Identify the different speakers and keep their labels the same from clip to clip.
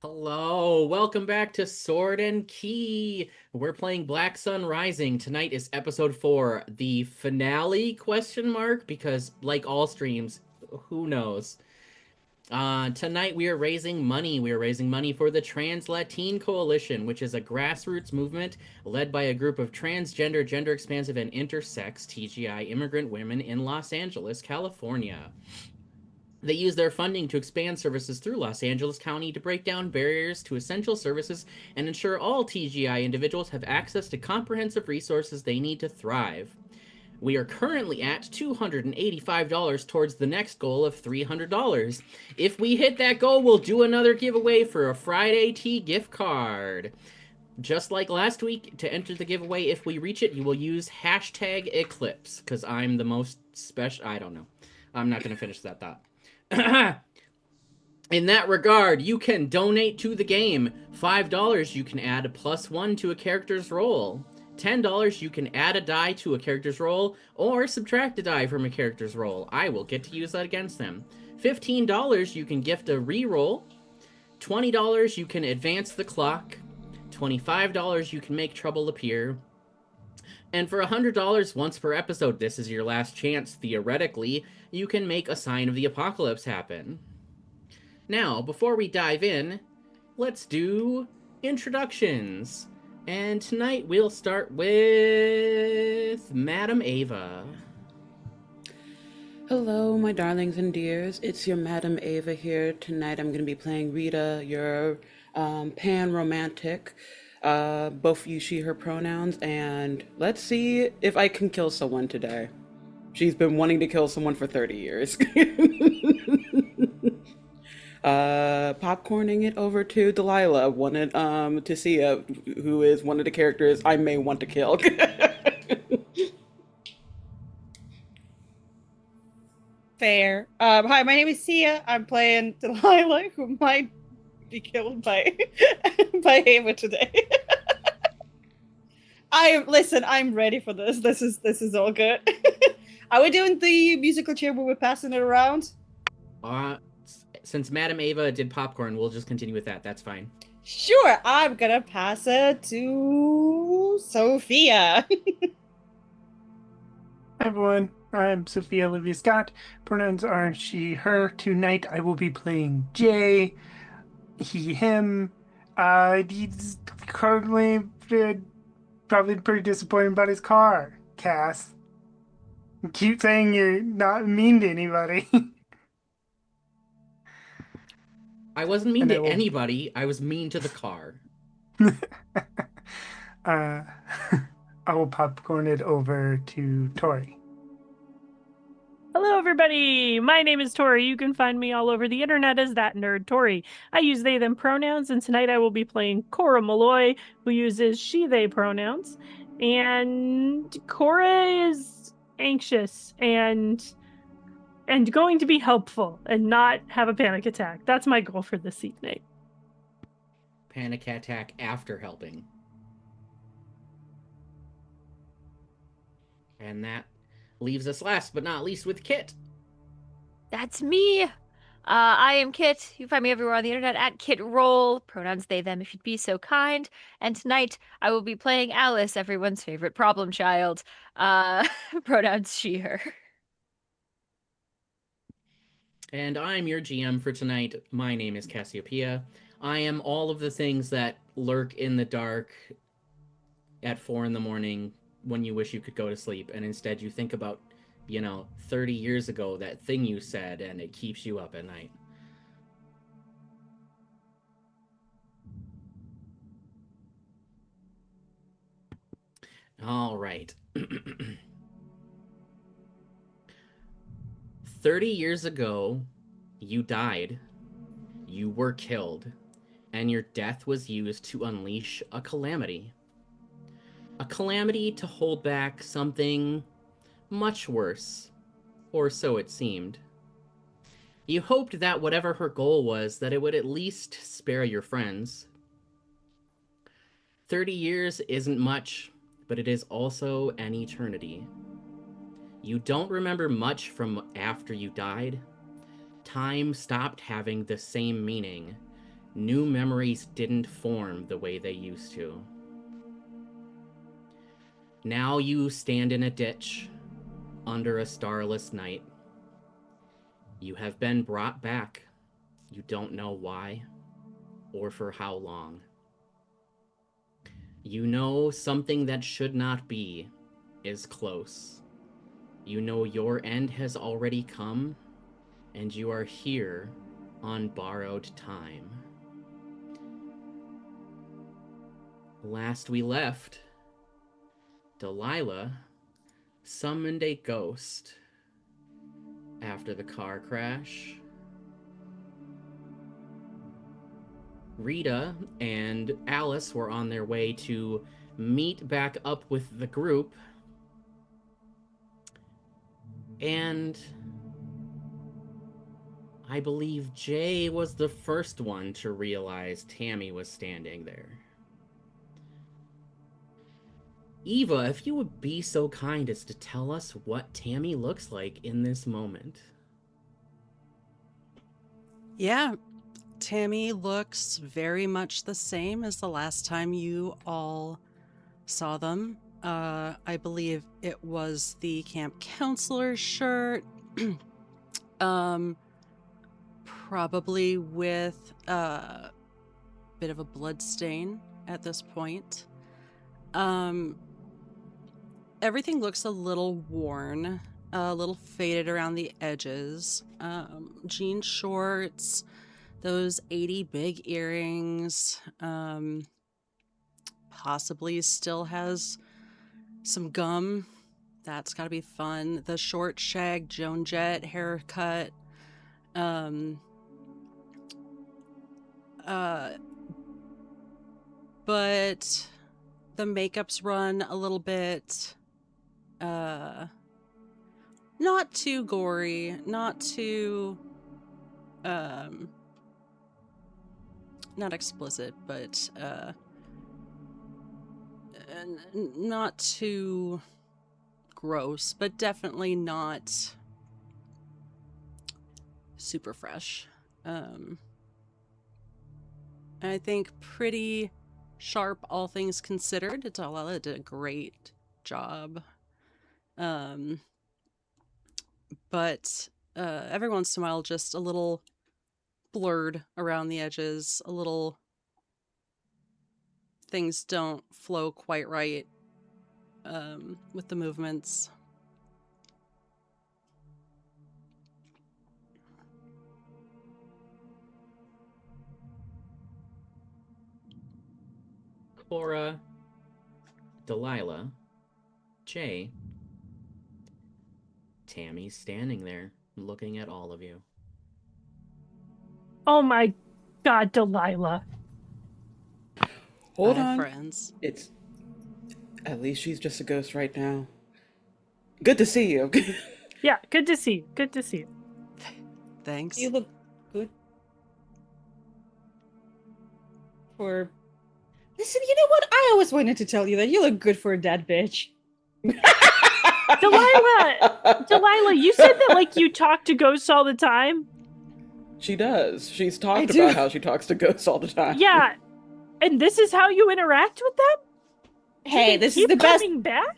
Speaker 1: Hello, welcome back to Sword and Key. We're playing Black Sun Rising. Tonight is episode 4, the finale question mark because like all streams, who knows. Tonight we are raising money. We are raising money for the Trans Latin Coalition, which is a grassroots movement led by a group of transgender, gender expansive and intersex TGI immigrant women in Los Angeles, California. They use their funding to expand services through Los Angeles County to break down barriers to essential services and ensure all TGI individuals have access to comprehensive resources they need to thrive. We are currently at $285 towards the next goal of $300. If we hit that goal, we'll do another giveaway for a Friday Tea gift card. Just like last week, to enter the giveaway, if we reach it, you will use hashtag Eclipse, because I'm the most special. I don't know. I'm not going to finish that thought. In that regard, you can donate to the game. $5, you can add a +1 to a character's roll. $10, you can add a die to a character's roll or subtract a die from a character's roll. I will get to use that against them. $15, you can gift a reroll. $20, you can advance the clock. $25, you can make trouble appear. And for $100 once per episode, this is your last chance, theoretically, you can make a sign of the apocalypse happen. Now, before we dive in, let's do introductions. And tonight we'll start with Madamava.
Speaker 2: Hello, my darlings and dears. It's your Madam Ava here. Tonight I'm going to be playing Rita, your pan-romantic. Both you, she, her pronouns. And let's see if I can kill someone today. She's been wanting to kill someone for 30 years. Popcorning it over to Delilah. Wanted to see who is one of the characters I may want to kill.
Speaker 3: Fair. Hi, my name is Sia. I'm playing Delilah, who might be killed by by Ava today. I'm ready for this. This is all good. Are we doing the musical chair where we're passing it around?
Speaker 1: Since Madam Ava did popcorn, we'll just continue with that. That's fine.
Speaker 3: Sure, I'm gonna pass it to Sophia.
Speaker 4: Hi everyone, I'm Sophia Olivia Scott. Pronouns are she, her. Tonight I will be playing Jay, he, him. He's currently probably pretty disappointed about his car, Cass. You keep saying you're not mean to anybody.
Speaker 1: I wasn't mean to anybody. I was mean to the car.
Speaker 4: I will popcorn it over to Tori.
Speaker 5: Hello, everybody. My name is Tori. You can find me all over the internet as that nerd Tori. I use they, them pronouns, and tonight I will be playing Cora Malloy, who uses she, they pronouns. And Cora is anxious and going to be helpful and not have a panic attack. That's my goal for this evening.
Speaker 1: Panic attack after helping. And that leaves us last but not least with Kit.
Speaker 6: That's me. I am Kit. You can find me everywhere on the internet at KitRoll. Pronouns they, them, if you'd be so kind. And tonight I will be playing Alice, everyone's favorite problem child. Pronouns she, her.
Speaker 1: And I'm your GM for tonight. My name is Cassiopeia. I am all of the things that lurk in the dark at 4 a.m. when you wish you could go to sleep, and instead you think about, 30 years ago, that thing you said, and it keeps you up at night. All right. 30 years ago, you died, you were killed, and your death was used to unleash a calamity. A calamity to hold back something much worse, or so it seemed. You hoped that whatever her goal was, that it would at least spare your friends. 30 years isn't much, but it is also an eternity. You don't remember much from after you died. Time stopped having the same meaning. New memories didn't form the way they used to. Now you stand in a ditch under a starless night. You have been brought back. You don't know why or for how long. You know something that should not be is close. You know your end has already come, and you are here on borrowed time. Last we left, Delilah summoned a ghost after the car crash. Rita and Alice were on their way to meet back up with the group, and I believe Jay was the first one to realize Tammy was standing there. Eva, if you would be so kind as to tell us what Tammy looks like in this moment.
Speaker 7: Yeah, Tammy looks very much the same as the last time you all saw them. I believe it was the camp counselor's shirt. Probably with a bit of a blood stain at this point. Everything looks a little worn, a little faded around the edges. Jean shorts, those 80 big earrings, possibly still has some gum. That's gotta be fun. The short shag Joan Jett haircut. But the makeup's run a little bit, not too gory, not too, not explicit, but, not too gross, but definitely not super fresh. I think pretty sharp, all things considered. Delilah did a great job. But every once in a while, just a little blurred around the edges, a little things don't flow quite right with the movements.
Speaker 1: Cora, Delilah, Jay, Tammy's standing there looking at all of you.
Speaker 5: Oh my god, Delilah.
Speaker 2: Hold
Speaker 7: Hi,
Speaker 2: on.
Speaker 7: friends.
Speaker 2: It's at least she's just a ghost right now. Good to see you.
Speaker 5: Yeah, good to see you. Good to see you.
Speaker 7: Thanks.
Speaker 3: You look good. For listen, you know what? I always wanted to tell you that you look good for a dead bitch.
Speaker 5: Delilah, you said that like you talk to ghosts all the time.
Speaker 2: She does. She's talked
Speaker 3: do.
Speaker 2: about how she talks to ghosts all the time.
Speaker 5: Yeah, and this is how you interact with them?
Speaker 3: Hey,
Speaker 5: Do they
Speaker 3: this is
Speaker 5: keep
Speaker 3: the best.
Speaker 5: coming back?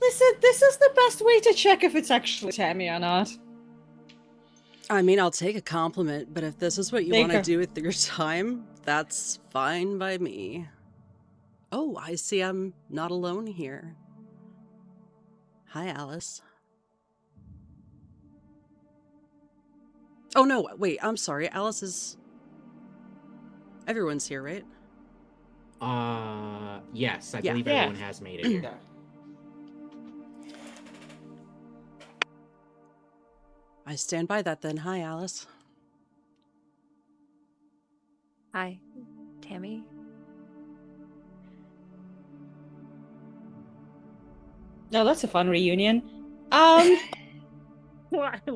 Speaker 3: Listen, this is the best way to check if it's actually Tammy or not.
Speaker 7: I mean, I'll take a compliment, but if this is what you
Speaker 3: Take
Speaker 7: want to
Speaker 3: her.
Speaker 7: do with your time, that's fine by me. Oh, I see I'm not alone here. Hi, Alice. Oh, no, wait, I'm sorry. Alice is... Everyone's here, right?
Speaker 1: Yes, I
Speaker 7: Yeah.
Speaker 1: believe
Speaker 3: Yeah.
Speaker 1: everyone has made it here.
Speaker 2: Yeah.
Speaker 7: I stand by that then. Hi, Alice.
Speaker 6: Hi, Tammy.
Speaker 3: No, that's a fun reunion.
Speaker 5: Why?
Speaker 3: Out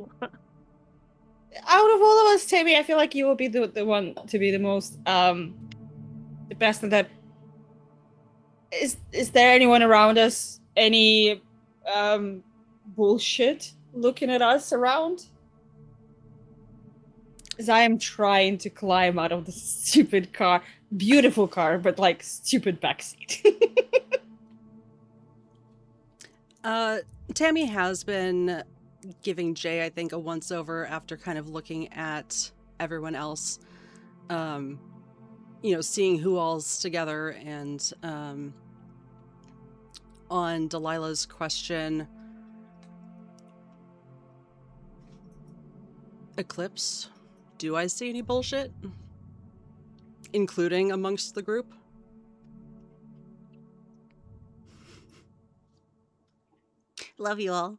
Speaker 3: of all of us, Tammy, I feel like you will be the one to be the most the best at that. Is there anyone around us? Any bullshit looking at us around? as I am trying to climb out of the stupid car. Beautiful car, but like stupid backseat.
Speaker 7: Tammy has been giving Jay, I think, a once over after kind of looking at everyone else. Seeing who all's together, and on Delilah's question, Eclipse, do I see any bullshit? Including amongst the group? Love you all.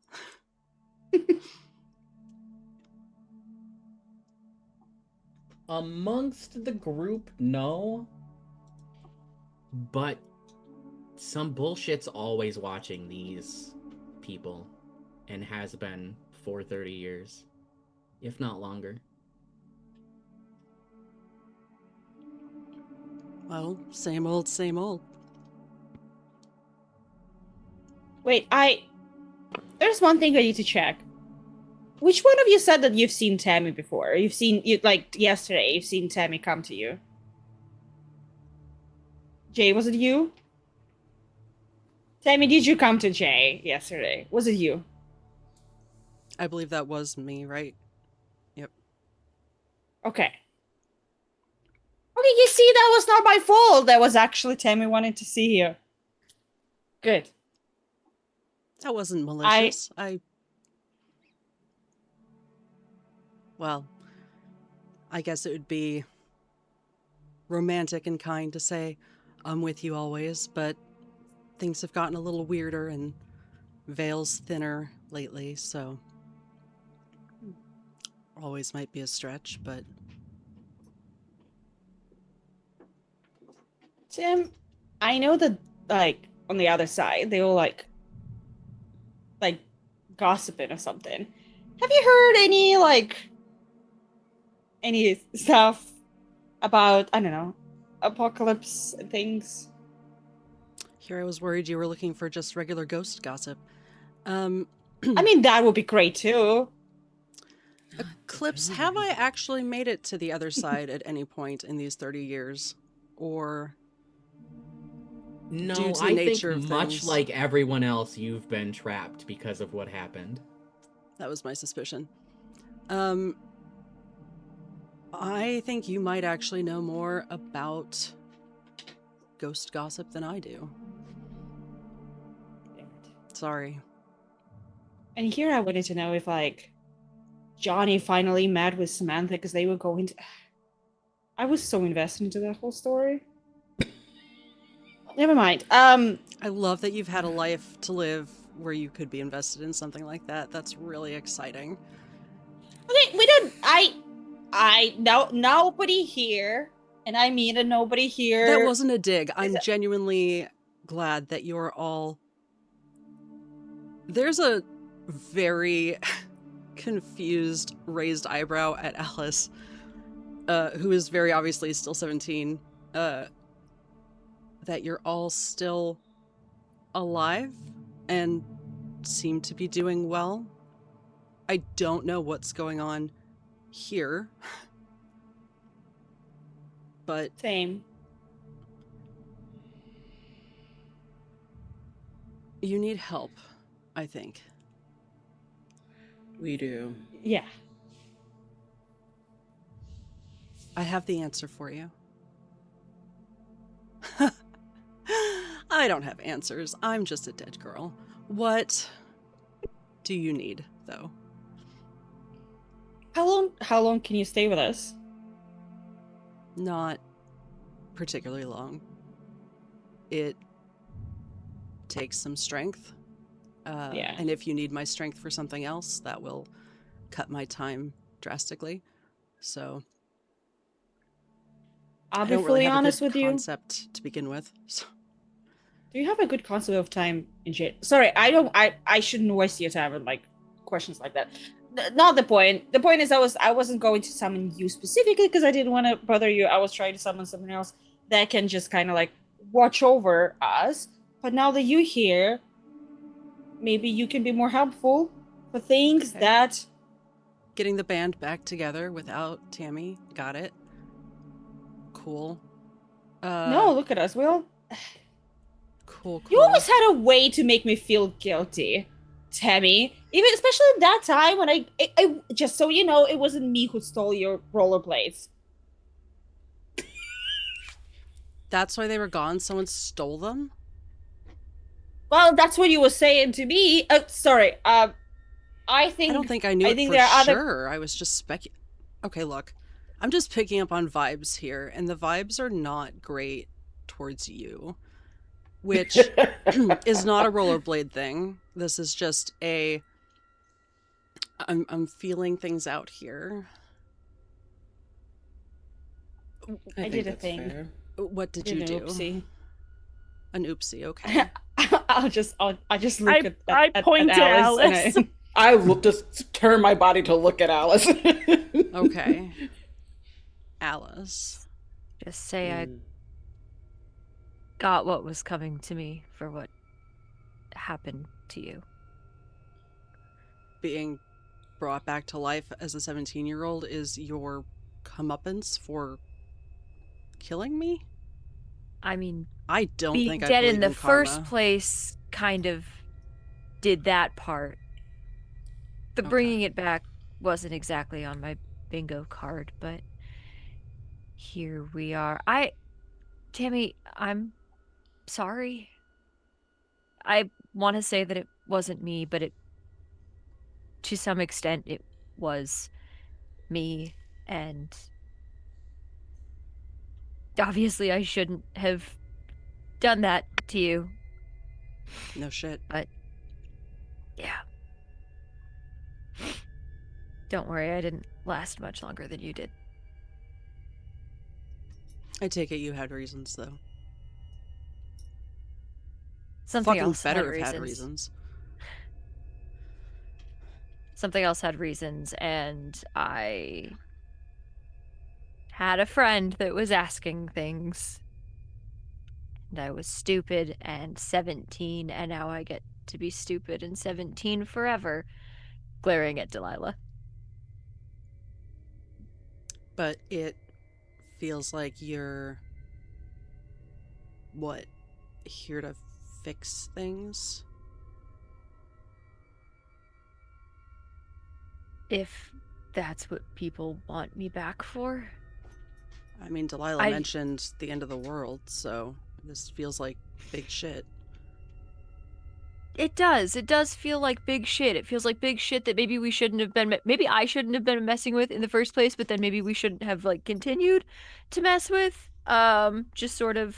Speaker 1: Amongst the group, no. But some bullshit's always watching these people, and has been for 30 years, if not longer.
Speaker 7: Well, same old, same old.
Speaker 3: Wait, there's one thing I need to check. Which one of you said that you've seen Tammy before? Yesterday, you've seen Tammy come to you? Jay, was it you? Tammy, did you come to Jay yesterday? Was it you?
Speaker 7: I believe that was me, right? Yep.
Speaker 3: Okay. Okay, you see, that was not my fault. That was actually Tammy wanting to see you. Good.
Speaker 7: That wasn't malicious. Well, I guess it would be romantic and kind to say, I'm with you always, but things have gotten a little weirder and veils thinner lately, so always might be a stretch, but...
Speaker 3: Tim, I know that, on the other side, they will, gossiping or something. Have you heard any stuff about, I don't know, apocalypse and things?
Speaker 7: Here I was worried you were looking for just regular ghost gossip.
Speaker 3: I mean, that would be great, too.
Speaker 7: Eclipse, have I actually made it to the other side at any point in these 30 years? Or...
Speaker 1: No,
Speaker 7: due to the
Speaker 1: I
Speaker 7: nature
Speaker 1: think
Speaker 7: of
Speaker 1: much
Speaker 7: things.
Speaker 1: like everyone else, you've been trapped because of what happened.
Speaker 7: That was my suspicion. I think you might actually know more about ghost gossip than I do. Sorry.
Speaker 3: And here I wanted to know if, Johnny finally met with Samantha because they were going to... I was so invested into that whole story. Never mind.
Speaker 7: I love that you've had a life to live where you could be invested in something like that. That's really exciting.
Speaker 3: Okay, we don't... nobody here, and I mean a nobody here...
Speaker 7: That wasn't a dig. I'm genuinely glad that you're all... There's a very confused raised eyebrow at Alice, who is very obviously still 17, that you're all still alive and seem to be doing well. I don't know what's going on here, but...
Speaker 3: Same.
Speaker 7: You need help, I think.
Speaker 2: We do.
Speaker 3: Yeah.
Speaker 7: I have the answer for you. I don't have answers. I'm just a dead girl. What do you need, though?
Speaker 3: How long can you stay with us?
Speaker 7: Not particularly long. It takes some strength.
Speaker 3: Yeah.
Speaker 7: And if you need my strength for something else, that will cut my time drastically. So
Speaker 3: I'll
Speaker 7: I
Speaker 3: be
Speaker 7: don't
Speaker 3: fully
Speaker 7: really have
Speaker 3: honest
Speaker 7: a good
Speaker 3: with you.
Speaker 7: concept to begin with. So.
Speaker 3: Do you have a good concept of time in jail? Sorry, I shouldn't waste your time with questions like that. Not the point. The point is I wasn't going to summon you specifically because I didn't want to bother you. I was trying to summon someone else that can just kind of watch over us. But now that you're here, maybe you can be more helpful for things that
Speaker 7: getting the band back together without Tammy. Got it. Cool.
Speaker 3: No, look at us. We all.
Speaker 7: Cool.
Speaker 3: You always had a way to make me feel guilty, Tammy. Even especially at that time when I just so you know, it wasn't me who stole your rollerblades.
Speaker 7: That's why they were gone? Someone stole them?
Speaker 3: Well, that's what you were saying to me. Sorry. I
Speaker 7: don't think I knew it for
Speaker 3: there are
Speaker 7: sure. I was just Okay, look. I'm just picking up on vibes here, and the vibes are not great towards you, which is not a rollerblade thing. This is just I'm feeling things out here.
Speaker 3: I did a thing.
Speaker 2: Fair.
Speaker 7: What did you do?
Speaker 3: Oopsie.
Speaker 7: An oopsie, okay.
Speaker 3: I just look at
Speaker 5: I point
Speaker 3: at
Speaker 5: to
Speaker 3: Alice.
Speaker 5: Alice.
Speaker 2: I will just turn my body to look at Alice.
Speaker 7: Okay. Alice.
Speaker 6: Just say I got what was coming to me for what happened to you.
Speaker 7: Being brought back to life as a 17-year-old is your comeuppance for killing me?
Speaker 6: I mean,
Speaker 7: I don't
Speaker 6: being
Speaker 7: think I
Speaker 6: dead
Speaker 7: believe
Speaker 6: in the
Speaker 7: karma.
Speaker 6: first place kind of did that part. The
Speaker 7: Okay.
Speaker 6: bringing it back wasn't exactly on my bingo card, but here we are. Tammy, I'm sorry. I want to say that it wasn't me, but to some extent, it was me, and obviously I shouldn't have done that to you.
Speaker 7: No shit.
Speaker 6: But yeah. Don't worry, I didn't last much longer than you did.
Speaker 7: I take it you had reasons, though.
Speaker 6: Something
Speaker 7: Fucking
Speaker 6: else
Speaker 7: better
Speaker 6: had
Speaker 7: have had
Speaker 6: reasons.
Speaker 7: reasons.
Speaker 6: Something else had reasons, and I had a friend that was asking things. And I was stupid and 17, and now I get to be stupid and 17 forever, glaring at Delilah.
Speaker 7: But it feels like you're... what? Here to fix things?
Speaker 6: If that's what people want me back for.
Speaker 7: I mean, Delilah mentioned the end of the world, so this feels like big shit.
Speaker 6: It does. It does feel like big shit. It feels like big shit that maybe we shouldn't have been... Maybe I shouldn't have been messing with in the first place, but then maybe we shouldn't have, like, continued to mess with. Just sort of...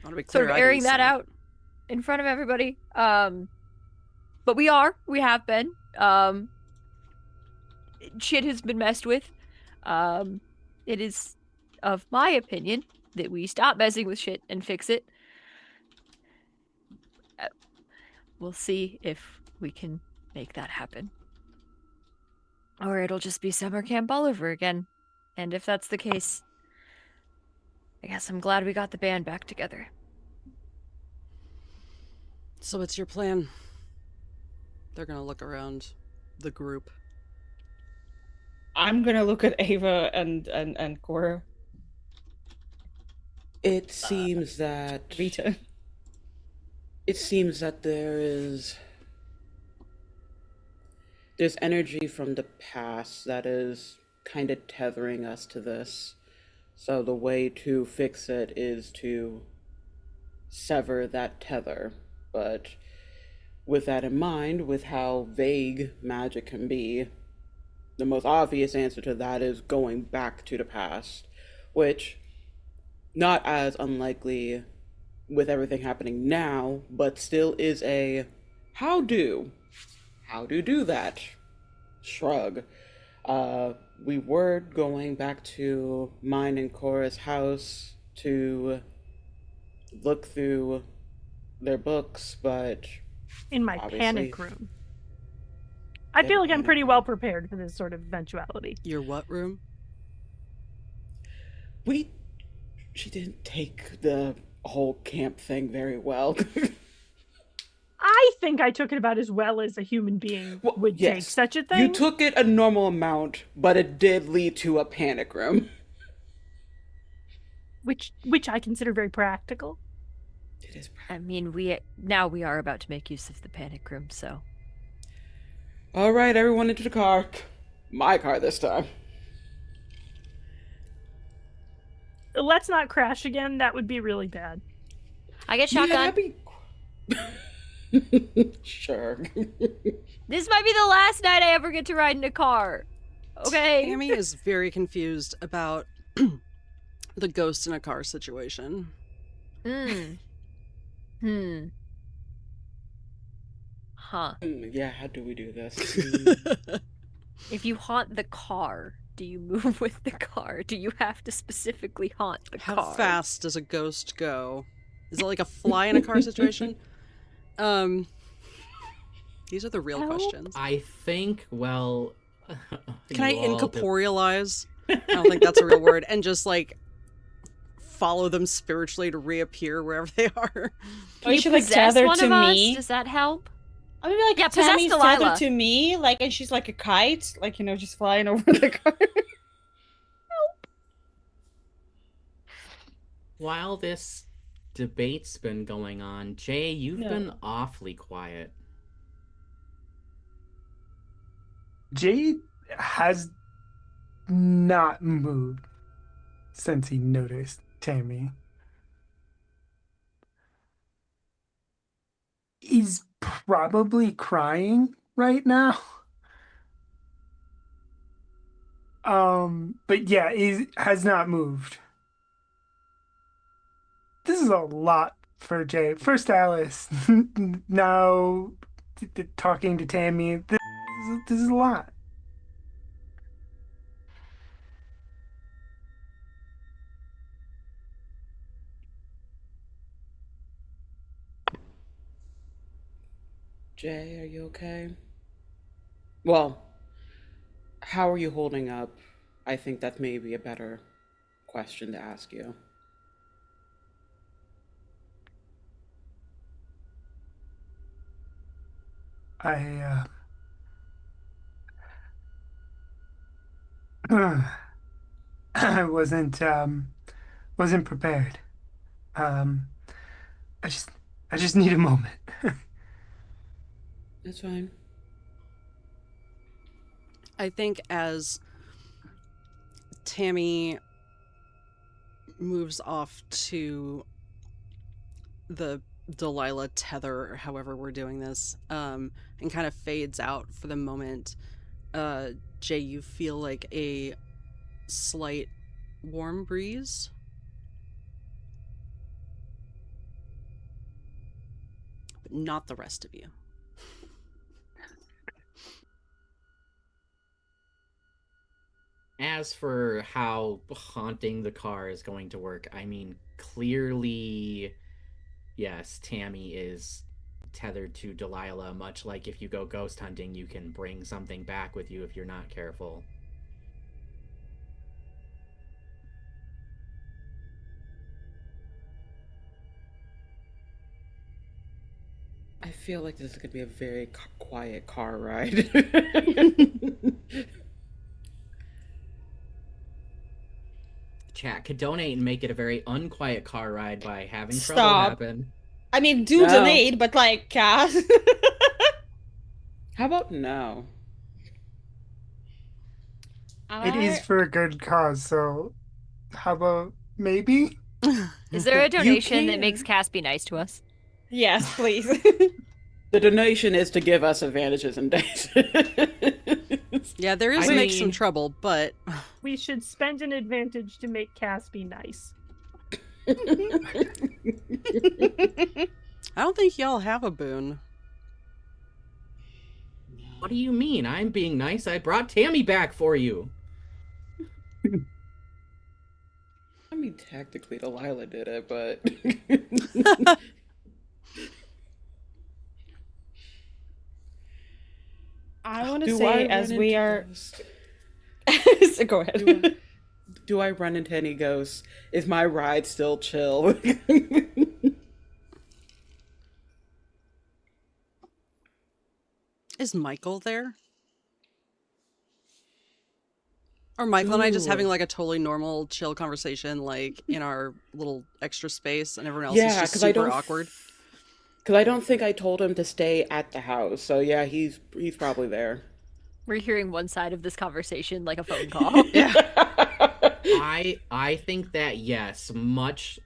Speaker 7: I want to be clear,
Speaker 6: sort of airing that out in front of everybody. But we have been. Shit has been messed with. It is of my opinion that we stop messing with shit and fix it. We'll see if we can make that happen. Or it'll just be summer camp all over again. And if that's the case, I guess I'm glad we got the band back together.
Speaker 7: So what's your plan? They're gonna look around the group.
Speaker 3: I'm gonna look at Ava and Cora.
Speaker 2: It seems that
Speaker 3: Rita.
Speaker 2: It seems that there's energy from the past that is kind of tethering us to this. So the way to fix it is to sever that tether. But with that in mind, with how vague magic can be, the most obvious answer to that is going back to the past, which not as unlikely with everything happening now, but still is a how do that? Shrug. We were going back to mine and Cora's house to look through their books, but
Speaker 5: In my
Speaker 2: obviously-
Speaker 5: panic room. I feel like I'm pretty well prepared for this sort of eventuality.
Speaker 7: Your what room?
Speaker 2: She didn't take the whole camp thing very well.
Speaker 5: I think I took it about as well as a human being
Speaker 2: Well,
Speaker 5: would take
Speaker 2: yes,
Speaker 5: such a thing.
Speaker 2: you took it a normal amount, but it did lead to a panic room.
Speaker 5: which I consider very practical.
Speaker 2: It is.
Speaker 6: I mean, we are about to make use of the panic room, so.
Speaker 2: All right, everyone into the car. My car this time.
Speaker 5: Let's not crash again. That would be really bad.
Speaker 6: I get shotgun.
Speaker 2: Sure.
Speaker 6: This might be the last night I ever get to ride in a car. Okay.
Speaker 7: Tammy is very confused about the ghost in a car situation.
Speaker 6: Huh.
Speaker 2: Yeah, how do we do this?
Speaker 6: If you haunt the car, do you move with the car? Do you have to specifically haunt the car?
Speaker 7: How fast does a ghost go? Is it like a fly in a car situation? These are the real questions.
Speaker 1: I think, well...
Speaker 7: Can I incorporealize? I don't think that's a real word. And just, like, follow them spiritually to reappear wherever they are.
Speaker 3: Or you should, like,
Speaker 6: possess
Speaker 3: tether
Speaker 6: one
Speaker 3: to
Speaker 6: of us?
Speaker 3: me.
Speaker 6: Does that help?
Speaker 3: I mean, like,
Speaker 6: Yeah, possess
Speaker 3: Tammy's
Speaker 6: Delilah.
Speaker 3: tethered to me, like, and she's like a kite, like, you know, just flying over the car.
Speaker 1: While this debate's been going on, Jay, you've been awfully quiet.
Speaker 4: Jade has not moved since he noticed Tammy. He's probably crying right now. But yeah, he has not moved. This is a lot for Jay. First Alice, now talking to Tammy. This is a lot.
Speaker 2: Jay, are you okay? Well, how are you holding up? I think that may be a better question to ask you.
Speaker 4: I wasn't prepared. I just need a moment.
Speaker 2: That's fine.
Speaker 7: I think as Tammy moves off to the Delilah tether, or however we're doing this, and kind of fades out for the moment, Jay, you feel like a slight warm breeze. But not the rest of you.
Speaker 1: As for how haunting the car is going to work, I mean, clearly, yes, Tammy is tethered to Delilah, much like if you go ghost hunting, you can bring something back with you if you're not careful.
Speaker 2: I feel like this is going to be a very quiet car ride.
Speaker 1: Chat could donate and make it a very unquiet car ride by having trouble
Speaker 3: Stop.
Speaker 1: happen.
Speaker 3: I mean, do
Speaker 2: No.
Speaker 3: donate, but like, Cass.
Speaker 2: How about no?
Speaker 4: It is for a good cause, so how about maybe?
Speaker 6: Is there a donation that
Speaker 2: can.
Speaker 6: makes Cass be nice to us?
Speaker 3: Yes, please.
Speaker 2: The donation is to give us advantages in days.
Speaker 7: Yeah, there is
Speaker 1: I
Speaker 7: make some
Speaker 1: mean-
Speaker 7: trouble, but
Speaker 5: We should spend an advantage to make Cass be nice.
Speaker 7: I don't think y'all have a boon.
Speaker 1: What do you mean? I'm being nice. I brought Tammy back for you.
Speaker 2: I mean, technically, Delilah did it, but
Speaker 3: I want to
Speaker 2: Do
Speaker 3: say,
Speaker 2: I
Speaker 3: as
Speaker 2: run
Speaker 3: we
Speaker 2: into
Speaker 3: are.
Speaker 2: ghosts?
Speaker 3: So go ahead.
Speaker 2: Do I run into any ghosts? Is my ride still chill?
Speaker 7: Is Michael there? Or Michael and I just having
Speaker 2: Ooh.
Speaker 7: like a totally normal, chill conversation, like in our little extra space, and everyone else is
Speaker 2: Yeah,
Speaker 7: just super awkward.
Speaker 2: because I don't think I told him to stay at the house. So yeah, he's probably there.
Speaker 6: We're hearing one side of this conversation like a phone call.
Speaker 7: Yeah.
Speaker 1: I think that yes, much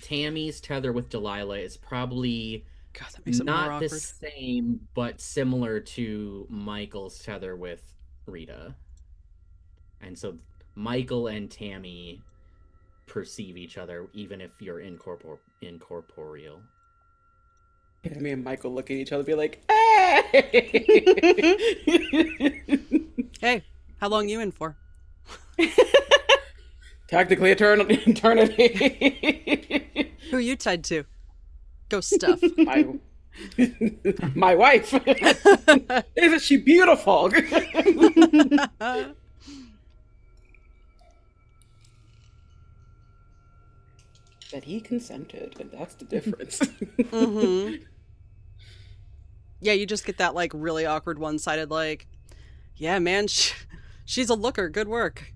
Speaker 1: Tammy's tether with Delilah is probably
Speaker 7: God, that makes it more
Speaker 1: not the
Speaker 7: awkward.
Speaker 1: same, but similar to Michael's tether with Rita. And so Michael and Tammy perceive each other even if you're incorporeal.
Speaker 2: Me and Michael look at each other, and be like, "Hey!"
Speaker 7: Hey, how long you in for?
Speaker 2: Tactically eternity.
Speaker 7: Who you tied to? Go stuff.
Speaker 2: My wife. Isn't she beautiful? That he consented, and that's the difference.
Speaker 7: Mm-hmm. Yeah, you just get that like really awkward one-sided like, yeah, man, she's a looker. Good work.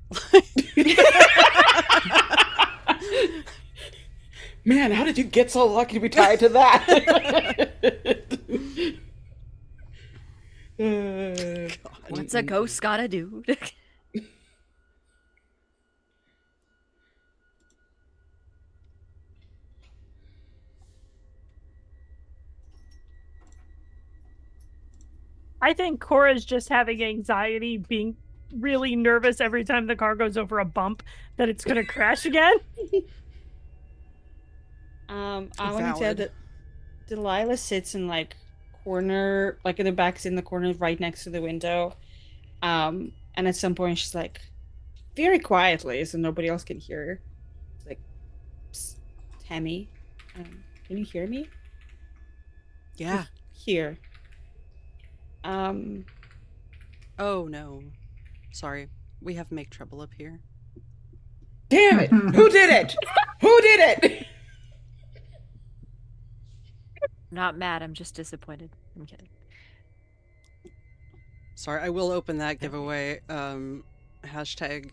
Speaker 2: Man, how did you get so lucky to be tied to that?
Speaker 6: What's a ghost gotta do?
Speaker 5: I think Cora's just having anxiety, being really nervous every time the car goes over a bump that it's going to crash again.
Speaker 3: I want to add
Speaker 7: Valid.
Speaker 3: that Delilah sits in like corner, like in the back, in the corner right next to the window. And at some point she's like, very quietly, so nobody else can hear her. She's like, "Psst, Tammy, can you hear me?
Speaker 7: Yeah.
Speaker 3: Here.
Speaker 7: Oh no. Sorry. We have make trouble up here.
Speaker 2: Damn it! Who did it? Who did it?
Speaker 6: I'm not mad, I'm just disappointed. I'm kidding.
Speaker 7: Sorry, I will open that giveaway hashtag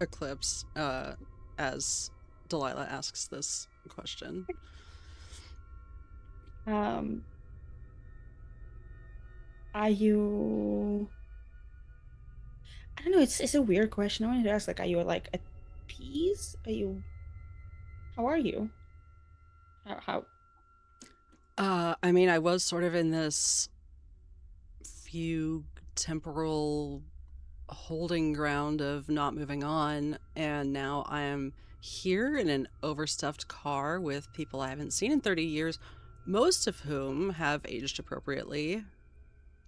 Speaker 7: eclipse as Delilah asks this question.
Speaker 3: Are you? I don't know. It's a weird question. I wanted to ask, like, are you like at peace? Are you? How are you? How?
Speaker 7: I mean, I was sort of in this fugue temporal holding ground of not moving on, and now I am here in an overstuffed car with people I haven't seen in 30 years, most of whom have aged appropriately,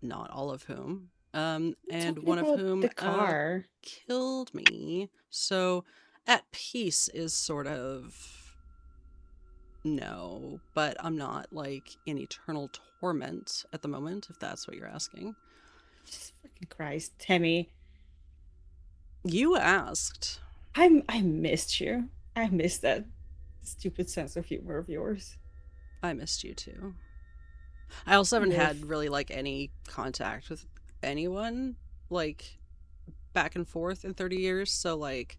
Speaker 7: not all of whom, and
Speaker 3: Talking
Speaker 7: one of
Speaker 3: about
Speaker 7: whom
Speaker 3: the car.
Speaker 7: killed me. So at peace is sort of no, but I'm not like in eternal torment at the moment, if that's what you're asking.
Speaker 3: Jesus fucking Christ, Tammy.
Speaker 7: You asked.
Speaker 3: I missed you. I missed that stupid sense of humor of yours.
Speaker 7: I missed you too. I also haven't
Speaker 3: Yes.
Speaker 7: had really like any contact with anyone like back and forth in 30 years, so like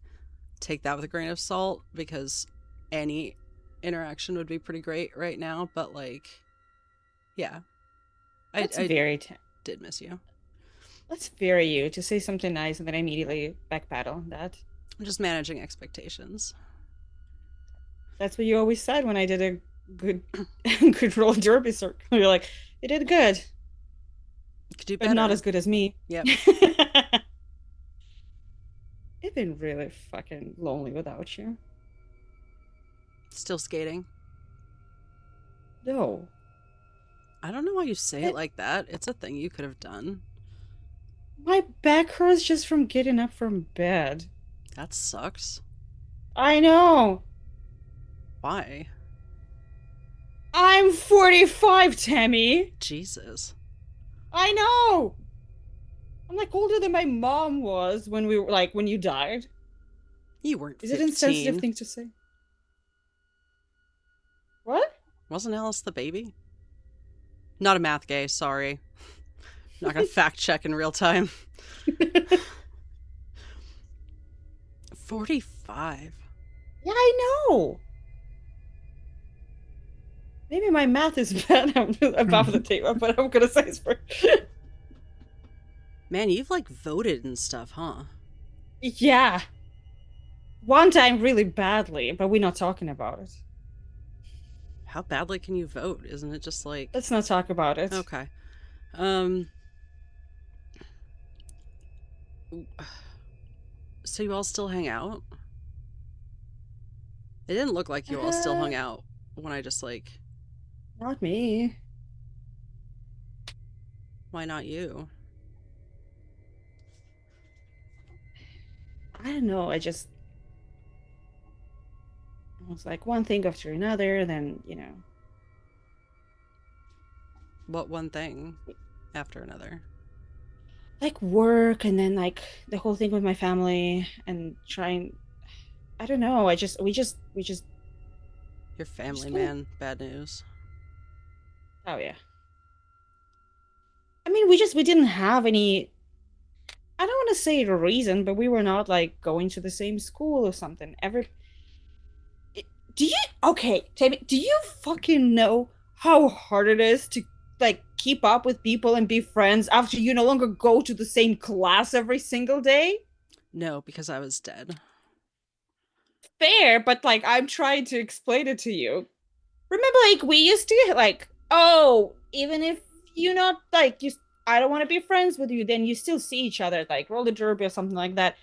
Speaker 7: take that with a grain of salt because any interaction would be pretty great right now, but like yeah.
Speaker 3: That's
Speaker 7: I
Speaker 3: very
Speaker 7: did miss you.
Speaker 3: that's very you to say something nice and then immediately backpedal on that.
Speaker 7: I'm just managing expectations.
Speaker 3: That's what you always said when I did a good good roll derby circle. You're like, you did good,
Speaker 7: You could do
Speaker 3: but
Speaker 7: better.
Speaker 3: not as good as me.
Speaker 7: Yep.
Speaker 3: It's been really fucking lonely without you.
Speaker 7: Still skating.
Speaker 3: No.
Speaker 7: I don't know why you say it like that. It's a thing you could have done.
Speaker 3: My back hurts just from getting up from bed.
Speaker 7: That sucks.
Speaker 3: I know.
Speaker 7: Why?
Speaker 3: I'm 45, Tammy.
Speaker 7: Jesus.
Speaker 3: I know. I'm like older than my mom was when we were like when you died.
Speaker 7: You weren't
Speaker 3: Is
Speaker 7: 15.
Speaker 3: it an insensitive thing to say? What?
Speaker 7: Wasn't Alice the baby? Not a math gay, sorry. not gonna fact check in real time. 45.
Speaker 3: Yeah, I know. Maybe my math is bad. I'm above the table, but I'm gonna say it's for.
Speaker 7: Man, you've like voted and stuff, huh?
Speaker 3: Yeah. One time really badly, but we're not talking about it.
Speaker 7: How badly can you vote? Isn't it just like...
Speaker 3: Let's not talk about it.
Speaker 7: Okay. So you all still hang out? It didn't look like you all still hung out when I just like...
Speaker 3: Not me.
Speaker 7: Why not you?
Speaker 3: I don't know. I was like one thing after another, then, you know.
Speaker 7: What one thing after another?
Speaker 3: Like work, and then like the whole thing with my family, and trying. I don't know. We just.
Speaker 7: Your family,
Speaker 3: Just
Speaker 7: man. Bad news.
Speaker 3: Oh yeah. I mean, we didn't have any. I don't want to say a reason, but we were not like going to the same school or something. Do you okay, Tammy, do you fucking know how hard it is to like keep up with people and be friends after you no longer go to the same class every single day?
Speaker 7: No, because I was dead.
Speaker 3: Fair, but like I'm trying to explain it to you. Remember, like we used to like, oh, even if you're not like I don't want to be friends with you, then you still see each other, like roll the derby or something like that.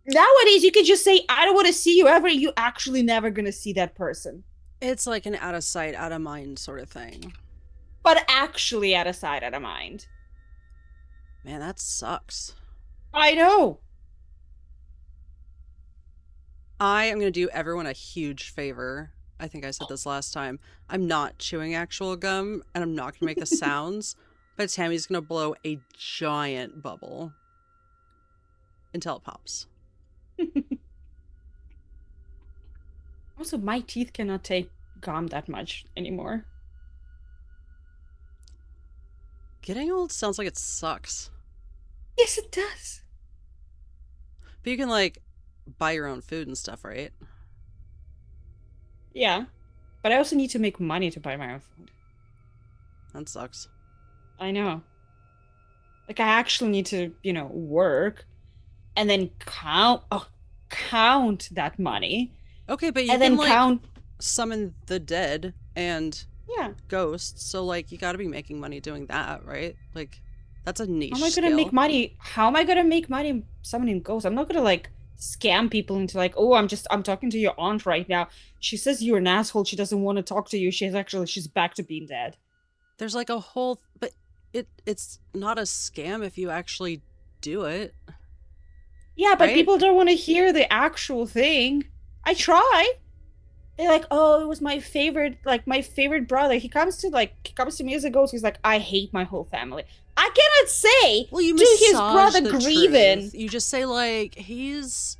Speaker 3: Nowadays, you can just say, I don't want to see you ever. You actually never gonna see that person.
Speaker 7: It's like an out of sight, out of mind sort of thing.
Speaker 3: But actually out of sight, out of mind.
Speaker 7: Man, that sucks.
Speaker 3: I know.
Speaker 7: I am going to do everyone a huge favor. I think I said this last time. I'm not chewing actual gum, and I'm not going to make the sounds, but Tammy's going to blow a giant bubble until it pops.
Speaker 3: Also, my teeth cannot take gum that much anymore.
Speaker 7: Getting old sounds like it sucks.
Speaker 3: Yes, it does.
Speaker 7: But you can, like, buy your own food and stuff, right?
Speaker 3: Yeah. But I also need to make money to buy my own food.
Speaker 7: That sucks.
Speaker 3: I know. Like, I actually need to, work and then count that money.
Speaker 7: Okay, but you
Speaker 3: and
Speaker 7: can,
Speaker 3: then
Speaker 7: like,
Speaker 3: count.
Speaker 7: summon the dead and
Speaker 3: Yeah.
Speaker 7: ghosts, so, like, you gotta be making money doing that, right? Like, that's a niche
Speaker 3: How am I
Speaker 7: skill.
Speaker 3: gonna make money? How am I gonna make money summoning ghosts? I'm not gonna like scam people into like, oh, I'm talking to your aunt right now. She says you're an asshole. She doesn't want to talk to you. She's back to being dead.
Speaker 7: There's like a whole, but it's not a scam if you actually do it.
Speaker 3: Yeah, but
Speaker 7: right?
Speaker 3: people don't want to hear the actual thing. I try. They're like, oh, it was my favorite brother. He comes to me as a ghost. He's like, I hate my whole family. I cannot say
Speaker 7: Well, you
Speaker 3: to his
Speaker 7: massage
Speaker 3: brother
Speaker 7: the
Speaker 3: grieving.
Speaker 7: truth. You just say like, he's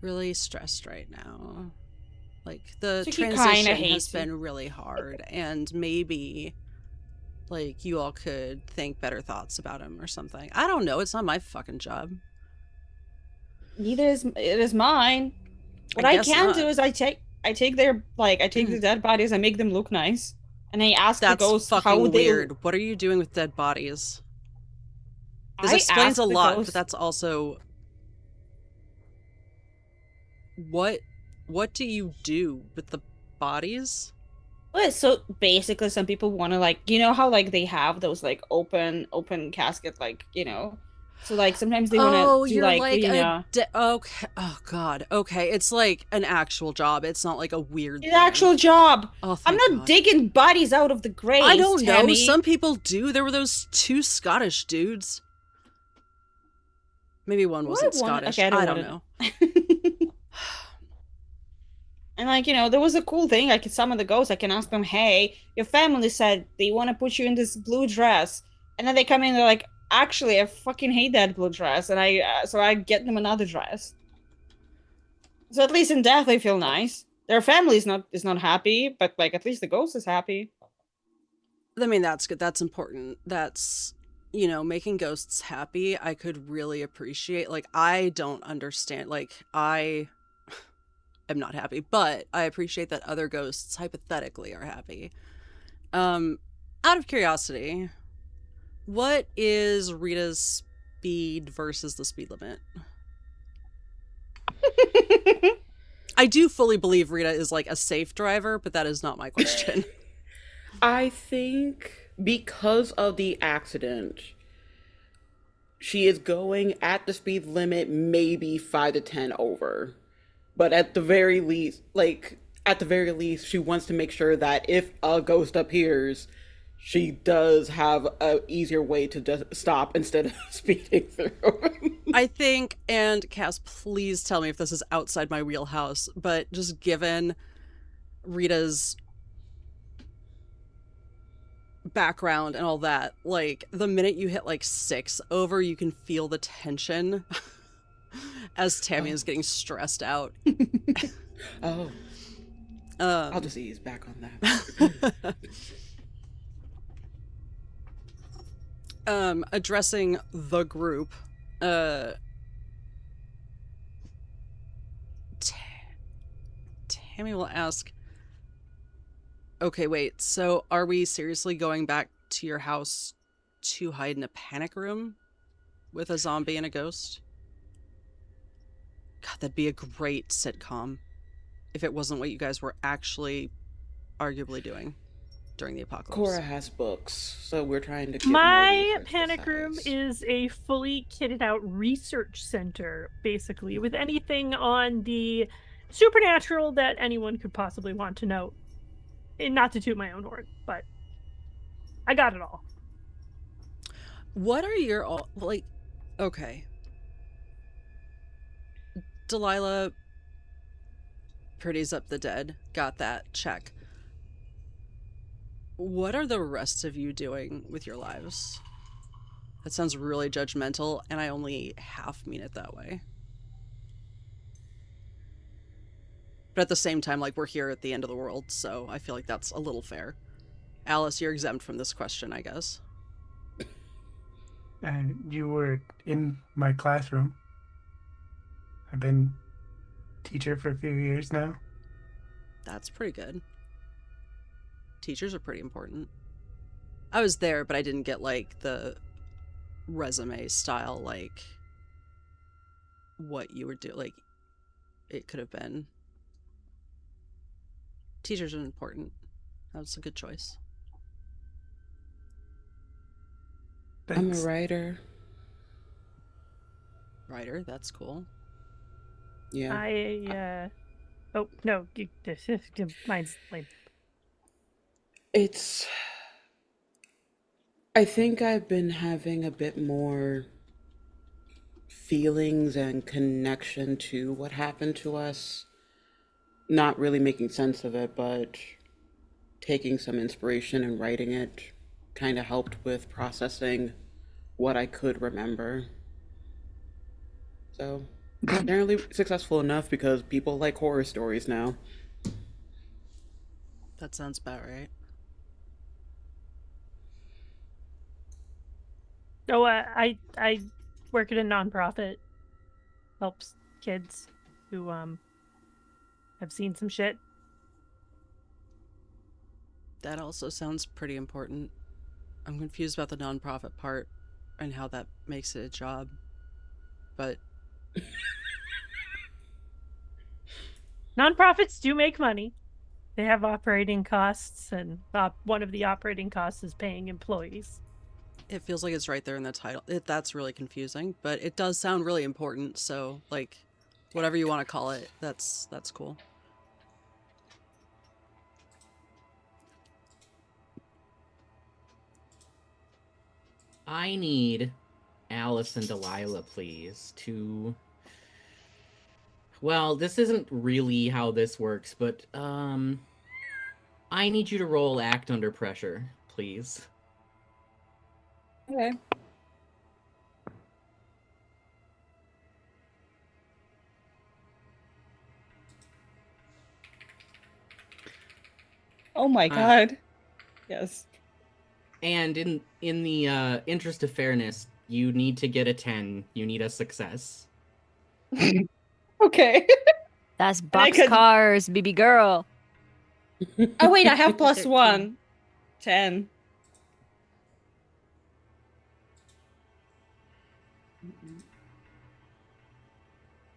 Speaker 7: really stressed right now. Like the
Speaker 3: So he kinda
Speaker 7: transition has
Speaker 3: hates you.
Speaker 7: been really hard, and maybe like you all could think better thoughts about him or something. I don't know. It's not my fucking job.
Speaker 3: Neither is it is mine. What I
Speaker 7: guess
Speaker 3: can
Speaker 7: not.
Speaker 3: do is I take the dead bodies, I make them look nice, and I ask
Speaker 7: That's
Speaker 3: the ghost
Speaker 7: fucking
Speaker 3: how they.
Speaker 7: weird. What are you doing with dead bodies? This
Speaker 3: I
Speaker 7: explains
Speaker 3: ask
Speaker 7: a
Speaker 3: the
Speaker 7: lot,
Speaker 3: ghost-
Speaker 7: but that's also what do you do with the bodies?
Speaker 3: Well, so basically, some people want to like, how like they have those like open casket, like so like sometimes they want to
Speaker 7: Oh,
Speaker 3: do
Speaker 7: you're
Speaker 3: like,
Speaker 7: like okay. Oh god. Okay, it's like an actual job. It's not like a weird
Speaker 3: an
Speaker 7: thing.
Speaker 3: actual job.
Speaker 7: Oh,
Speaker 3: I'm
Speaker 7: thank
Speaker 3: not
Speaker 7: God.
Speaker 3: digging bodies out of the grave.
Speaker 7: I don't know.
Speaker 3: Tammy.
Speaker 7: Some people do. There were those two Scottish dudes. Maybe one wasn't Scottish.
Speaker 3: Okay,
Speaker 7: I don't know.
Speaker 3: And like, there was a cool thing. I could summon the ghosts. I can ask them, hey, your family said they want to put you in this blue dress. And then they come in and they're like, actually, I fucking hate that blue dress. And so I get them another dress. So at least in death, they feel nice. Their family is not happy, but like at least the ghost is happy.
Speaker 7: I mean, that's good. That's important. That's making ghosts happy, I could really appreciate. Like, I don't understand. Like, I am not happy, but I appreciate that other ghosts hypothetically are happy. Out of curiosity, what is Rita's speed versus the speed limit? I do fully believe Rita is like a safe driver, but that is not my question.
Speaker 2: I think because of the accident, she is going at the speed limit, maybe 5 to 10 over. But at the very least, she wants to make sure that if a ghost appears, she does have a easier way to just stop instead of speeding through.
Speaker 7: I think, and Cass, please tell me if this is outside my wheelhouse, but just given Rita's background and all that, like, the minute you hit like 6 over, you can feel the tension as Tammy is getting stressed out.
Speaker 2: Oh. I'll just ease back on that.
Speaker 7: Addressing the group, Tammy will ask, okay, wait, so are we seriously going back to your house to hide in a panic room with a zombie and a ghost? God, that'd be a great sitcom if it wasn't what you guys were actually arguably doing during the apocalypse.
Speaker 2: Cora has books, so we're trying to get more
Speaker 5: My
Speaker 2: research
Speaker 5: panic room
Speaker 2: besides.
Speaker 5: is a fully kitted out research center, basically, with anything on the supernatural that anyone could possibly want to know. And not to toot my own horn, but I got it all.
Speaker 7: What are your all like? Okay, Delilah pretties up the dead. Got that. Check. What are the rest of you doing with your lives? That sounds really judgmental, and I only half mean it that way. But at the same time, like, we're here at the end of the world, so I feel like that's a little fair. Alice, you're exempt from this question, I guess.
Speaker 4: And you were in my classroom. I've been teacher for a few years now.
Speaker 7: That's pretty good. Teachers are pretty important. I was there, but I didn't get, like, the resume style, like, what you were doing. Like, it could have been. Teachers are important. That was a good choice.
Speaker 2: I'm a
Speaker 4: Thanks.
Speaker 2: writer.
Speaker 7: Writer, that's cool.
Speaker 2: Yeah.
Speaker 5: Oh, no. Mine's lame.
Speaker 2: I think I've been having a bit more feelings and connection to what happened to us. Not really making sense of it, but taking some inspiration and writing it kind of helped with processing what I could remember. So, apparently successful enough because people like horror stories now.
Speaker 7: That sounds about right.
Speaker 5: Oh, I work at a nonprofit. Helps kids who have seen some shit.
Speaker 7: That also sounds pretty important. I'm confused about the nonprofit part and how that makes it a job. But
Speaker 5: Nonprofits do make money. They have operating costs, and one of the operating costs is paying employees.
Speaker 7: it feels like it's right there in the title. That's really confusing, but it does sound really important, so, like, whatever you want to call it, that's cool.
Speaker 1: I need Alice and Delilah, please, to... Well, this isn't really how this works, but, I need you to roll Act Under Pressure, please.
Speaker 3: Okay. Oh my god. Yes.
Speaker 1: And in the interest of fairness, you need to get a 10. You need a success.
Speaker 3: Okay.
Speaker 6: That's
Speaker 3: I could-
Speaker 6: boxcars, baby girl.
Speaker 3: Oh wait, I have plus
Speaker 5: 13.
Speaker 3: 1. 10.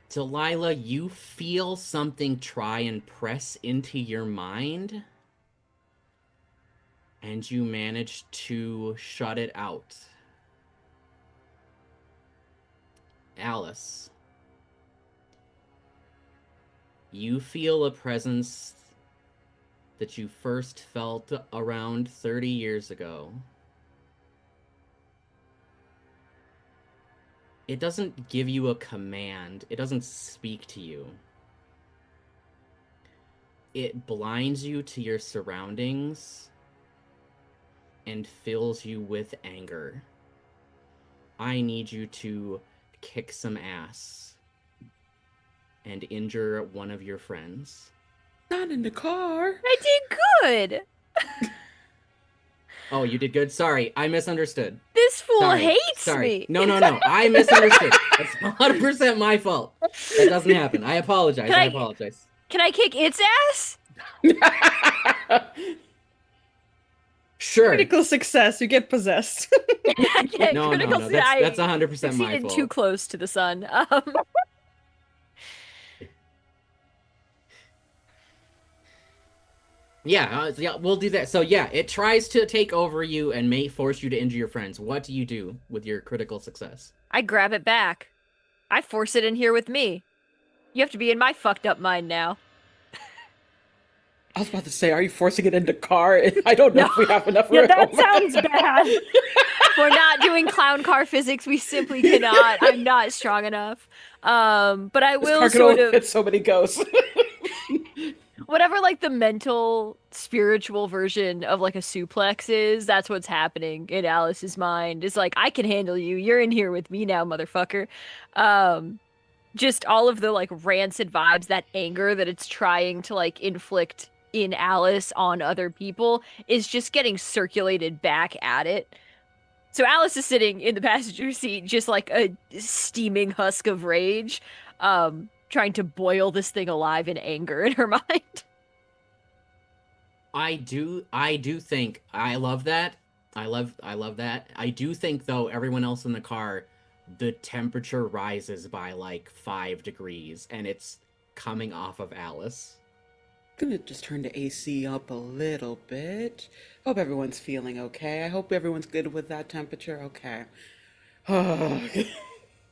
Speaker 1: Delilah, you feel something try and press into your mind, and you manage to shut it out. Alice, you feel a presence that you first felt around 30 years ago. It doesn't give you a command. It doesn't speak to you. It blinds you to your surroundings and fills you with anger. I need you to kick some ass and injure one of your friends.
Speaker 2: Not in the car.
Speaker 6: I did good.
Speaker 1: Oh, you did good? Sorry, I misunderstood.
Speaker 6: This fool
Speaker 1: Sorry.
Speaker 6: hates
Speaker 1: Sorry.
Speaker 6: me.
Speaker 1: No, I misunderstood. That's 100% my fault. That doesn't happen. I apologize.
Speaker 6: Can
Speaker 1: I
Speaker 6: I-
Speaker 1: apologize.
Speaker 6: Can I kick its ass?
Speaker 1: Sure.
Speaker 3: Critical success, you get possessed.
Speaker 6: Okay,
Speaker 1: No,
Speaker 6: critical
Speaker 1: that's 100% my
Speaker 6: succeeded
Speaker 1: fault.
Speaker 6: too close to the sun.
Speaker 1: Yeah, we'll do that. So yeah, it tries to take over you and may force you to injure your friends. What do you do with your critical success?
Speaker 6: I grab it back. I force it in here with me. You have to be in my fucked up mind now.
Speaker 2: I was about to say, are you forcing it in the car? I don't know
Speaker 6: No.
Speaker 2: if we have enough
Speaker 5: Yeah,
Speaker 2: room.
Speaker 5: that sounds bad.
Speaker 6: We're not doing clown car physics. We simply cannot. I'm not strong enough. But I
Speaker 2: This
Speaker 6: will
Speaker 2: car can
Speaker 6: sort
Speaker 2: only
Speaker 6: of
Speaker 2: fit so many ghosts.
Speaker 6: whatever like the mental spiritual version of like a suplex is, that's what's happening in Alice's mind. It's like, I can handle you. You're in here with me now, motherfucker. Just all of the like rancid vibes, that anger that it's trying to like inflict in Alice on other people is just getting circulated back at it. So Alice is sitting in the passenger seat, just like a steaming husk of rage, trying to boil this thing alive in anger in her mind.
Speaker 1: I do think I love that. I love that. I do think though everyone else in the car, the temperature rises by like 5 degrees and it's coming off of Alice.
Speaker 2: Gonna just turn the AC up a little bit. Hope everyone's feeling okay. I hope everyone's good with that temperature. Okay.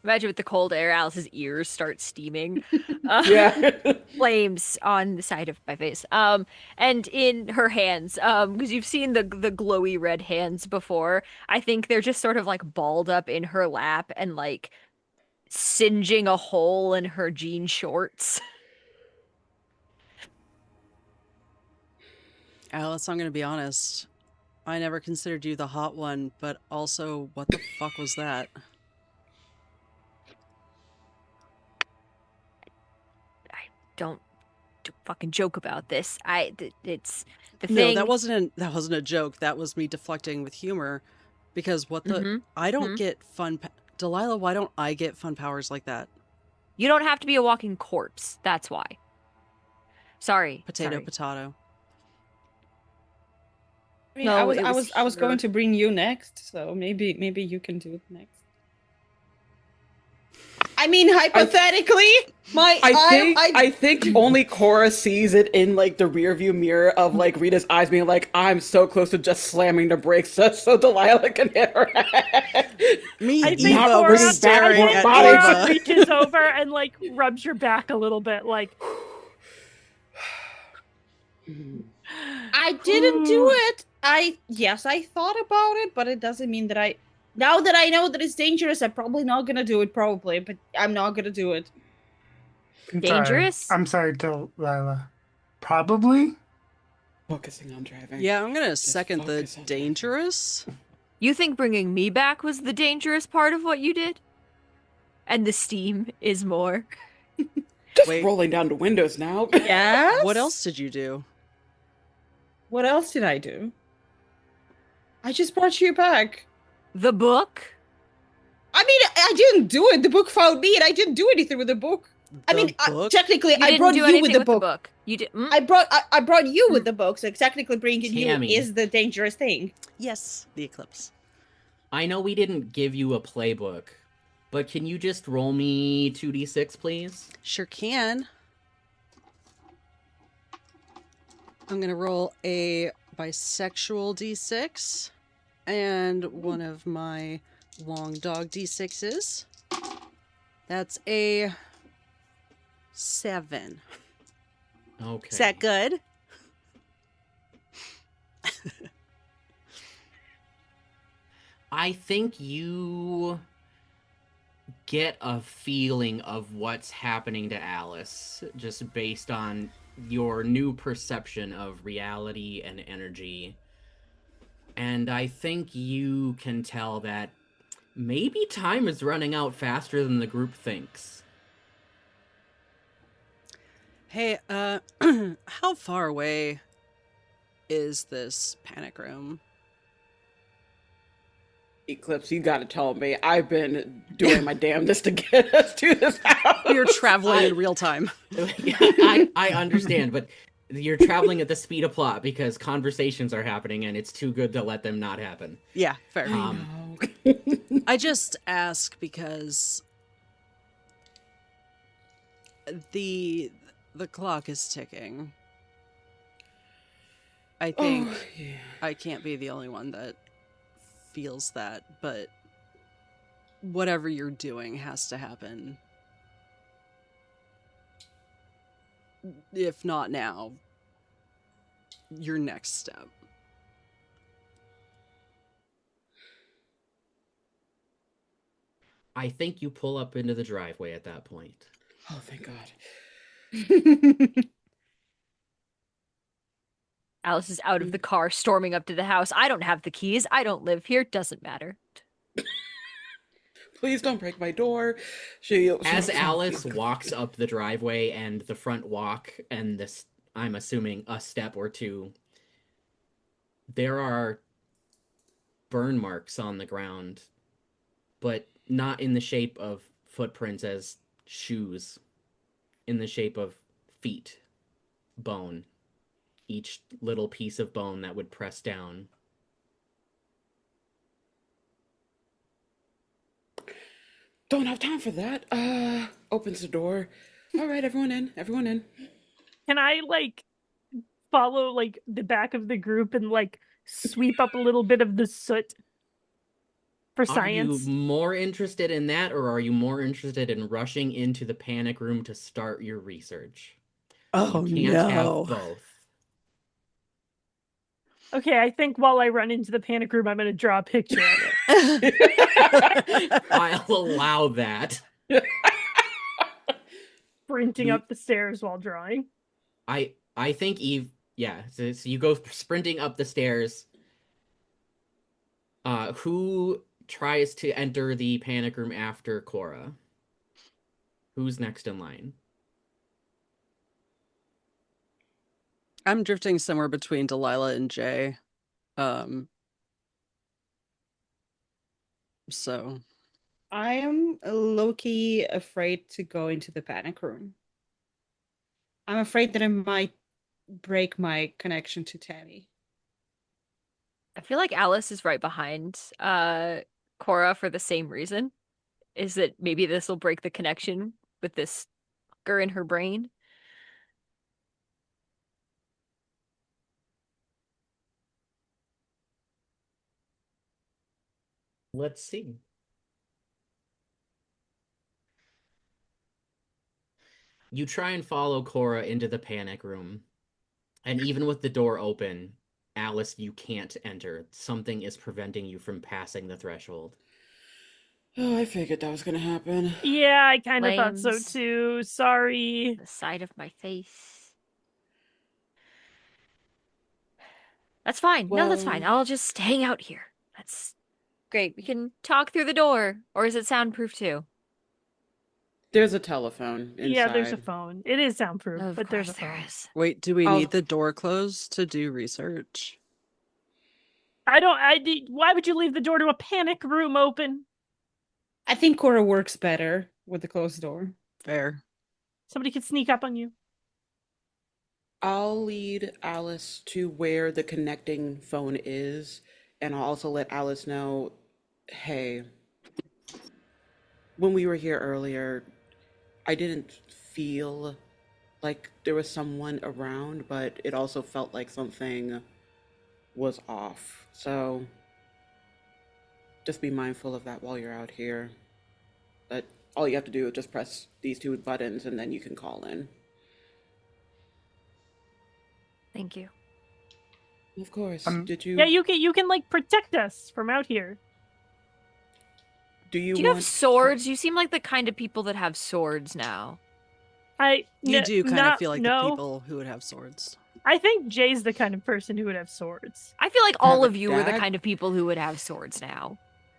Speaker 6: Imagine with the cold air, Alice's ears start steaming.
Speaker 2: Yeah.
Speaker 6: Flames on the side of my face. And in her hands, because you've seen the glowy red hands before. I think they're just sort of like balled up in her lap and like singeing a hole in her jean shorts.
Speaker 7: Alice, I'm going to be honest. I never considered you the hot one, but also, what the fuck was that?
Speaker 6: Don't fucking joke about this. It's the
Speaker 7: No,
Speaker 6: thing.
Speaker 7: that wasn't a joke. That was me deflecting with humor, because what the
Speaker 6: Mhm.
Speaker 7: I don't get fun. Delilah, why don't I get fun powers like that?
Speaker 6: You don't have to be a walking corpse. That's why. Sorry.
Speaker 7: Potato,
Speaker 6: sorry.
Speaker 7: potato.
Speaker 3: I mean,
Speaker 6: No, it
Speaker 3: I
Speaker 6: was
Speaker 3: was going
Speaker 6: here.
Speaker 3: to bring you next, so maybe you can do it next. I mean, hypothetically,
Speaker 2: I think only Cora sees it in like the rearview mirror of like Rita's eyes being like, I'm so close to just slamming the brakes so Delilah can hit her head.
Speaker 7: Me,
Speaker 5: I
Speaker 7: and
Speaker 5: think
Speaker 7: Eva
Speaker 5: Cora-
Speaker 7: were staring
Speaker 2: I
Speaker 7: at
Speaker 2: think
Speaker 5: Cora
Speaker 7: Eva.
Speaker 5: reaches over and like rubs your back a little bit, like.
Speaker 3: I didn't do it. I thought about it, but it doesn't mean that now that I know that it's dangerous, I'm probably not gonna do it, probably, but I'm not gonna do it.
Speaker 4: I'm
Speaker 6: Dangerous?
Speaker 4: Sorry. I'm sorry, Delilah. Probably?
Speaker 2: Focusing on driving.
Speaker 7: Yeah, I'm gonna second the
Speaker 2: focus on driving.
Speaker 7: dangerous.
Speaker 6: You think bringing me back was the dangerous part of what you did? And the steam is more.
Speaker 2: Just
Speaker 7: Wait.
Speaker 2: rolling down the windows now.
Speaker 3: Yes?
Speaker 7: What else did you do?
Speaker 3: What else did I do? I just brought you back.
Speaker 6: The book?
Speaker 3: I mean, I didn't do it. The book found me, and I didn't do anything with the book. I
Speaker 7: The
Speaker 3: mean,
Speaker 7: book?
Speaker 3: technically,
Speaker 6: You
Speaker 3: I
Speaker 6: didn't
Speaker 3: brought
Speaker 6: do
Speaker 3: you
Speaker 6: anything
Speaker 3: with the book.
Speaker 6: You did.
Speaker 3: I brought you with the book, so technically bringing
Speaker 1: Tammy.
Speaker 3: you is the dangerous thing.
Speaker 7: Yes, the eclipse.
Speaker 1: I know we didn't give you a playbook, but can you just roll me 2d6, please?
Speaker 7: Sure can. I'm gonna roll a bisexual d6 and one of my long dog d6s. That's a 7.
Speaker 1: Okay.
Speaker 7: Is that good?
Speaker 1: I think you get a feeling of what's happening to Alice just based on your new perception of reality and energy. And I think you can tell that maybe time is running out faster than the group thinks.
Speaker 7: Hey, how far away is this panic room?
Speaker 2: Eclipse, you gotta tell me. I've been doing my damnedest to get us to this house.
Speaker 7: We are traveling in real time.
Speaker 1: I understand, but you're traveling at the speed of plot because conversations are happening and it's too good to let them not happen.
Speaker 7: Yeah, fair.
Speaker 2: I know.
Speaker 7: I just ask because the clock is ticking. I think
Speaker 2: Oh, yeah.
Speaker 7: I can't be the only one that feels that, but whatever you're doing has to happen. If not now, your next step.
Speaker 1: I think you pull up into the driveway at that point.
Speaker 2: Oh, thank God.
Speaker 6: Alice is out of the car, storming up to the house. I don't have the keys. I don't live here. Doesn't matter.
Speaker 2: Please don't break my door.
Speaker 1: As Alice walks up the driveway and the front walk and this, I'm assuming, a step or two, there are burn marks on the ground, but not in the shape of footprints as shoes, in the shape of feet, bone, each little piece of bone that would press down.
Speaker 2: Don't have time for that. Opens the door. All right, everyone in. Everyone in.
Speaker 5: Can I follow the back of the group and sweep up a little bit of the soot for science?
Speaker 1: Are you more interested in that, or are you more interested in rushing into the panic room to start your research?
Speaker 7: Oh,
Speaker 1: you can't have both.
Speaker 5: Okay, I think while I run into the panic room, I'm going to draw a picture of it.
Speaker 1: I'll allow that.
Speaker 5: Sprinting up the stairs while drawing.
Speaker 1: I think Eve, yeah, so you go sprinting up the stairs. Who tries to enter the panic room after Cora? Who's next in line?
Speaker 7: I'm drifting somewhere between Delilah and Jay. So
Speaker 3: I am low-key afraid to go into the panic room. I'm afraid that I might break my connection to Tammy.
Speaker 6: I feel like Alice is right behind Cora for the same reason. Is that maybe this will break the connection with this fucker in her brain?
Speaker 1: Let's see. You try and follow Cora into the panic room. And even with the door open, Alice, you can't enter. Something is preventing you from passing the threshold.
Speaker 2: Oh, I figured that was gonna happen.
Speaker 5: Yeah, I kind of thought so
Speaker 6: Flames.
Speaker 5: too. Sorry.
Speaker 6: The side of my face. That's fine. No, that's fine.
Speaker 2: Well-
Speaker 6: I'll just hang out here. That's great. We can talk through the door. Or is it soundproof too?
Speaker 2: There's a telephone inside.
Speaker 5: Yeah, there's a phone. It is soundproof,
Speaker 6: Of
Speaker 5: but there's a
Speaker 6: course there
Speaker 5: phone.
Speaker 6: is.
Speaker 7: wait, do we
Speaker 2: I'll-
Speaker 7: need the door closed to do research?
Speaker 5: Why would you leave the door to a panic room open?
Speaker 3: I think Cora works better with the closed door.
Speaker 7: Fair.
Speaker 5: Somebody could sneak up on you.
Speaker 2: I'll lead Alice to where the connecting phone is, and I'll also let Alice know, hey, when we were here earlier, I didn't feel like there was someone around, but it also felt like something was off. So just be mindful of that while you're out here. But all you have to do is just press these two buttons and then you can call in.
Speaker 6: Thank you.
Speaker 2: Of course. Did you?
Speaker 5: Yeah, you can like protect us from out here.
Speaker 2: Do you
Speaker 6: Do you have swords? You seem like the kind of people that have swords now.
Speaker 7: You do kind of feel like
Speaker 5: no.
Speaker 7: the people who would have swords.
Speaker 5: I think Jay's the kind of person who would have swords.
Speaker 6: I feel like all
Speaker 2: Have
Speaker 6: of
Speaker 2: a
Speaker 6: you are the
Speaker 2: dag-
Speaker 6: kind of people who would have swords now.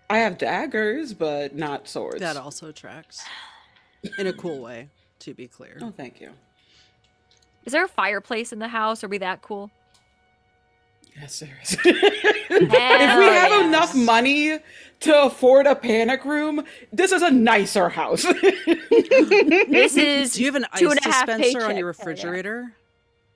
Speaker 2: I have daggers, but not swords.
Speaker 7: That also tracks. In a cool way, to be clear.
Speaker 2: Oh, thank you.
Speaker 6: Is there a fireplace in the house? Are we that cool?
Speaker 2: Yes, there is. If we have
Speaker 6: yes.
Speaker 2: enough money to afford a panic room, this is a nicer house.
Speaker 6: This is
Speaker 7: Do you have an ice
Speaker 6: 2.5
Speaker 7: dispenser on
Speaker 6: paychecks.
Speaker 7: your refrigerator?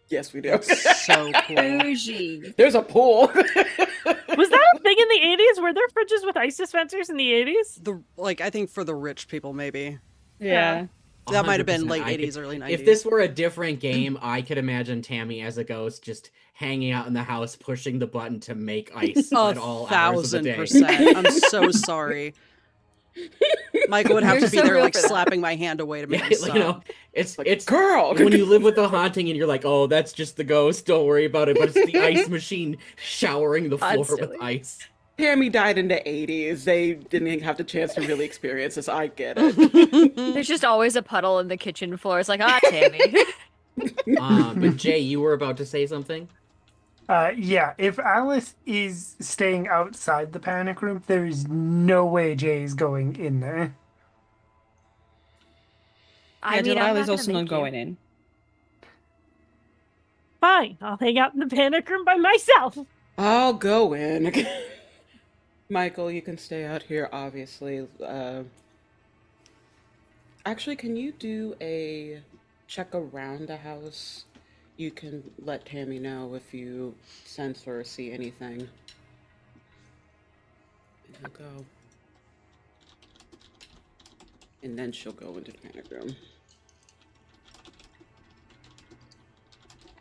Speaker 2: Yes, we do.
Speaker 7: That's so cool.
Speaker 6: Bougie.
Speaker 2: There's a pool.
Speaker 5: Was that a thing in the 80s? Were there fridges with ice dispensers in the 80s?
Speaker 7: I think for the rich people, maybe.
Speaker 3: Yeah.
Speaker 7: That might have been
Speaker 1: 100%.
Speaker 7: late
Speaker 1: I could-
Speaker 7: 80s, early 90s.
Speaker 1: If this were a different game, I could imagine Tammy as a ghost just hanging out in the house, pushing the button to make ice at all hours of the day.
Speaker 7: 1,000%. I'm so sorry. Michael would have
Speaker 6: You're
Speaker 7: to be
Speaker 6: so
Speaker 7: there,
Speaker 6: real
Speaker 7: like
Speaker 6: for that.
Speaker 7: slapping my hand away to make
Speaker 1: Yeah,
Speaker 7: me stop.
Speaker 1: you know, it's
Speaker 2: Girl.
Speaker 1: when you live with the haunting and you're like, oh, that's just the ghost. Don't worry about it. But it's the ice machine showering the floor with
Speaker 6: Constantly.
Speaker 1: ice.
Speaker 2: Tammy died in the 80s. They didn't have the chance to really experience this. I get it.
Speaker 6: There's just always a puddle in the kitchen floor. It's like, Tammy.
Speaker 1: But Jay, you were about to say something?
Speaker 4: Yeah, if Alice is staying outside the panic room, there's no way Jay's going in there.
Speaker 6: I
Speaker 3: Yeah,
Speaker 6: mean, I'm
Speaker 3: Delilah's
Speaker 6: not
Speaker 3: also
Speaker 6: gonna
Speaker 3: not
Speaker 6: make you.
Speaker 3: going in.
Speaker 5: Fine, I'll hang out in the panic room by myself.
Speaker 2: I'll go in. Michael, you can stay out here, obviously. Actually, can you do a check around the house? You can let Tammy know if you sense or see anything. And he'll go. And then she'll go into the panic room.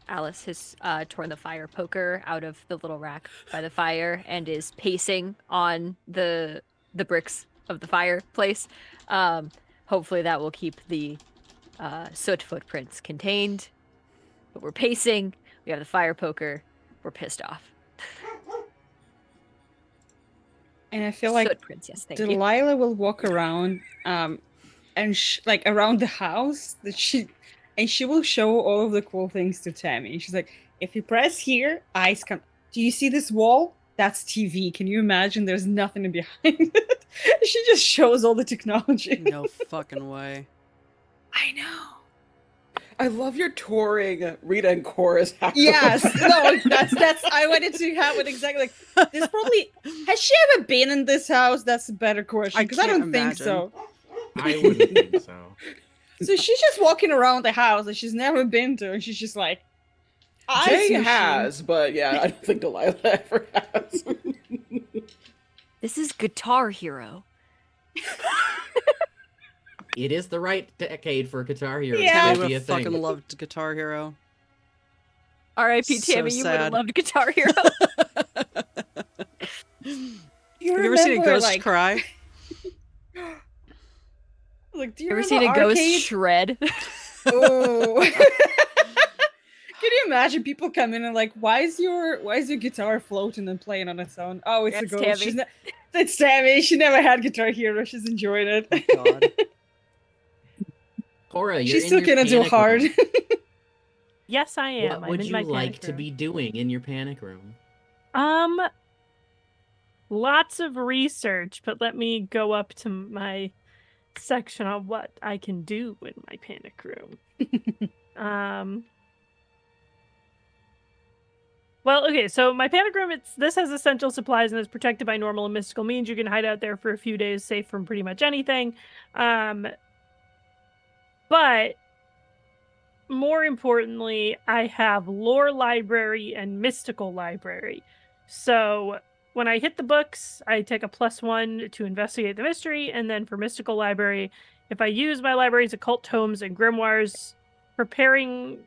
Speaker 6: Alice has torn the fire poker out of the little rack by the fire and is pacing on the bricks of the fireplace. Hopefully that will keep the soot footprints contained. But we're pacing. We have the fire poker. We're pissed off.
Speaker 3: And I feel like
Speaker 6: soot prints. Yes, thank you.
Speaker 3: Delilah will walk around, and like around the house and she will show all of the cool things to Tammy. She's like, if you press here, eyes come. Do you see this wall? That's TV. Can you imagine? There's nothing behind it. She just shows all the technology.
Speaker 7: No fucking way.
Speaker 3: I know.
Speaker 2: I love your touring Rita and Cora's house.
Speaker 3: Yes, no, that's. I wanted to have it exactly like this. Probably has she ever been in this house? That's a better question because I
Speaker 7: can't
Speaker 3: don't think
Speaker 7: imagine.
Speaker 3: so.
Speaker 1: I wouldn't think so.
Speaker 3: So she's just walking around the house that she's never been to, and she's just like,
Speaker 2: Jay
Speaker 3: see
Speaker 2: has, but yeah, I don't think Delilah ever has.
Speaker 6: This is Guitar Hero.
Speaker 1: It is the right decade for Guitar Hero.
Speaker 3: Yeah.
Speaker 1: It's
Speaker 7: I
Speaker 1: gonna
Speaker 7: would
Speaker 1: be a
Speaker 7: have
Speaker 1: thing.
Speaker 7: fucking loved Guitar Hero.
Speaker 6: R.I.P.
Speaker 7: So
Speaker 6: Tammy, you would have
Speaker 7: sad.
Speaker 6: loved Guitar Hero.
Speaker 3: You
Speaker 7: Have you ever seen a
Speaker 3: remember,
Speaker 7: ghost
Speaker 3: like,
Speaker 7: cry?
Speaker 3: Like, do you
Speaker 6: Ever
Speaker 3: remember
Speaker 6: seen a ghost
Speaker 3: arcade?
Speaker 6: shred?
Speaker 3: Oh. Can you imagine people come in and like, why is your guitar floating and playing on its own? Oh, it's a
Speaker 6: That's
Speaker 3: ghost.
Speaker 6: Tammy.
Speaker 3: It's Tammy. She never had Guitar Hero. She's enjoying it.
Speaker 7: Oh, God.
Speaker 1: Cora, you're
Speaker 3: She's
Speaker 1: in
Speaker 3: still
Speaker 1: your
Speaker 3: gonna do
Speaker 1: panic
Speaker 3: hard.
Speaker 1: room.
Speaker 5: Yes, I am.
Speaker 1: What
Speaker 5: I'm
Speaker 1: would
Speaker 5: in
Speaker 1: you
Speaker 5: my
Speaker 1: like
Speaker 5: panic
Speaker 1: to
Speaker 5: room.
Speaker 1: be doing in your panic room?
Speaker 5: Lots of research, but let me go up to my section on what I can do in my panic room. Well, okay, so my panic room, this has essential supplies and is protected by normal and mystical means. You can hide out there for a few days, safe from pretty much anything. But more importantly, I have lore library and mystical library. So when I hit the books, I take a +1 to investigate the mystery, and then for mystical library, if I use my library's occult tomes and grimoires, preparing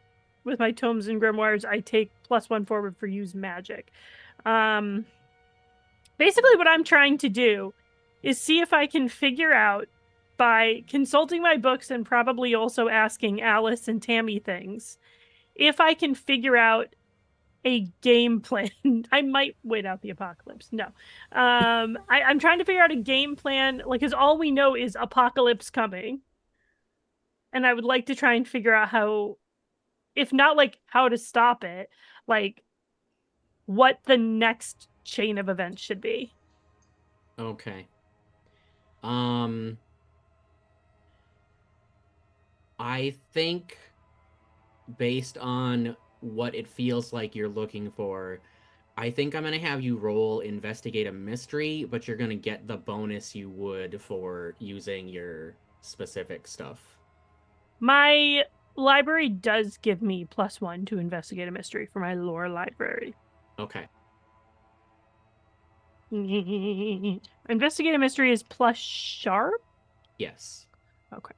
Speaker 5: with my tomes and grimoires, I take +1 forward for use magic. Basically what I'm trying to do is see if I can figure out, by consulting my books and probably also asking Alice and Tammy things, if I can figure out a game plan. I might wait out the apocalypse. No. I'm trying to figure out a game plan, like, because all we know is apocalypse coming. And I would like to try and figure out how, if not like how to stop it, like what the next chain of events should be.
Speaker 1: Okay. I think based on what it feels like you're looking for, I think I'm gonna have you roll investigate a mystery, but you're gonna get the bonus you would for using your specific stuff.
Speaker 5: My library does give me +1 to investigate a mystery for my lore library.
Speaker 1: Okay.
Speaker 5: Investigate a mystery is +sharp?
Speaker 1: Yes.
Speaker 5: Okay.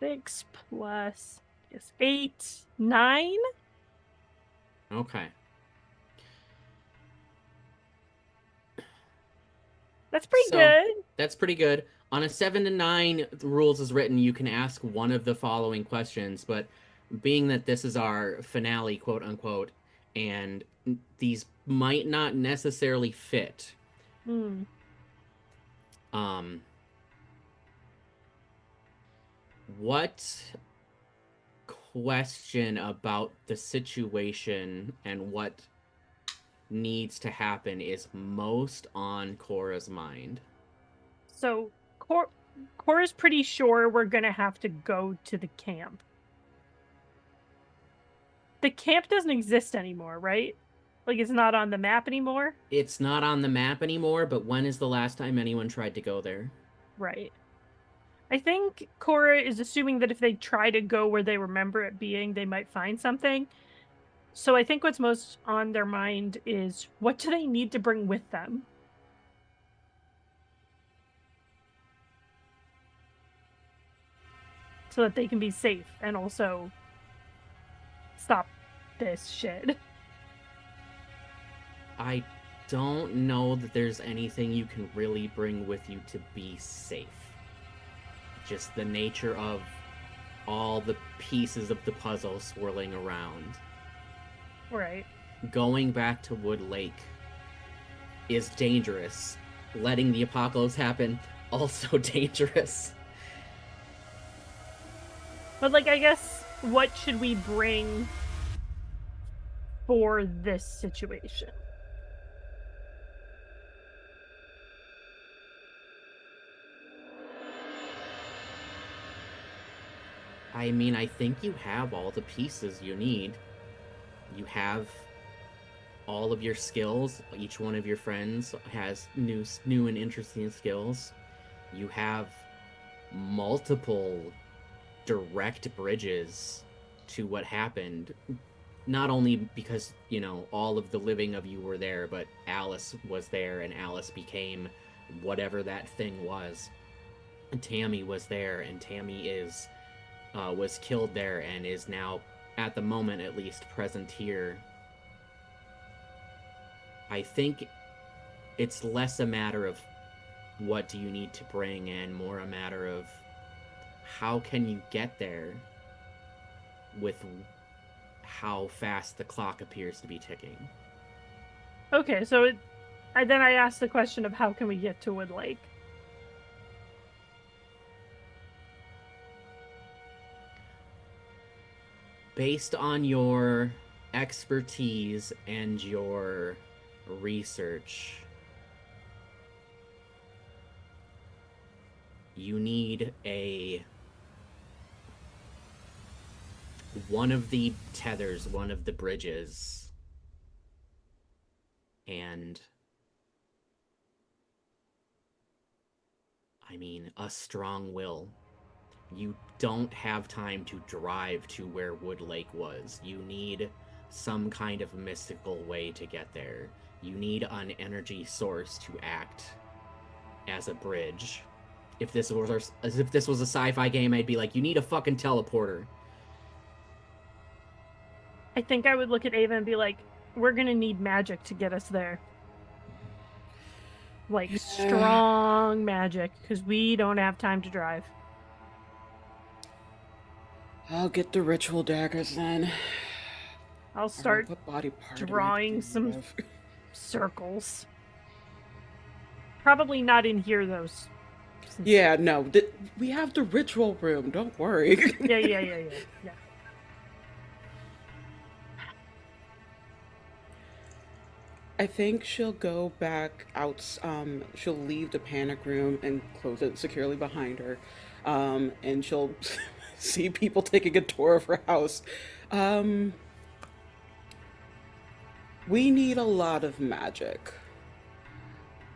Speaker 5: 6 plus, yes, 8, 9?
Speaker 1: Okay.
Speaker 5: That's pretty
Speaker 1: So
Speaker 5: good.
Speaker 1: that's pretty good. On a 7 to 9, the rules is written, you can ask one of the following questions, but being that this is our finale, quote unquote, and these might not necessarily fit.
Speaker 5: Hmm.
Speaker 1: What question about the situation and what needs to happen is most on Cora's mind?
Speaker 5: So Cora's pretty sure we're gonna have to go to the camp. The camp doesn't exist anymore, right? Like, it's not on the map anymore?
Speaker 1: It's not on the map anymore, but when is the last time anyone tried to go there?
Speaker 5: Right. I think Cora is assuming that if they try to go where they remember it being, they might find something. So I think what's most on their mind is, what do they need to bring with them? So that they can be safe and also stop this shit.
Speaker 1: I don't know that there's anything you can really bring with you to be safe. Just the nature of all the pieces of the puzzle swirling around.
Speaker 5: Right.
Speaker 1: Going back to Wood Lake is dangerous. Letting the apocalypse happen, also dangerous.
Speaker 5: But, like, I guess, what should we bring for this situation?
Speaker 1: I mean, I think you have all the pieces you need. You have all of your skills. Each one of your friends has new and interesting skills. You have multiple direct bridges to what happened. Not only because, all of the living of you were there, but Alice was there and Alice became whatever that thing was. And Tammy was there and Tammy was killed there and is now, at the moment at least, present here. I think it's less a matter of what do you need to bring and more a matter of how can you get there with how fast the clock appears to be ticking.
Speaker 5: Okay, so then I asked the question of how can we get to Wood Lake?
Speaker 1: Based on your expertise and your research, you need a one of the tethers, one of the bridges, and I mean, a strong will. You don't have time to drive to where Wood Lake was. You need some kind of mystical way to get there. You need an energy source to act as a bridge. If this was a sci-fi game, I'd be like, you need a fucking teleporter.
Speaker 5: I think I would look at Ava and be like, we're gonna need magic to get us there. Like, strong magic, because we don't have time to drive.
Speaker 2: I'll get the ritual daggers then.
Speaker 5: I'll start
Speaker 2: What body part
Speaker 5: drawing some circles. Probably not in here, though.
Speaker 2: Yeah, no. We have the ritual room. Don't worry.
Speaker 5: Yeah.
Speaker 2: I think she'll go back out. She'll leave the panic room and close it securely behind her. And she'll see people taking a tour of her house. We need a lot of magic.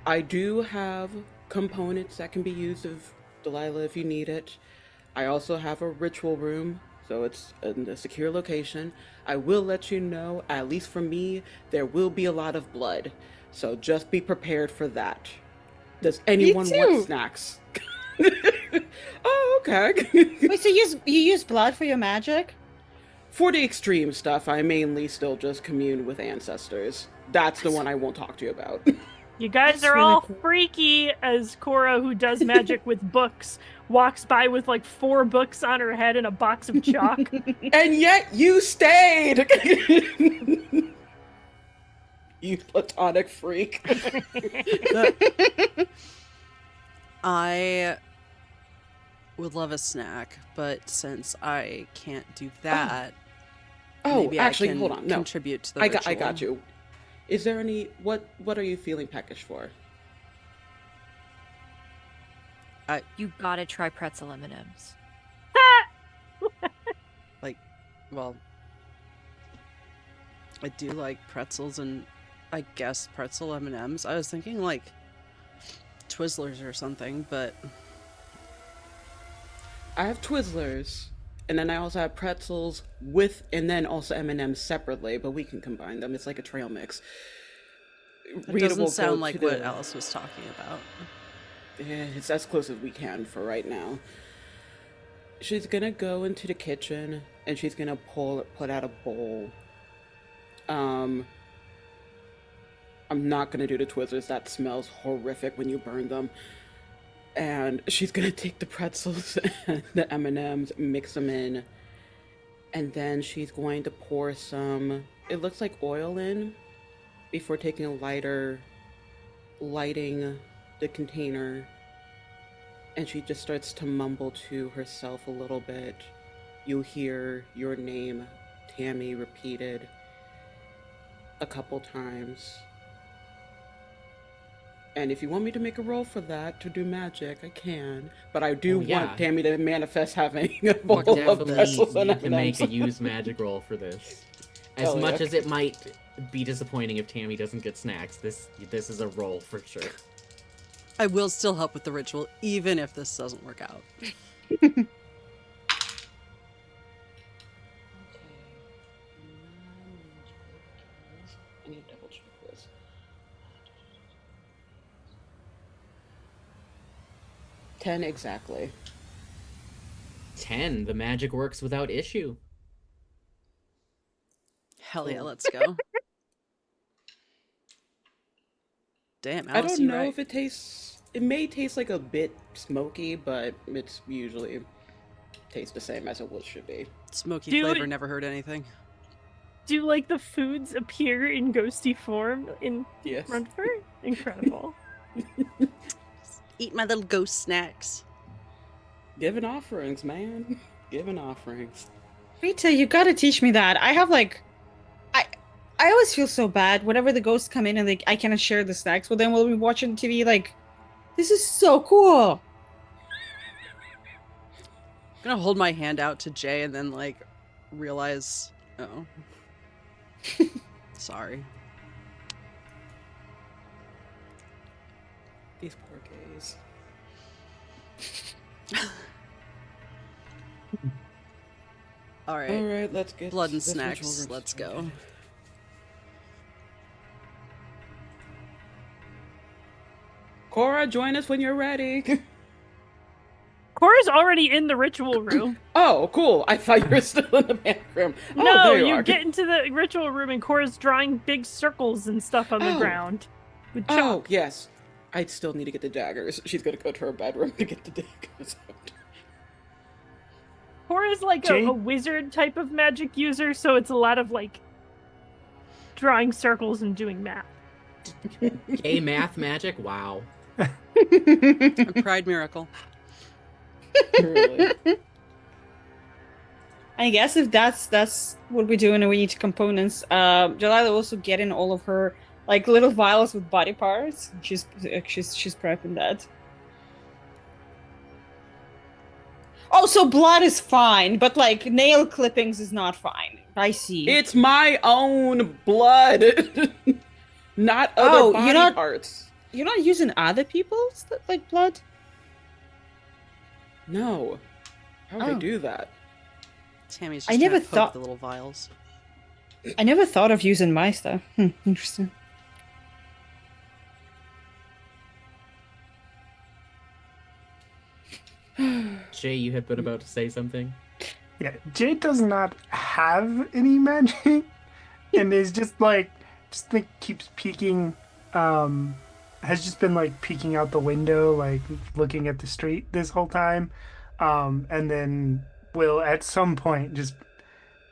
Speaker 2: I do have components that can be used of Delilah if you need it. I also have a ritual room, so it's in a secure location. I will let you know, at least for me, there will be a lot of blood. So just be prepared for that. Does anyone want snacks? Oh, okay.
Speaker 3: Wait, so you use blood for your magic?
Speaker 2: For the extreme stuff, I mainly still just commune with ancestors. That's the one I won't talk to you about.
Speaker 5: You guys
Speaker 3: That's
Speaker 5: are
Speaker 3: really
Speaker 5: all
Speaker 3: cool.
Speaker 5: freaky as Cora, who does magic with books, walks by with like 4 books on her head and a box of chalk.
Speaker 2: And yet you stayed! You platonic freak.
Speaker 7: I would love a snack, but since I can't do that, maybe
Speaker 2: actually,
Speaker 7: I can
Speaker 2: hold on. No,
Speaker 7: contribute to the
Speaker 2: I
Speaker 7: ritual.
Speaker 2: got you. Is there any... What are you feeling peckish for?
Speaker 6: You gotta try pretzel M&Ms.
Speaker 7: Well, I do like pretzels and I guess pretzel M&Ms. I was thinking like Twizzlers or something, but
Speaker 2: I have Twizzlers, and then I also have pretzels with, and then also M&Ms separately, but we can combine them. It's like a trail mix.
Speaker 7: it
Speaker 2: Rita
Speaker 7: doesn't
Speaker 2: will go
Speaker 7: sound like
Speaker 2: to
Speaker 7: what
Speaker 2: the-
Speaker 7: Alice was talking about.
Speaker 2: Yeah, it's as close as we can for right now. She's gonna go into the kitchen and she's gonna put out a bowl. I'm not gonna do the Twizzlers. That smells horrific when you burn them. And she's gonna take the pretzels and the M&Ms, mix them in, and then she's going to pour some. It looks like oil in before taking a lighting the container, and she just starts to mumble to herself a little bit. You hear your name, Tammy, repeated a couple times. And if you want me to make a roll for that to do magic, I can. But I do want Tammy to manifest having a bowl of pretzels
Speaker 1: Definitely
Speaker 2: and
Speaker 1: need to make a
Speaker 2: M&Ms.
Speaker 1: use magic roll for this. As
Speaker 2: Hell
Speaker 1: much
Speaker 2: yeah.
Speaker 1: as it might be disappointing if Tammy doesn't get snacks, this is a roll for sure.
Speaker 7: I will still help with the ritual, even if this doesn't work out.
Speaker 2: I need to double check this. 10 exactly.
Speaker 1: 10. The magic works without issue.
Speaker 7: Hell yeah,
Speaker 2: Cool.
Speaker 7: let's go. Damn,
Speaker 2: I
Speaker 7: Alice,
Speaker 2: don't
Speaker 7: you
Speaker 2: know
Speaker 7: right.
Speaker 2: if it tastes. It may taste like a bit smoky, but it's usually tastes the same as it should be.
Speaker 7: Smoky
Speaker 5: Dude.
Speaker 7: flavor never hurt anything.
Speaker 5: Do like the foods appear in ghosty form in
Speaker 2: Yes.
Speaker 5: front of her? Incredible.
Speaker 7: Eat my little ghost snacks.
Speaker 2: Giving offerings, man. Giving offerings.
Speaker 3: Rita, you gotta teach me that. I have like, I always feel so bad whenever the ghosts come in and I cannot share the snacks with them while we're watching TV. Like, this is so cool.
Speaker 7: I'm gonna hold my hand out to Jay and then like realize. Oh. Sorry.
Speaker 2: These poor gays.
Speaker 7: All right.
Speaker 2: All right, let's get
Speaker 7: Blood and
Speaker 2: this ritual
Speaker 7: snacks.
Speaker 2: room
Speaker 7: Let's go.
Speaker 2: started. Cora, join us when you're ready.
Speaker 5: Cora's already in the ritual room.
Speaker 2: Oh, cool. I thought you were still in the bathroom. Oh,
Speaker 5: No,
Speaker 2: there you
Speaker 5: you
Speaker 2: are.
Speaker 5: get into the ritual room and Cora's drawing big circles and stuff on the
Speaker 2: Oh.
Speaker 5: ground with chalk.
Speaker 2: Oh, yes. I still need to get the daggers. She's gonna go to her bedroom to get the daggers out.
Speaker 5: Cora's like
Speaker 4: Jade?
Speaker 5: a wizard type of magic user, so it's a lot of like drawing circles and doing math.
Speaker 1: Gay math magic? Wow.
Speaker 7: A pride miracle.
Speaker 2: Really.
Speaker 3: I guess if that's what we're doing and we need to components, Delilah also getting all of her like little vials with body parts. She's prepping that. Oh, so blood is fine, but like nail clippings is not fine. I see.
Speaker 2: It's my own blood, not other
Speaker 3: Oh,
Speaker 2: body
Speaker 3: you're not-
Speaker 2: parts.
Speaker 3: You're not using other people's like blood?
Speaker 2: No. How would I
Speaker 3: Oh.
Speaker 2: do that?
Speaker 7: Tammy's
Speaker 3: I
Speaker 7: just
Speaker 3: never
Speaker 7: trying to poke
Speaker 3: thought-
Speaker 7: the little vials.
Speaker 3: I never thought of using my stuff. Interesting.
Speaker 1: Jay, you had been about to say something?
Speaker 4: Yeah, Jade does not have any magic, and is just like keeps peeking. Has just been like peeking out the window, like looking at the street this whole time, and then will at some point just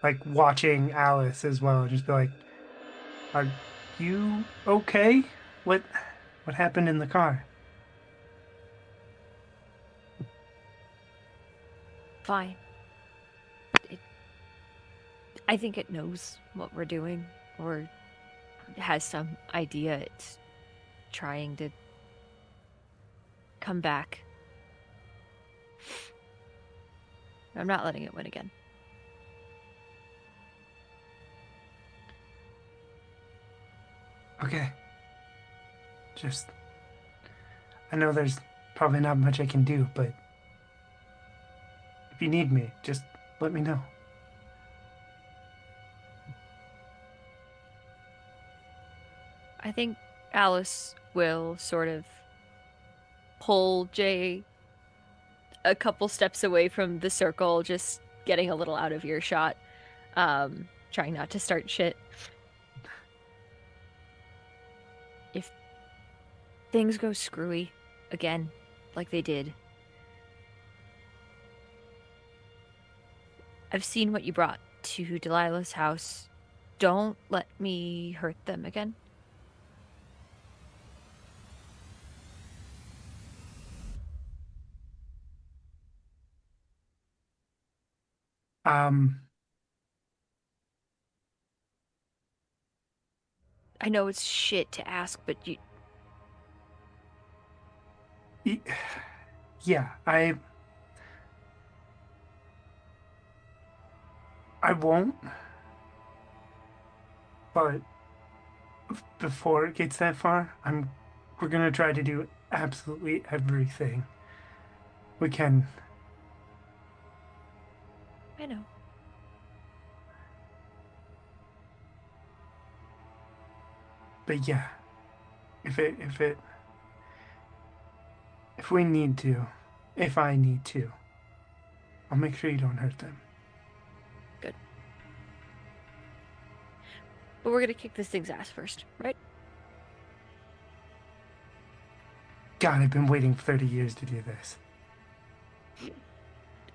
Speaker 4: like watching Alice as well, just be like, "Are you okay? What happened in the car?"
Speaker 6: Fine. I think it knows what we're doing, or has some idea it's trying to come back. I'm not letting it win again.
Speaker 4: Okay. Just, I know there's probably not much I can do, but if you need me, just let me know.
Speaker 6: I think Alice will sort of pull Jay a couple steps away from the circle, just getting a little out of earshot, trying not to start shit. If things go screwy again, like they did, I've seen what you brought to Delilah's house. Don't let me hurt them again. I know it's shit to ask, but you...
Speaker 4: Yeah, I won't. But before it gets that far, we're gonna try to do absolutely everything we can.
Speaker 6: I know.
Speaker 4: But yeah, if we need to, if I need to, I'll make sure you don't hurt them.
Speaker 6: Good. But we're gonna kick this thing's ass first, right?
Speaker 4: God, I've been waiting 30 years to do this.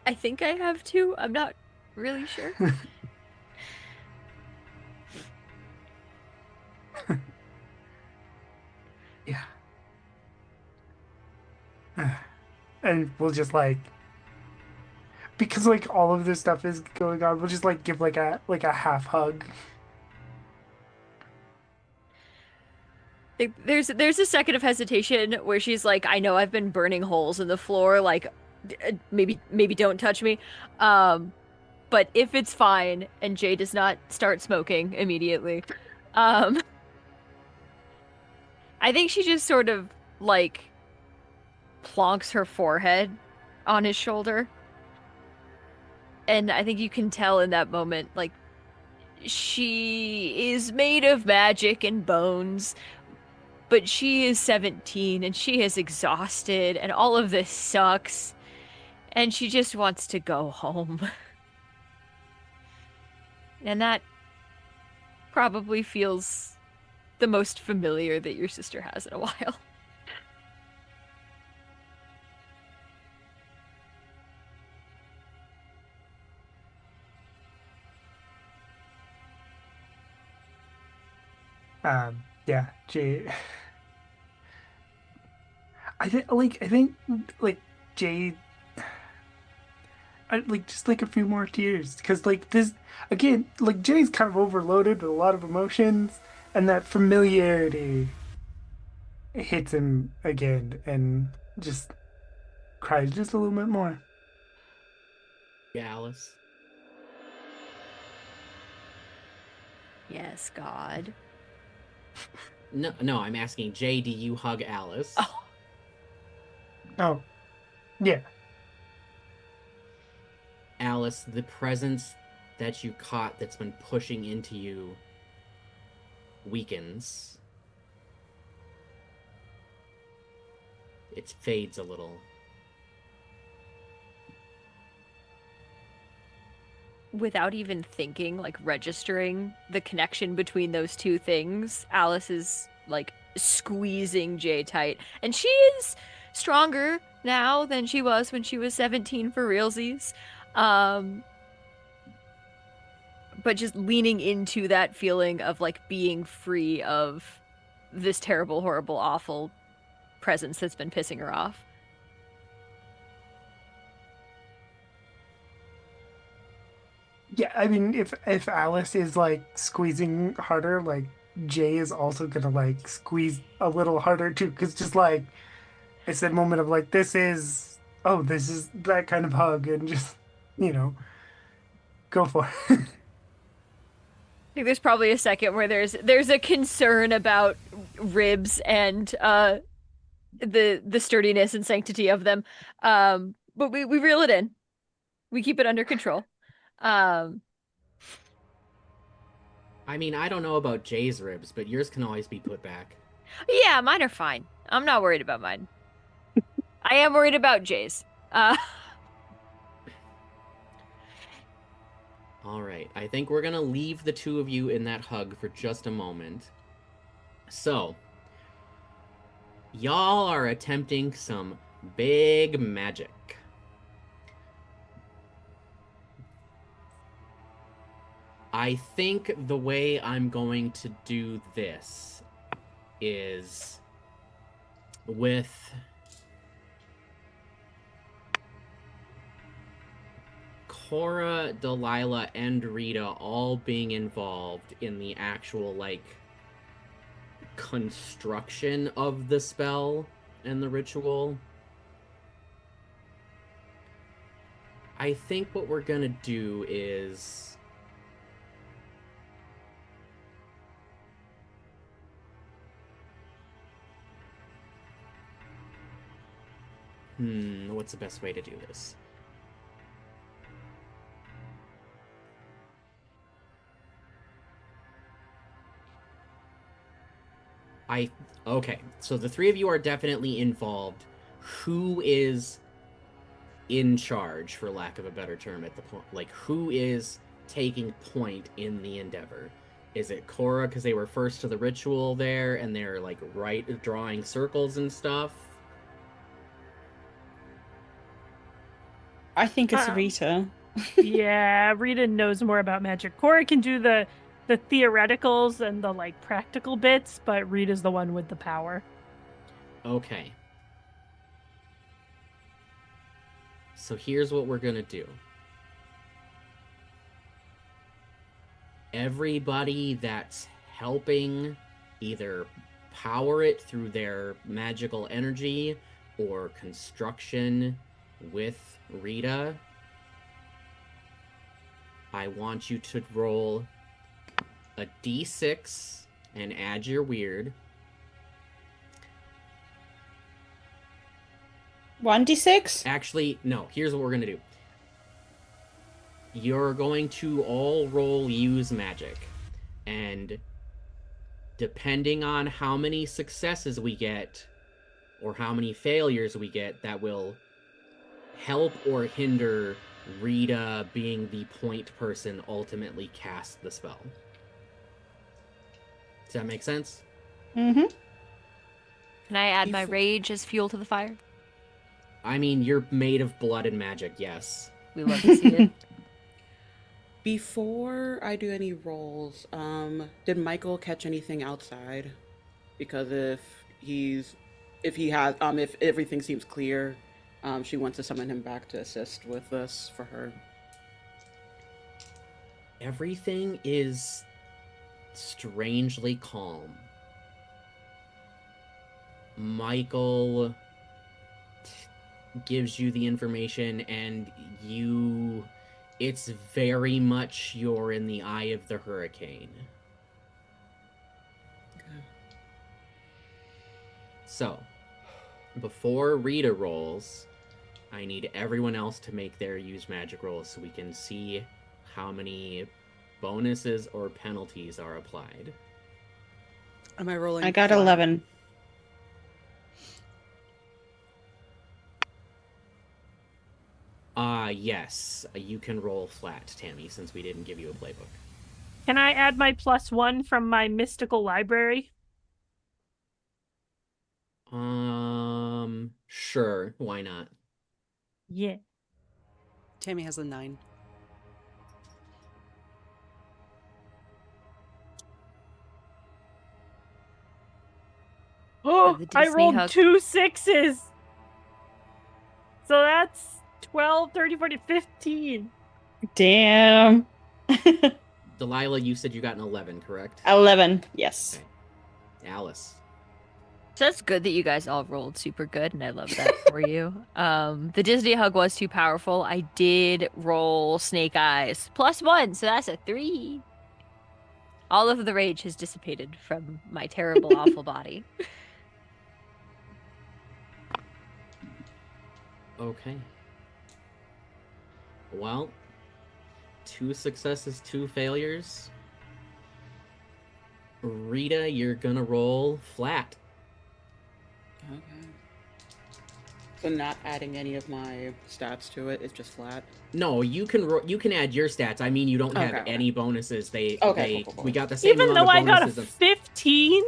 Speaker 6: I think I have too. I'm not really sure.
Speaker 4: Yeah. And we'll just like, because like all of this stuff is going on, we'll just like give like a half hug.
Speaker 6: There's a second of hesitation where she's like, I know I've been burning holes in the floor, like maybe don't touch me. but if it's fine and Jay does not start smoking immediately, I think she just sort of like plonks her forehead on his shoulder. And I think you can tell in that moment, like, she is made of magic and bones, but she is 17 and she is exhausted and all of this sucks and she just wants to go home. And that probably feels the most familiar that your sister has in a while.
Speaker 4: Yeah, Jay. I think like Jay. Like just like a few more tears because like this again like Jay's kind of overloaded with a lot of emotions and that familiarity hits him again and just cries just a little bit more.
Speaker 1: Yeah, Alice.
Speaker 6: Yes, God.
Speaker 1: No, I'm asking Jay, do you hug Alice?
Speaker 6: Oh.
Speaker 4: Oh, yeah.
Speaker 1: Alice, the presence that you caught that's been pushing into you weakens. It fades a little.
Speaker 6: Without even thinking, like registering the connection between those two things, Alice is like squeezing Jay tight. And she is stronger now than she was when she was 17 for realsies. But just leaning into that feeling of like being free of this terrible, horrible, awful presence that's been pissing her off.
Speaker 4: Yeah, I mean if Alice is like squeezing harder, like Jay is also gonna like squeeze a little harder too because just like it's that moment of like this is that kind of hug and just you know go for it.
Speaker 6: I think there's probably a second where there's a concern about ribs and the sturdiness and sanctity of them. But we reel it in. We keep it under control.
Speaker 1: I mean, I don't know about Jay's ribs, but yours can always be put back.
Speaker 6: Yeah, mine are fine. I'm not worried about mine. I am worried about Jay's.
Speaker 1: All right, I think we're gonna leave the two of you in that hug for just a moment. So, y'all are attempting some big magic. I think the way I'm going to do this is with Cora, Delilah, and Rita all being involved in the actual, like, construction of the spell and the ritual. I think what we're gonna do is what's the best way to do this? Okay, so the three of you are definitely involved. Who is in charge, for lack of a better term, at the point? Like, who is taking point in the endeavor? Is it Cora because they were first to the ritual there and they're like drawing circles and stuff?
Speaker 3: I think it's Rita.
Speaker 5: Yeah, Rita knows more about magic. Cora can do the theoreticals and the like practical bits, but Rita's the one with the power.
Speaker 1: Okay. So here's what we're gonna do. Everybody that's helping either power it through their magical energy or construction with Rita, I want you to roll a d6 and add your weird.
Speaker 3: 1d6?
Speaker 1: Actually, no, here's what we're gonna do. You're going to all roll use magic, and depending on how many successes we get or how many failures we get, that will help or hinder Rita being the point person ultimately cast the spell. Does that make sense?
Speaker 3: Mm-hmm.
Speaker 6: Can I add my
Speaker 2: Before-
Speaker 6: rage as fuel to the fire?
Speaker 1: I mean, you're made of blood and magic, yes.
Speaker 6: We love to see it.
Speaker 2: Before I do any rolls, did Michael catch anything outside? Because if everything seems clear, she wants to summon him back to assist with this for her.
Speaker 1: Everything is strangely calm. Michael gives you the information, and it's very much you're in the eye of the hurricane.
Speaker 2: Okay.
Speaker 1: So, before Rita rolls, I need everyone else to make their use magic rolls so we can see how many bonuses or penalties are applied.
Speaker 7: Am I rolling?
Speaker 3: I got
Speaker 7: flat?
Speaker 3: 11.
Speaker 1: Yes, you can roll flat, Tammy, since we didn't give you a playbook.
Speaker 5: Can I add my +1 from my mystical library?
Speaker 1: Sure, why not?
Speaker 5: Yeah.
Speaker 7: Tammy has a 9.
Speaker 5: Oh,
Speaker 6: the
Speaker 5: I
Speaker 6: Disney
Speaker 5: rolled
Speaker 6: hug.
Speaker 5: 2 6s. So that's 12, 30, 40, 15.
Speaker 3: Damn.
Speaker 1: Delilah, you said you got an 11, correct?
Speaker 3: 11, yes.
Speaker 1: Okay. Alice.
Speaker 6: So that's good that you guys all rolled super good, and I love that for you. The Disney hug was too powerful. I did roll snake eyes +1, so that's a 3. All of the rage has dissipated from my terrible, awful body.
Speaker 1: Okay. Well, 2 successes, 2 failures. Rita, you're gonna roll flat.
Speaker 2: Okay. So not adding any of my stats to it, it's just flat.
Speaker 1: No, you can add your stats. I mean, you don't have
Speaker 2: Okay.
Speaker 1: any bonuses.
Speaker 2: Cool.
Speaker 1: We got the same
Speaker 5: Even
Speaker 1: amount
Speaker 5: though
Speaker 1: of
Speaker 5: I got a
Speaker 1: bonuses.
Speaker 5: 15?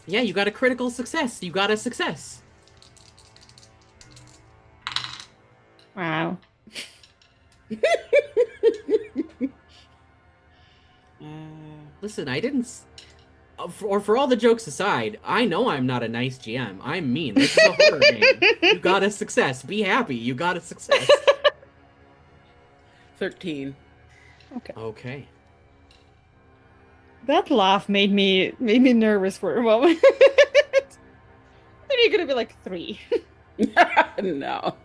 Speaker 1: Yeah, you got a critical success. You got a success.
Speaker 3: Wow.
Speaker 1: Listen, I didn't. For all the jokes aside, I know I'm not a nice GM. I'm mean. This is a horror game. You got a success. Be happy. You got a success.
Speaker 2: 13.
Speaker 1: Okay.
Speaker 3: That laugh made me nervous for a moment. Then you're gonna be like 3.
Speaker 2: No.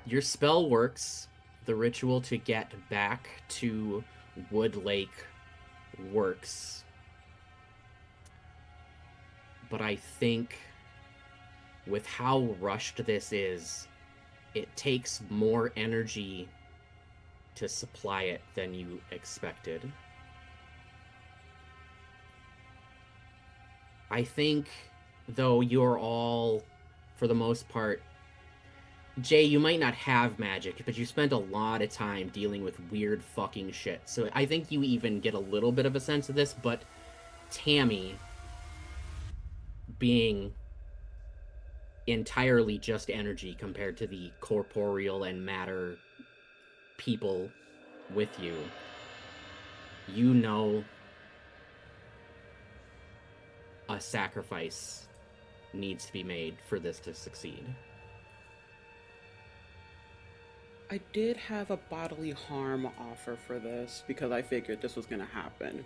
Speaker 1: Your spell works. The ritual to get back to Wood Lake works. But I think with how rushed this is, it takes more energy to supply it than you expected. I think, though, you're all, for the most part, Jay, you might not have magic, but you spent a lot of time dealing with weird fucking shit. So I think you even get a little bit of a sense of this, but Tammy, being entirely just energy compared to the corporeal and matter people with you, you know a sacrifice needs to be made for this to succeed.
Speaker 2: I did have a bodily harm offer for this because I figured this was going to happen.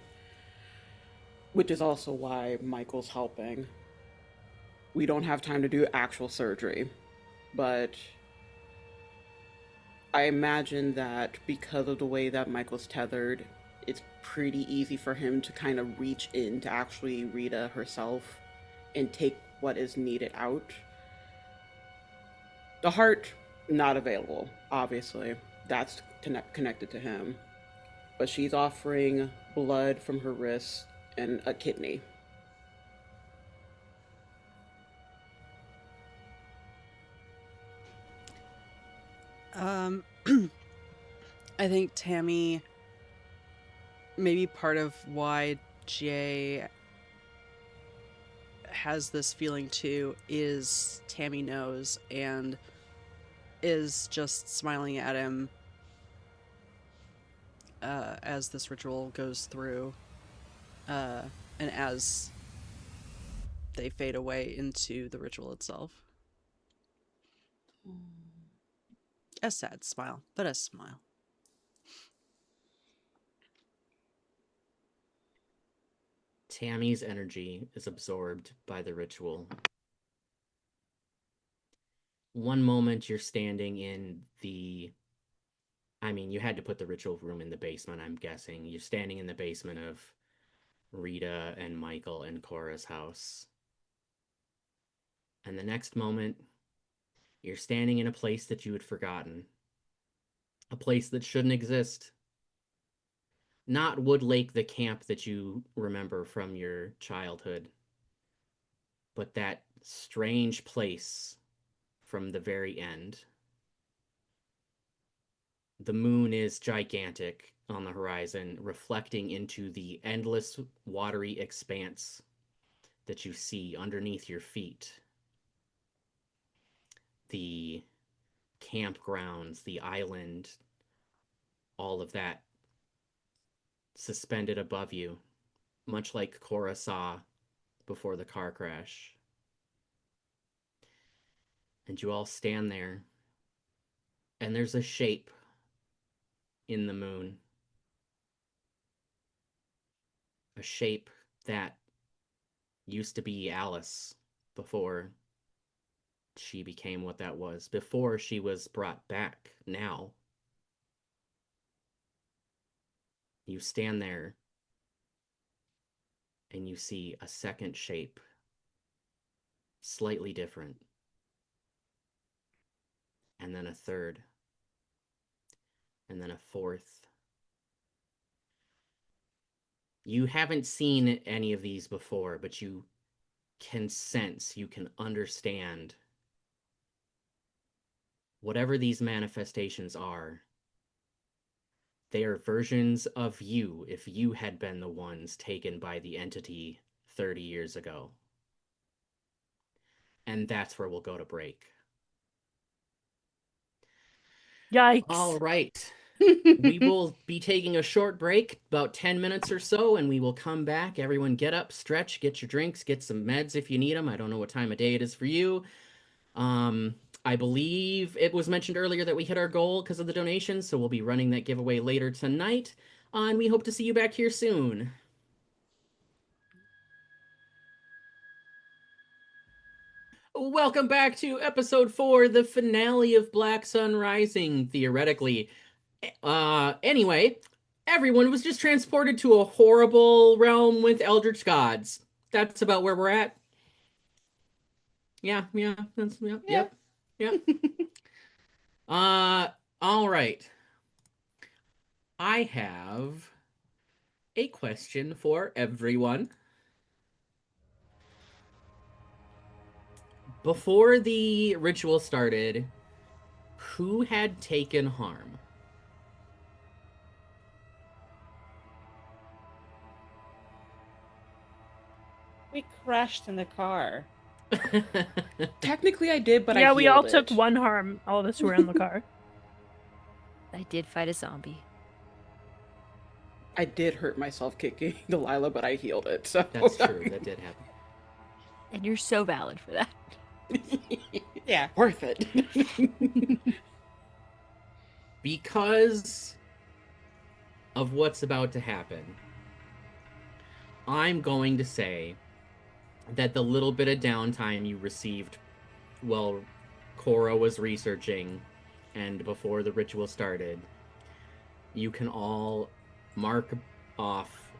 Speaker 2: Which is also why Michael's helping. we don't have time to do actual surgery. But I imagine that because of the way that Michael's tethered, it's pretty easy for him to kind of reach in to actually Rita herself and take what is needed out. The heart, not available, obviously. That's connected to him. But she's offering blood from her wrist and a kidney.
Speaker 7: I think Tammy, maybe part of why Jay has this feeling too is Tammy knows and is just smiling at him as this ritual goes through, and as they fade away into the ritual itself. A sad smile, but a smile.
Speaker 1: Tammy's energy is absorbed by the ritual. One moment you're standing in the... I mean, you had to put the ritual room in the basement, I'm guessing. You're standing in the basement of Rita and Michael and Cora's house. And the next moment, you're standing in a place that you had forgotten. A place that shouldn't exist. Not Wood Lake, the camp that you remember from your childhood, but that strange place from the very end. The moon is gigantic on the horizon, reflecting into the endless watery expanse that you see underneath your feet. The campgrounds, the island, all of that suspended above you, much like Cora saw before the car crash. And you all stand there, and there's a shape in the moon. A shape that used to be Alice before she became what that was, before she was brought back. Now, you stand there and you see a second shape, slightly different, and then a third, and then a fourth. You haven't seen any of these before, but you can sense, you can understand whatever these manifestations are. They are versions of you if you had been the ones taken by the entity 30 years ago. And that's where we'll go to break.
Speaker 5: Yikes.
Speaker 1: All right. We will be taking a short break, about 10 minutes or so, and we will come back. Everyone get up, stretch, get your drinks, get some meds if you need them. I don't know what time of day it is for you. I believe it was mentioned earlier that we hit our goal because of the donations, so we'll be running that giveaway later tonight. And we hope to see you back here soon. Welcome back to episode 4, the finale of Black Sun Rising, theoretically. Anyway, everyone was just transported to a horrible realm with eldritch gods. That's about where we're at. Yeah, that's, yep. All right. I have a question for everyone. Before the ritual started, who had taken harm?
Speaker 3: We crashed in the car.
Speaker 2: Technically, I did, but
Speaker 5: yeah,
Speaker 2: I
Speaker 5: we all
Speaker 2: healed
Speaker 5: took
Speaker 2: it.
Speaker 5: one harm. All of us who were in the car.
Speaker 6: I did fight a zombie.
Speaker 2: I did hurt myself kicking Delilah, but I healed it. So
Speaker 1: That's true. That did happen.
Speaker 6: And you're so valid for that.
Speaker 3: Yeah.
Speaker 2: Worth it.
Speaker 1: Because of what's about to happen, I'm going to say that the little bit of downtime you received while Cora was researching and before the ritual started, you can all mark off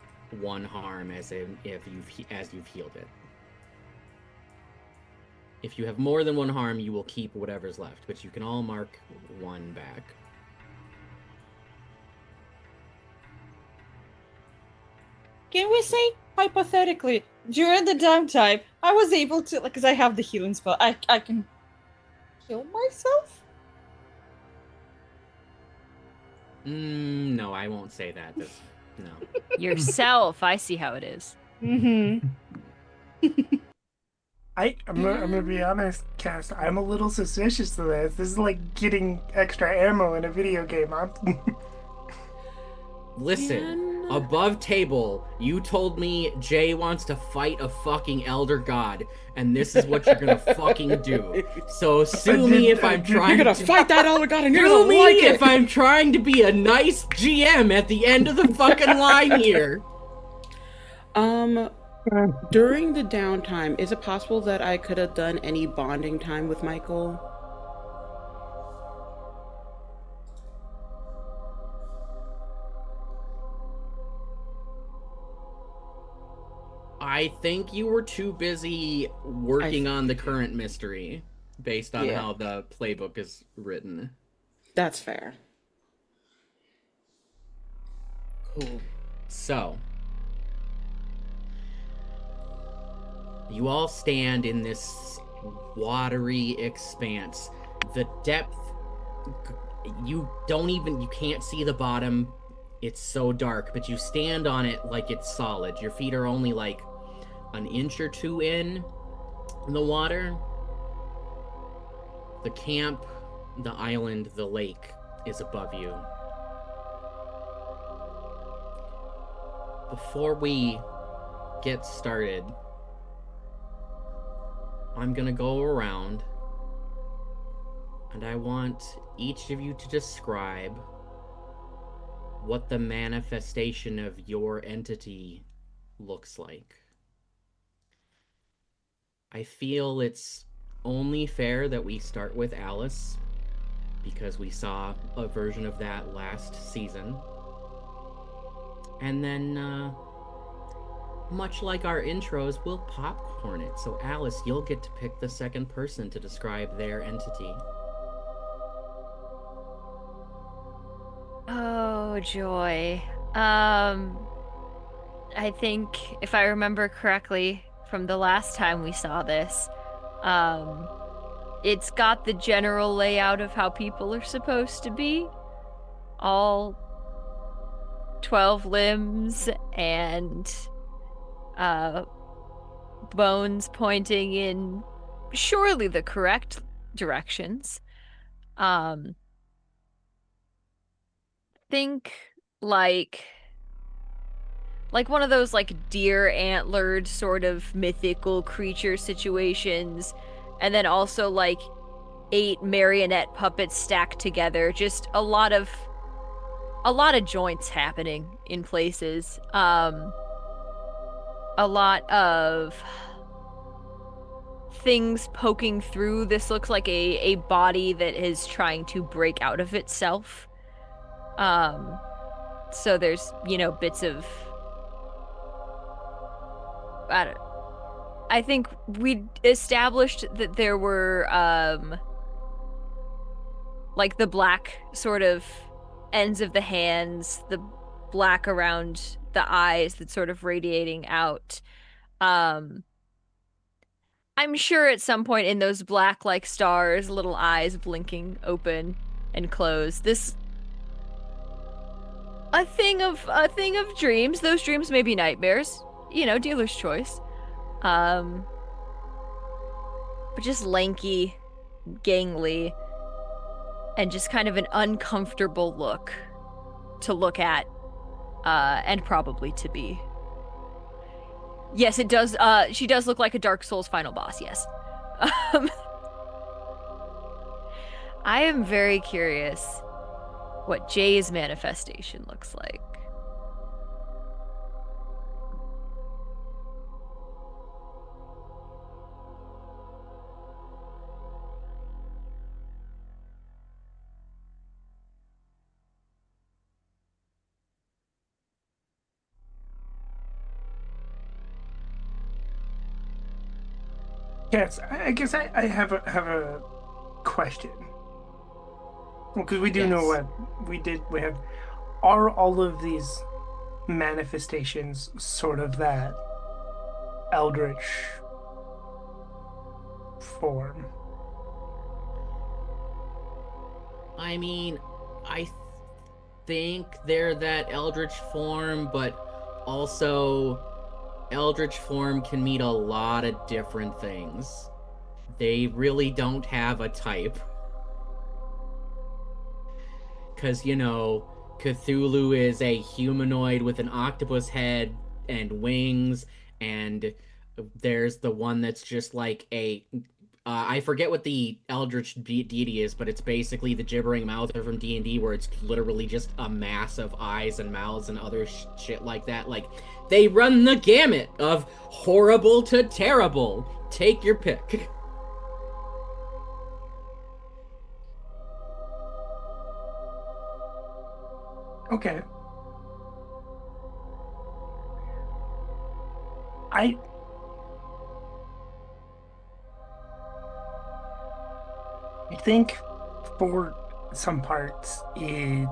Speaker 1: one harm as you've healed it. If you have more than one harm, you will keep whatever's left, but you can all mark one back.
Speaker 3: Can we say, hypothetically, during the downtime, I was able to, like, because I have the healing spell, I can heal myself?
Speaker 1: No, I won't say that. No.
Speaker 6: Yourself, I see how it is.
Speaker 3: Mm-hmm.
Speaker 4: I'm gonna be honest, Cass. I'm a little suspicious of this. This is like getting extra ammo in a video game.
Speaker 1: Listen, above table, you told me Jay wants to fight a fucking elder god, and this is what you're gonna fucking do. So sue me if I'm trying
Speaker 2: You're gonna
Speaker 1: to
Speaker 2: fight that elder god and you're
Speaker 1: sue
Speaker 2: gonna
Speaker 1: me
Speaker 2: like it!
Speaker 1: if I'm trying to be a nice GM at the end of the fucking line here.
Speaker 2: During the downtime, is it possible that I could have done any bonding time with Michael?
Speaker 1: I think you were too busy working on the current mystery based on how the playbook is written.
Speaker 2: That's fair. Cool.
Speaker 1: So, you all stand in this watery expanse. The depth, you can't see the bottom. It's so dark, but you stand on it like it's solid. Your feet are only like an inch or two in the water. The camp, the island, the lake is above you. Before we get started, I'm gonna go around and I want each of you to describe what the manifestation of your entity looks like. I feel it's only fair that we start with Alice, because we saw a version of that last season. And then, much like our intros, we'll popcorn it. So Alice, you'll get to pick the second person to describe their entity.
Speaker 6: Oh, joy. I think if I remember correctly from the last time we saw this, it's got the general layout of how people are supposed to be. All 12 limbs and bones pointing in surely the correct directions. Think like one of those like deer antlered sort of mythical creature situations, and then also like 8 marionette puppets stacked together. Just a lot of joints happening in places. A lot of things poking through. This looks like a body that is trying to break out of itself. So there's, bits of... I think we established that there were, like the black sort of ends of the hands, the black around the eyes that's sort of radiating out. I'm sure at some point in those black like stars, little eyes blinking open and close. This a thing of dreams. Those dreams may be nightmares. Dealer's choice. But just lanky, gangly, and just kind of an uncomfortable look to look at, and probably to be. Yes, it does. She does look like a Dark Souls final boss, yes. I am very curious what Jay's manifestation looks like.
Speaker 4: Yes, I guess I have a question. Because we do know
Speaker 1: Yes.
Speaker 4: what we have. Are all of these manifestations sort of that eldritch form?
Speaker 1: I mean, I think they're that eldritch form, but also eldritch form can mean a lot of different things. They really don't have a type. Because, Cthulhu is a humanoid with an octopus head and wings, and there's the one that's just like a. I forget what the eldritch deity is, but it's basically the gibbering mouth from D&D, where it's literally just a mass of eyes and mouths and other shit like that. Like, they run the gamut of horrible to terrible. Take your pick.
Speaker 4: Okay. I I think for some parts it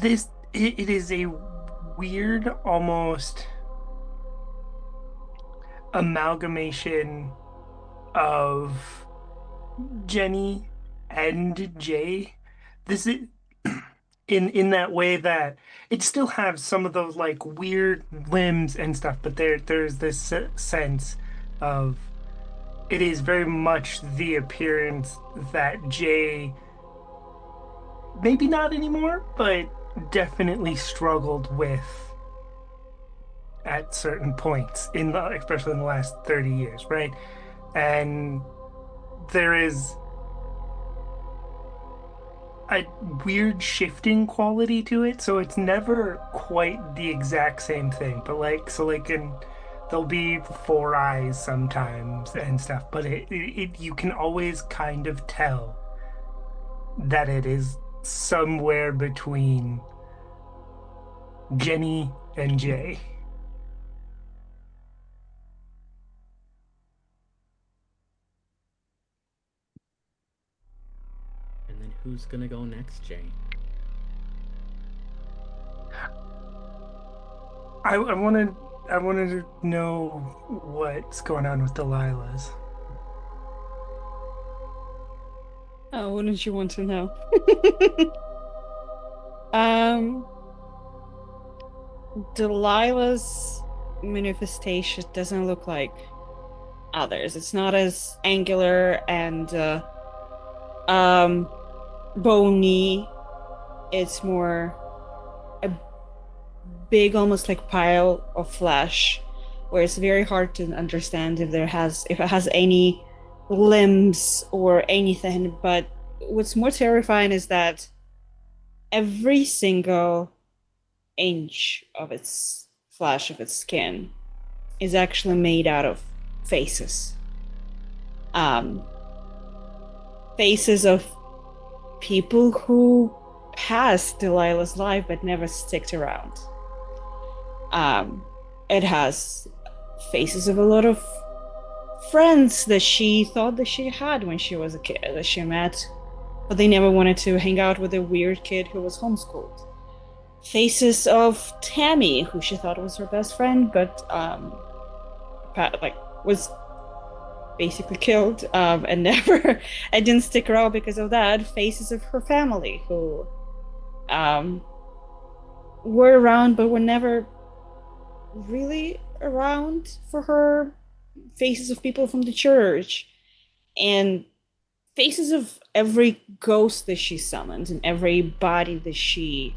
Speaker 4: is a weird almost amalgamation of Jenny and Jay. This is in that way that it still has some of those like weird limbs and stuff, but there's this sense of it is very much the appearance that Jay maybe not anymore, but definitely struggled with at certain points especially in the last 30 years, right? And there is a weird shifting quality to it, so it's never quite the exact same thing. But there'll be four eyes sometimes and stuff, but it you can always kind of tell that it is somewhere between Jenny and Jay.
Speaker 1: And then who's gonna go next, Jay?
Speaker 4: I wanted to know what's going on with Delilah's.
Speaker 3: Oh, wouldn't you want to know? um, Delilah's manifestation doesn't look like others. It's not as angular and bony. It's more a big, almost like pile of flesh, where it's very hard to understand if it has any limbs or anything. But what's more terrifying is that every single inch of its flesh, of its skin, is actually made out of faces. Um, Faces of people who passed Delilah's life but never sticked around. It has faces of a lot of friends that she thought that she had when she was a kid, that she met, but they never wanted to hang out with a weird kid who was homeschooled. Faces of Tammy, who she thought was her best friend, but was basically killed and never and didn't stick around because of that. Faces of her family who were around but were never really around for her. Faces of people from the church, and faces of every ghost that she summoned and every body that she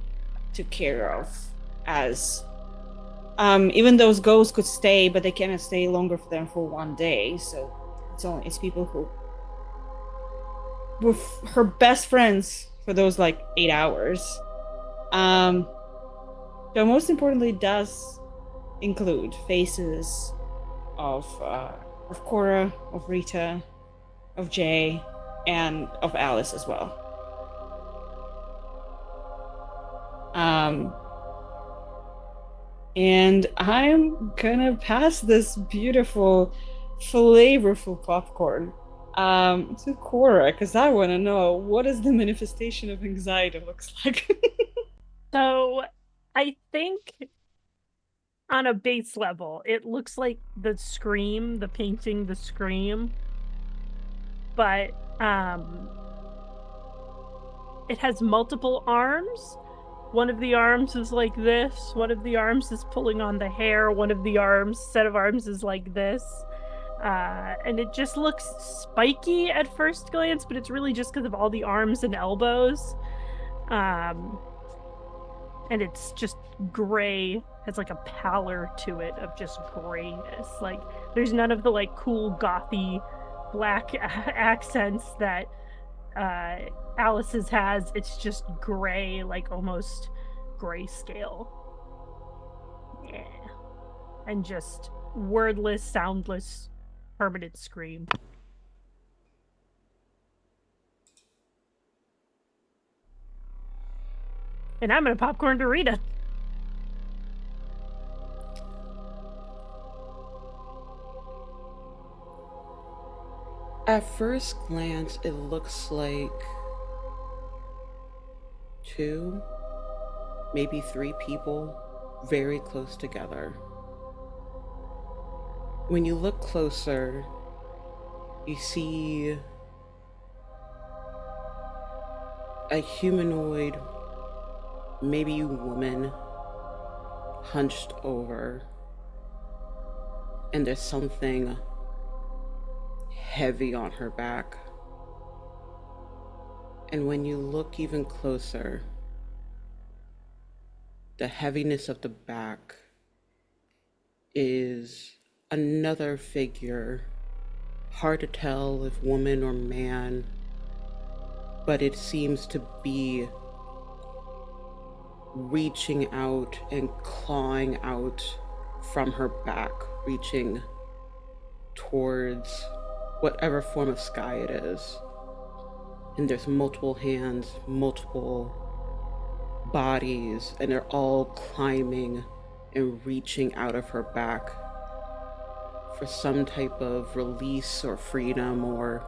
Speaker 3: took care of. As even those ghosts could stay, but they cannot stay longer for them for one day. So it's people who were her best friends for those like 8 hours. But most importantly, does include faces of Cora, of Rita, of Jay, and of Alice as well. And I'm gonna pass this beautiful flavorful popcorn to Cora, because I want to know what does the manifestation of anxiety looks like.
Speaker 5: So I think on a base level, it looks like the Scream, the painting, the Scream, but it has multiple arms. One of the arms is like this, one of the arms is pulling on the hair, one of the set of arms is like this. And it just looks spiky at first glance, but it's really just because of all the arms and elbows. And it's just gray, has like a pallor to it of just grayness. Like there's none of the like cool gothy black accents that Alice's has. It's just gray, like almost grayscale. Yeah. And just wordless, soundless, permanent scream. And I'm gonna popcorn to Rita.
Speaker 2: At first glance, it looks like 2, maybe 3 people very close together. When you look closer, you see a humanoid, maybe woman, hunched over, and there's something heavy on her back. And when you look even closer, the heaviness of the back is another figure, hard to tell if woman or man, but it seems to be reaching out and clawing out from her back, reaching towards whatever form of sky it is. And there's multiple hands, multiple bodies, and they're all climbing and reaching out of her back for some type of release or freedom or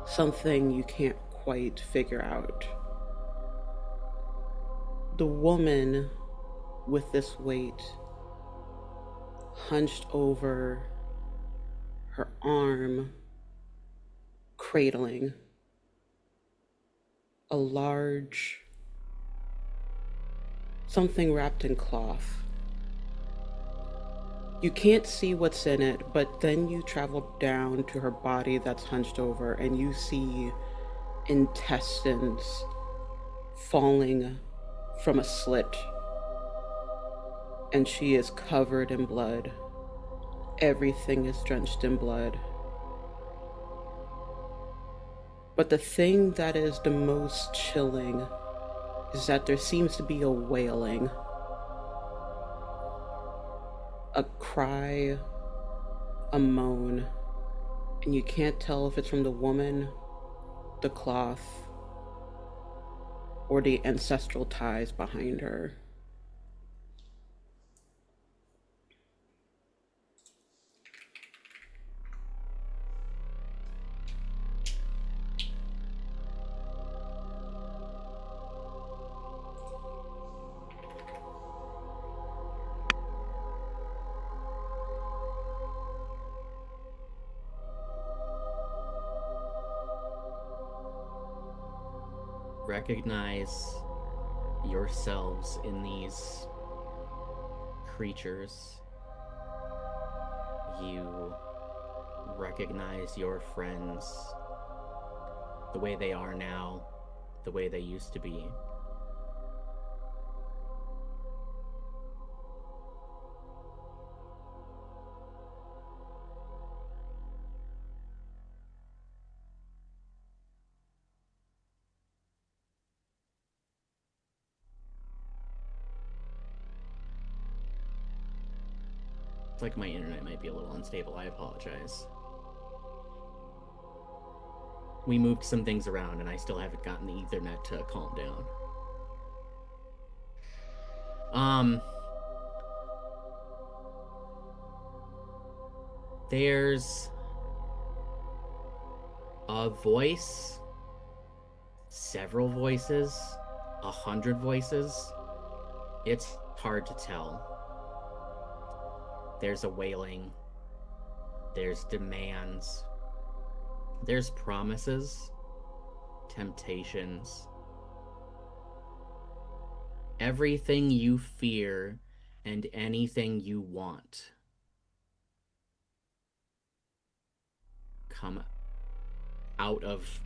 Speaker 2: something you can't quite figure out. The woman with this weight hunched over, her arm cradling a large something wrapped in cloth. You can't see what's in it, but then you travel down to her body that's hunched over and you see intestines falling from a slit, and she is covered in blood. Everything is drenched in blood. But the thing that is the most chilling is that there seems to be a wailing, a cry, a moan, and you can't tell if it's from the woman, the cloth, or the ancestral ties behind her.
Speaker 1: Recognize yourselves in these creatures. You recognize your friends the way they are now, the way they used to be. It's like my internet might be a little unstable. I apologize. We moved some things around and I still haven't gotten the Ethernet to calm down. There's a voice, several voices, 100 voices. It's hard to tell. There's a wailing. There's demands. There's promises, temptations. Everything you fear and anything you want come out of,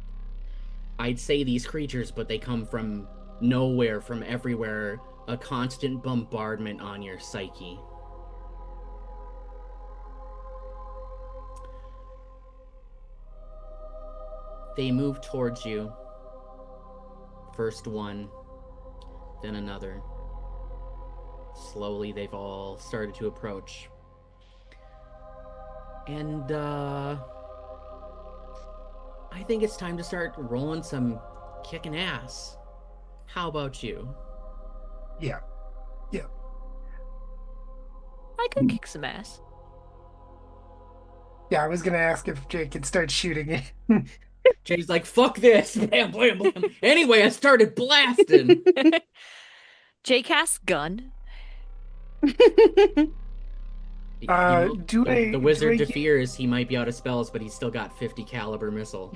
Speaker 1: I'd say, these creatures, but they come from nowhere, from everywhere. A constant bombardment on your psyche. They move towards you. First one, then another. Slowly, they've all started to approach. And, I think it's time to start rolling some kicking ass. How about you?
Speaker 4: Yeah.
Speaker 6: I could kick some ass.
Speaker 4: Yeah, I was gonna ask if Jake could start shooting it.
Speaker 1: Jay's like, fuck this! Blam, blam, blam. Anyway, I started blasting!
Speaker 6: Jay casts gun.
Speaker 1: You know, the wizard
Speaker 4: do I
Speaker 1: fears he might be out of spells, but he's still got 50 caliber missile.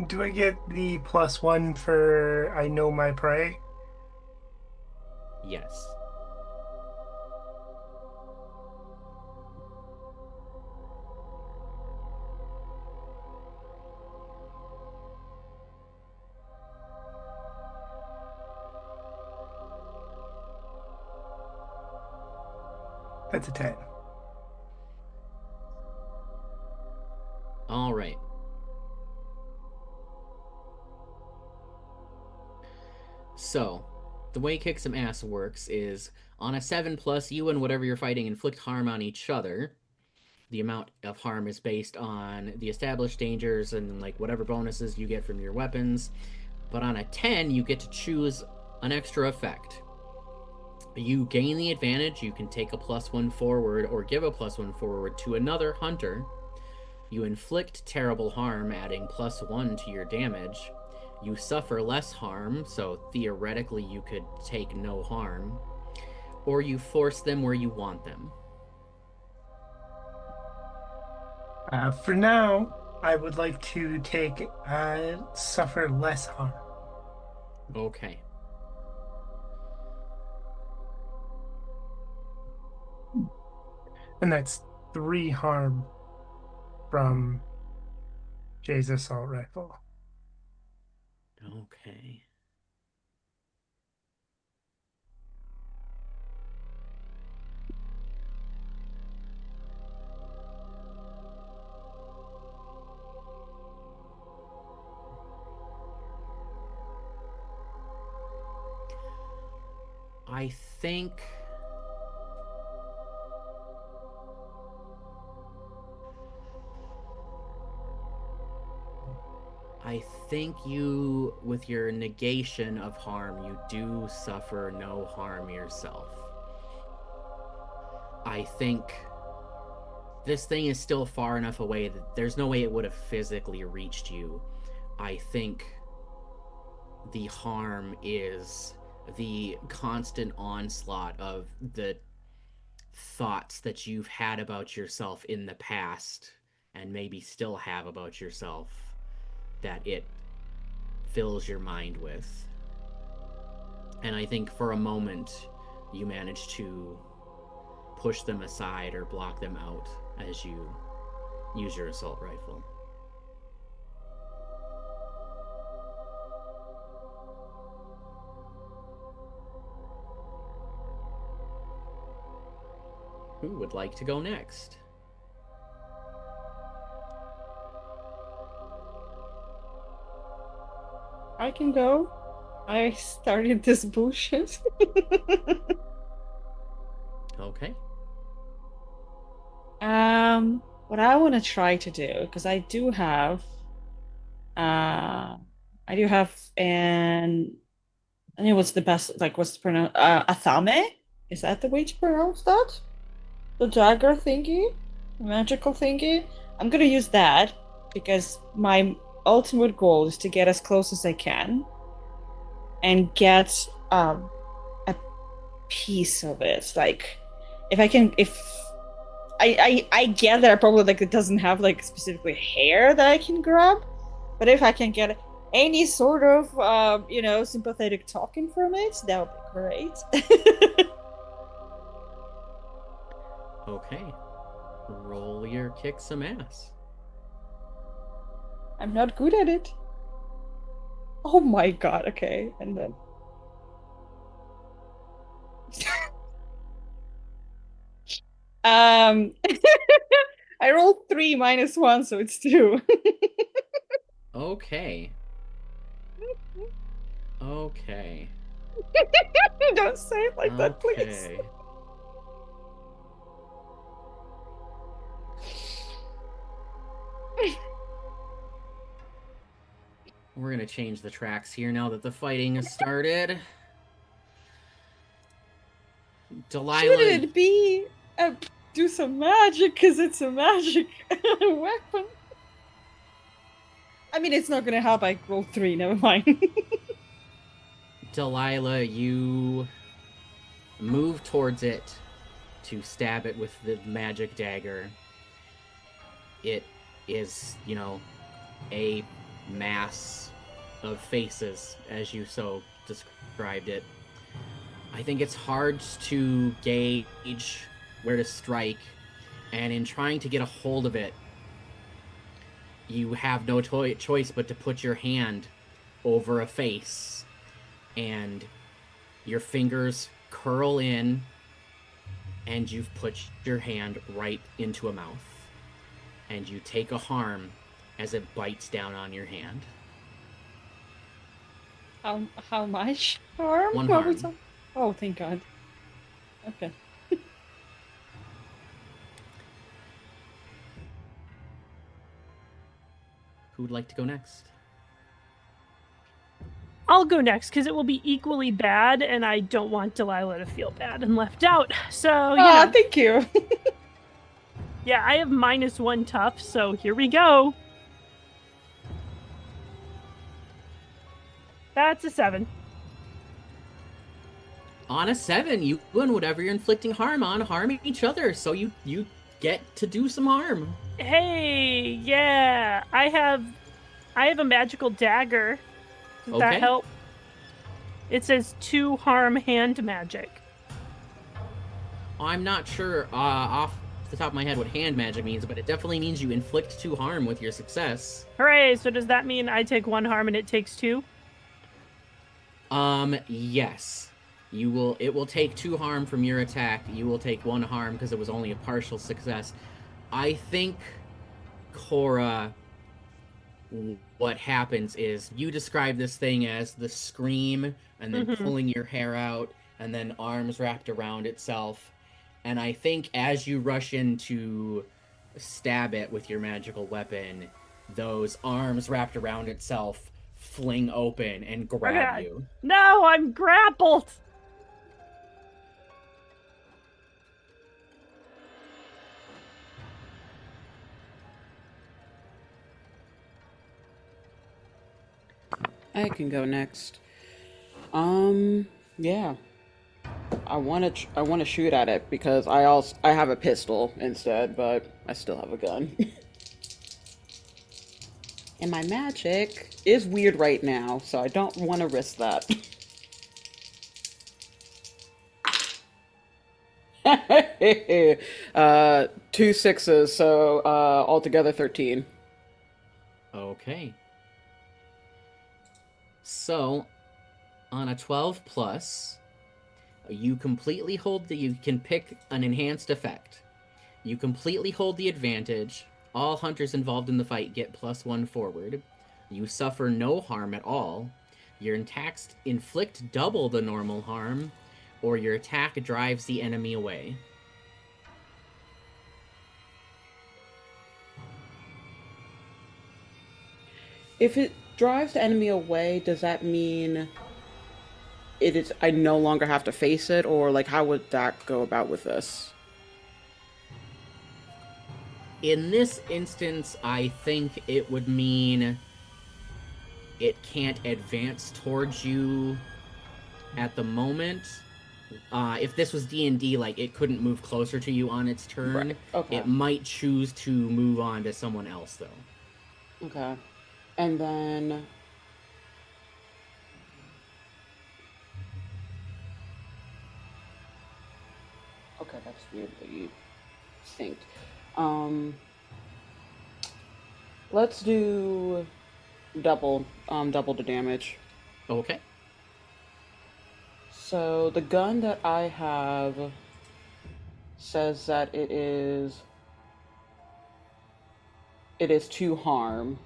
Speaker 4: do I get the +1 for I know my prey?
Speaker 1: Yes.
Speaker 4: That's a 10.
Speaker 1: All right. So, the way Kick Some Ass works is on a 7+, you and whatever you're fighting inflict harm on each other. The amount of harm is based on the established dangers and like whatever bonuses you get from your weapons. But on a 10, you get to choose an extra effect. You gain the advantage. You can take a +1 forward or give a +1 forward to another hunter. You inflict terrible harm, adding +1 to your damage. You suffer less harm, so theoretically you could take no harm. Or you force them where you want them.
Speaker 4: For now, I would like to take suffer less harm.
Speaker 1: Okay.
Speaker 4: And that's 3 harm from Jay's assault rifle.
Speaker 1: Okay. I think you, with your negation of harm, you do suffer no harm yourself. I think this thing is still far enough away that there's no way it would have physically reached you. I think the harm is the constant onslaught of the thoughts that you've had about yourself in the past and maybe still have about yourself that it fills your mind with. And I think for a moment you manage to push them aside or block them out as you use your assault rifle. Who would like to go next?
Speaker 3: I can go. I started this bullshit.
Speaker 1: Okay.
Speaker 3: What I want to try to do, because I do have an, I know what's the best, like what's the pronoun, athame? Is that the way to pronounce that? the dagger thingy, magical thingy. I'm gonna use that because my ultimate goal is to get as close as I can and get a piece of it. Like, if I can, if I get that I probably like it doesn't have like specifically hair that I can grab, but if I can get any sort of sympathetic talking from it, that would be great.
Speaker 1: Okay. Roll your kick some ass.
Speaker 3: I'm not good at it. Oh my god, okay. And then I rolled 3 minus 1, so it's 2.
Speaker 1: Okay. Okay.
Speaker 3: Don't say it like that, please.
Speaker 1: Okay. We're gonna change the tracks here now that the fighting has started. Delilah.
Speaker 3: Shouldn't it be do some magic because it's a magic weapon? I mean, it's not gonna help. I rolled 3. Never mind.
Speaker 1: Delilah, you move towards it to stab it with the magic dagger. It is, a mass of faces, as you so described it. I think it's hard to gauge where to strike, and in trying to get a hold of it, you have no choice but to put your hand over a face, and your fingers curl in, and you've put your hand right into a mouth, and you take a harm as it bites down on your hand.
Speaker 3: How much harm?
Speaker 1: 1 harm.
Speaker 3: Oh, thank God. Okay.
Speaker 1: Who would like to go next?
Speaker 5: I'll go next because it will be equally bad, and I don't want Delilah to feel bad and left out. So,
Speaker 3: Thank you.
Speaker 5: Yeah, I have -1 tough, so here we go. That's a 7.
Speaker 1: On a 7, you and whatever you're inflicting harm on harm each other, so you get to do some harm.
Speaker 5: Hey, yeah, I have a magical dagger. Does that help? It says 2 harm hand magic.
Speaker 1: I'm not sure off the top of my head what hand magic means, but it definitely means you inflict 2 harm with your success.
Speaker 5: Hooray! So does that mean I take 1 harm and it takes 2?
Speaker 1: Yes. It will take 2 harm from your attack. You will take 1 harm because it was only a partial success. I think, Cora, what happens is you describe this thing as the scream and then pulling your hair out and then arms wrapped around itself. And I think as you rush in to stab it with your magical weapon, those arms wrapped around itself fling open and grab you.
Speaker 5: No, I'm grappled!
Speaker 2: I can go next. Yeah. I want to shoot at it because I have a pistol instead, but I still have a gun. And my magic is weird right now, so I don't want to risk that. 2 6s, so altogether 13.
Speaker 1: Okay. So, on a 12 plus, you completely hold you can pick an enhanced effect. You completely hold the advantage. All hunters involved in the fight get +1 forward. You suffer no harm at all. Your attacks inflict double the normal harm, or your attack drives the enemy away.
Speaker 2: If it drives the enemy away, does that mean I no longer have to face it, or like how would that go about with this?
Speaker 1: In this instance, I think it would mean it can't advance towards you at the moment. If this was D&D, like, it couldn't move closer to you on its turn.
Speaker 2: Right. Okay.
Speaker 1: It might choose to move on to someone else, though.
Speaker 2: Okay. And then okay, that's weirdly synced. Let's do double the damage.
Speaker 1: Okay.
Speaker 2: So the gun that I have says that it is 2 harm.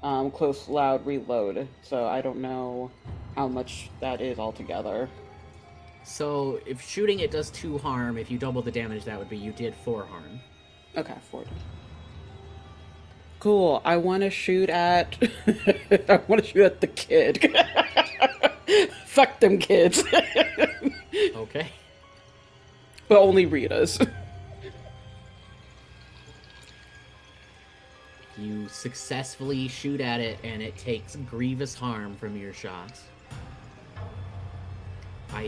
Speaker 2: Close, loud, reload. So I don't know how much that is altogether.
Speaker 1: So if shooting it does 2 harm, if you double the damage, that would be you did 4 harm.
Speaker 2: Okay, 4. Cool. I want to shoot at. I want to shoot at the kid. Fuck them kids.
Speaker 1: Okay.
Speaker 2: But only Rita's.
Speaker 1: You successfully shoot at it, and it takes grievous harm from your shots. I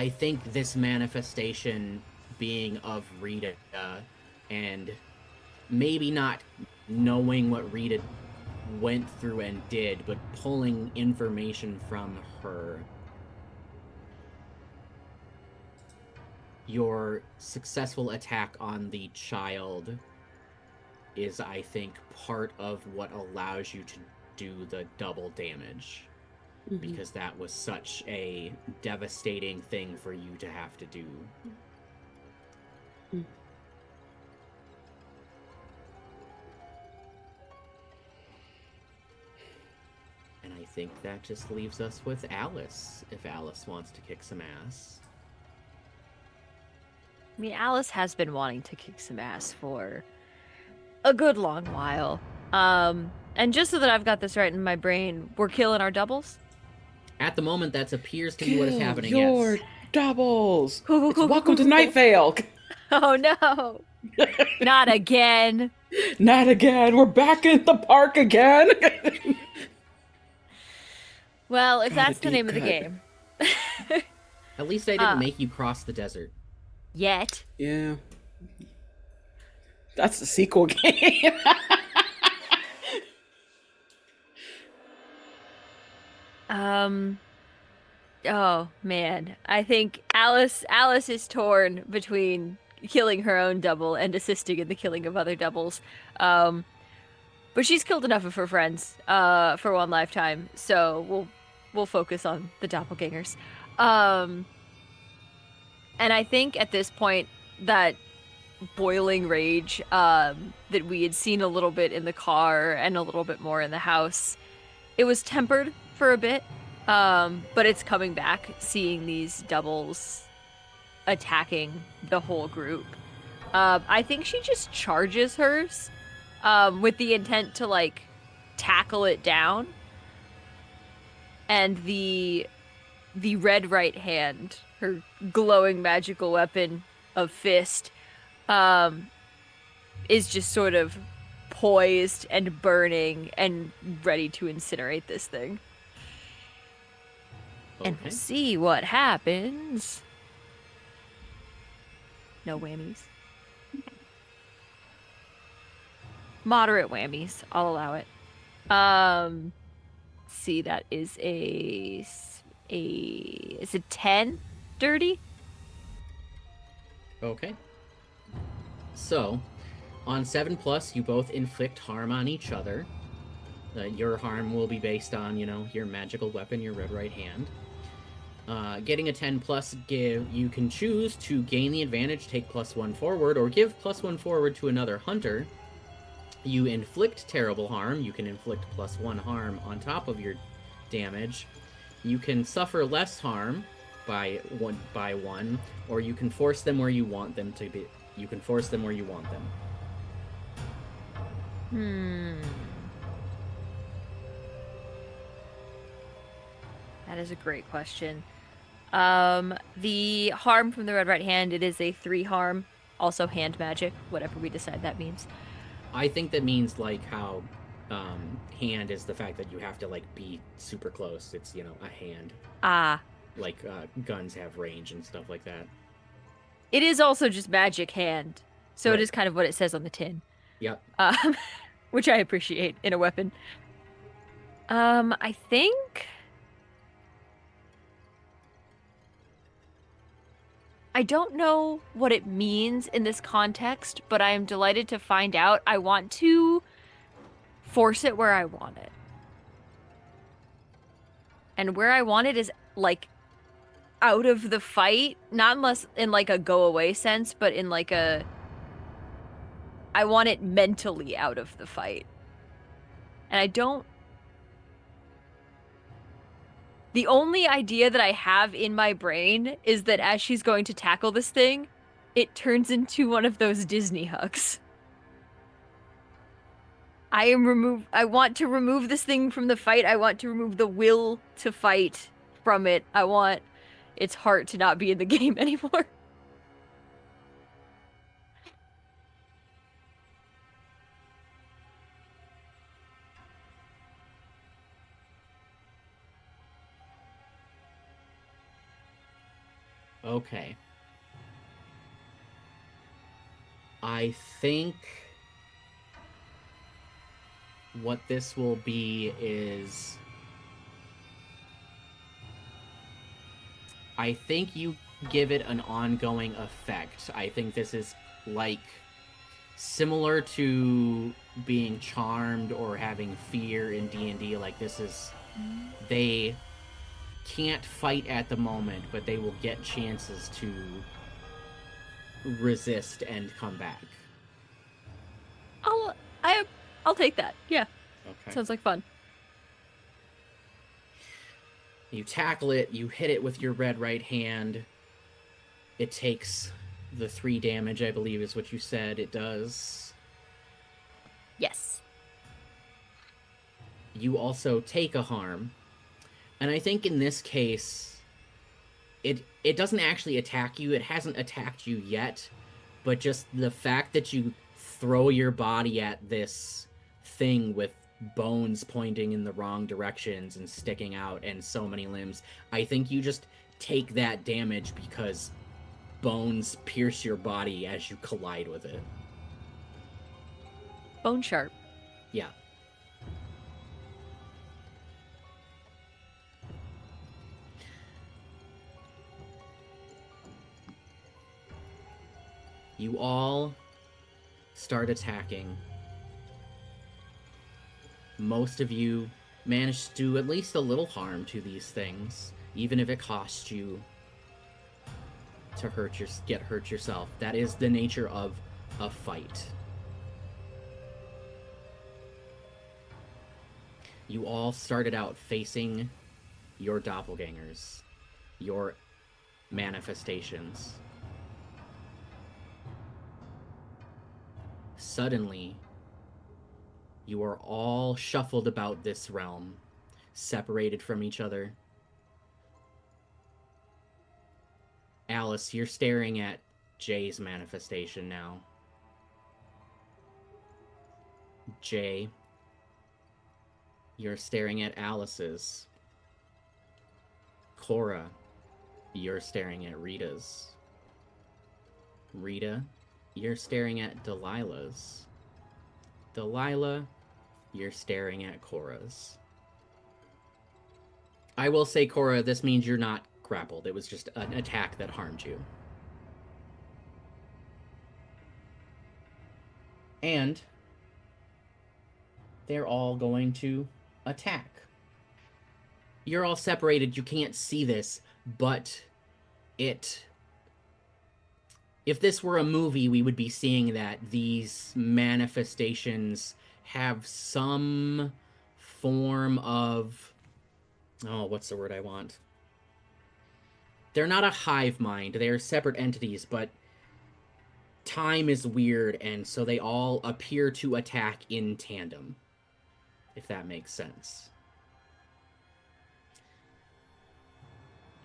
Speaker 1: think this manifestation being of Rita, and maybe not knowing what Rita went through and did, but pulling information from her. Your successful attack on the child is, I think, part of what allows you to do the double damage.
Speaker 2: Mm-hmm.
Speaker 1: Because that was such a devastating thing for you to have to do.
Speaker 2: Mm.
Speaker 1: And I think that just leaves us with Alice, if Alice wants to kick some ass.
Speaker 6: I mean, Alice has been wanting to kick some ass for a good long while. And just so that I've got this right in my brain, we're killing our doubles?
Speaker 1: At the moment, that appears to be what is happening,
Speaker 2: Your
Speaker 1: yes.
Speaker 2: doubles.
Speaker 6: Cool,
Speaker 2: It's welcome to Night Vale.
Speaker 6: Oh no. Not again.
Speaker 2: Not again. We're back in the park again.
Speaker 6: Well, if
Speaker 2: God,
Speaker 6: that's
Speaker 2: a
Speaker 6: the
Speaker 2: deep
Speaker 6: name of the
Speaker 2: cut.
Speaker 6: game.
Speaker 1: At least I didn't make you cross the desert.
Speaker 6: Yet.
Speaker 2: Yeah. That's the sequel game.
Speaker 6: Oh man, I think Alice is torn between killing her own double and assisting in the killing of other doubles. But she's killed enough of her friends for one lifetime, so we'll focus on the doppelgangers. And I think at this point that boiling rage that we had seen a little bit in the car and a little bit more in the house, it was tempered for a bit. But it's coming back, seeing these doubles attacking the whole group. I think she just charges hers with the intent to, like, tackle it down. And the red right hand, her glowing magical weapon of fist, is just sort of poised and burning and ready to incinerate this thing. And we'll see what happens. No whammies. Moderate whammies. I'll allow it. See, that is is it 10 dirty?
Speaker 1: Okay. So, on 7+, you both inflict harm on each other. Your harm will be based on, your magical weapon, your red right hand. Getting a 10+, you can choose to gain the advantage, take +1 forward, or give +1 forward to another hunter. You inflict terrible harm. You can inflict +1 harm on top of your damage. You can suffer less harm by one, or you can force them where you want them to be. You can force them where you want them.
Speaker 6: That is a great question. The harm from the red right hand, it is a 3 harm. Also hand magic, whatever we decide that means.
Speaker 1: I think that means like how hand is the fact that you have to like be super close. It's, you know, a hand.
Speaker 6: Ah.
Speaker 1: Like guns have range and stuff like that.
Speaker 6: It is also just magic hand. So
Speaker 1: Right.
Speaker 6: it is kind of what it says on the tin.
Speaker 1: Yep.
Speaker 6: Which I appreciate in a weapon. I think I don't know what it means in this context, but I am delighted to find out. I want to force it where I want it. And where I want it is, like, out of the fight, not unless in, like, a go-away sense, but in, like, a... I want it mentally out of the fight. And I don't... The only idea that I have in my brain is that as she's going to tackle this thing, it turns into one of those Disney hugs. I want to remove this thing from the fight. I want to remove the will to fight from it. I want its heart to not be in the game anymore.
Speaker 1: Okay. I think what this will be is... I think you give it an ongoing effect. I think this is, like, similar to being charmed or having fear in D&D. Like, this is... They can't fight at the moment, but they will get chances to resist and come back.
Speaker 6: I'll take that. Yeah.
Speaker 1: Okay.
Speaker 6: Sounds like fun.
Speaker 1: You tackle it, you hit it with your red right hand. It takes the 3 damage, I believe is what you said it does.
Speaker 6: Yes.
Speaker 1: You also take a harm. And I think in this case, it doesn't actually attack you. It hasn't attacked you yet. But just the fact that you throw your body at this thing with bones pointing in the wrong directions and sticking out and so many limbs, I think you just take that damage because bones pierce your body as you collide with it.
Speaker 6: Bone sharp.
Speaker 1: Yeah. You all start attacking. Most of you manage to do at least a little harm to these things, even if it costs you to get hurt yourself. That is the nature of a fight. You all started out facing your doppelgangers, your manifestations. Suddenly, you are all shuffled about this realm, separated from each other. Alice, you're staring at Jay's manifestation now. Jay, you're staring at Alice's. Cora, you're staring at Rita's. Rita, you're staring at Delilah's. Delilah, you're staring at Cora's. I will say, Cora, this means you're not grappled. It was just an attack that harmed you. And they're all going to attack. You're all separated. You can't see this, but it... If this were a movie, we would be seeing that these manifestations have some form of... Oh, what's the word I want? They're not a hive mind. They're separate entities, but time is weird, and so they all appear to attack in tandem, if that makes sense.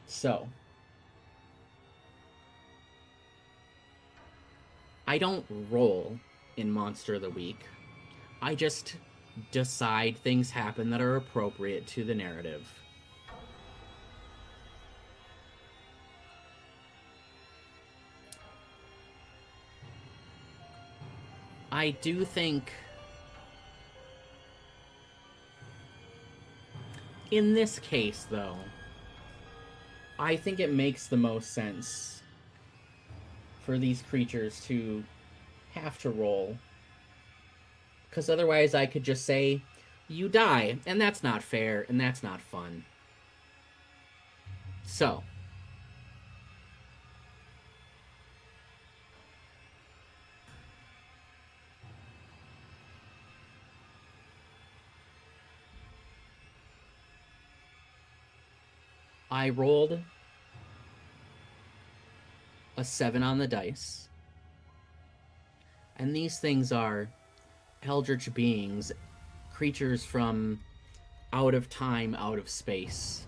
Speaker 1: So, I don't roll in Monster of the Week. I just decide things happen that are appropriate to the narrative. I do think in this case, though, I think it makes the most sense for these creatures to have to roll. Because otherwise I could just say, you die, and that's not fair, and that's not fun. So, I rolled a 7 on the dice. And these things are eldritch beings, creatures from out of time, out of space.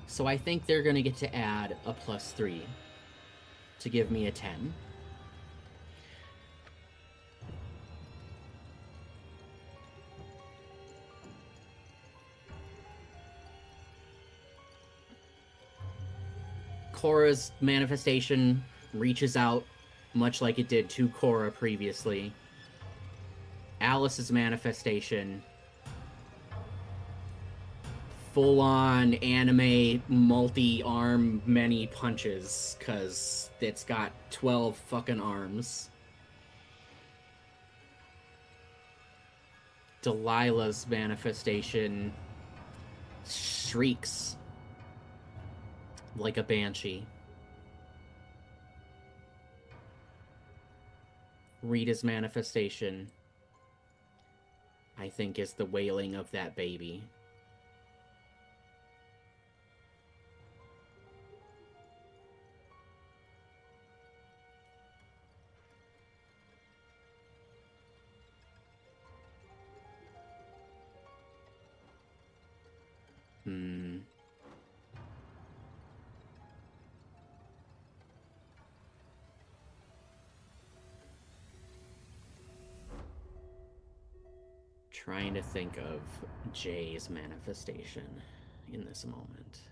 Speaker 1: So I think they're going to get to add a +3 to give me a 10. Cora's manifestation reaches out, much like it did to Cora previously. Alice's manifestation, full-on anime multi-arm many punches, because it's got 12 fucking arms. Delilah's manifestation shrieks like a banshee. Rita's manifestation, I think, is the wailing of that baby. Trying to think of Jay's manifestation in this moment.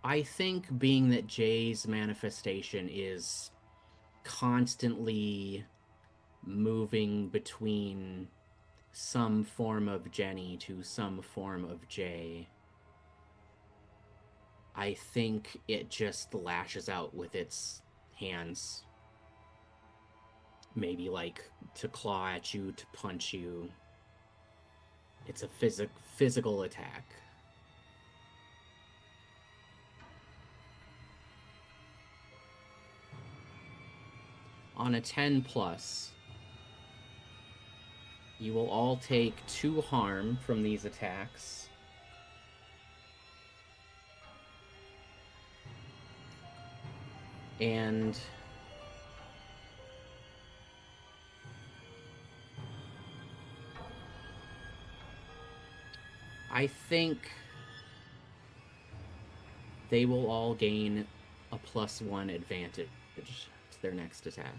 Speaker 1: I think being that Jay's manifestation is constantly moving between some form of Jenny to some form of Jay, I think it just lashes out with its hands. Maybe like to claw at you, to punch you. It's a physical attack. On a 10+, you will all take 2 harm from these attacks. And I think they will all gain a +1 advantage to their next attack.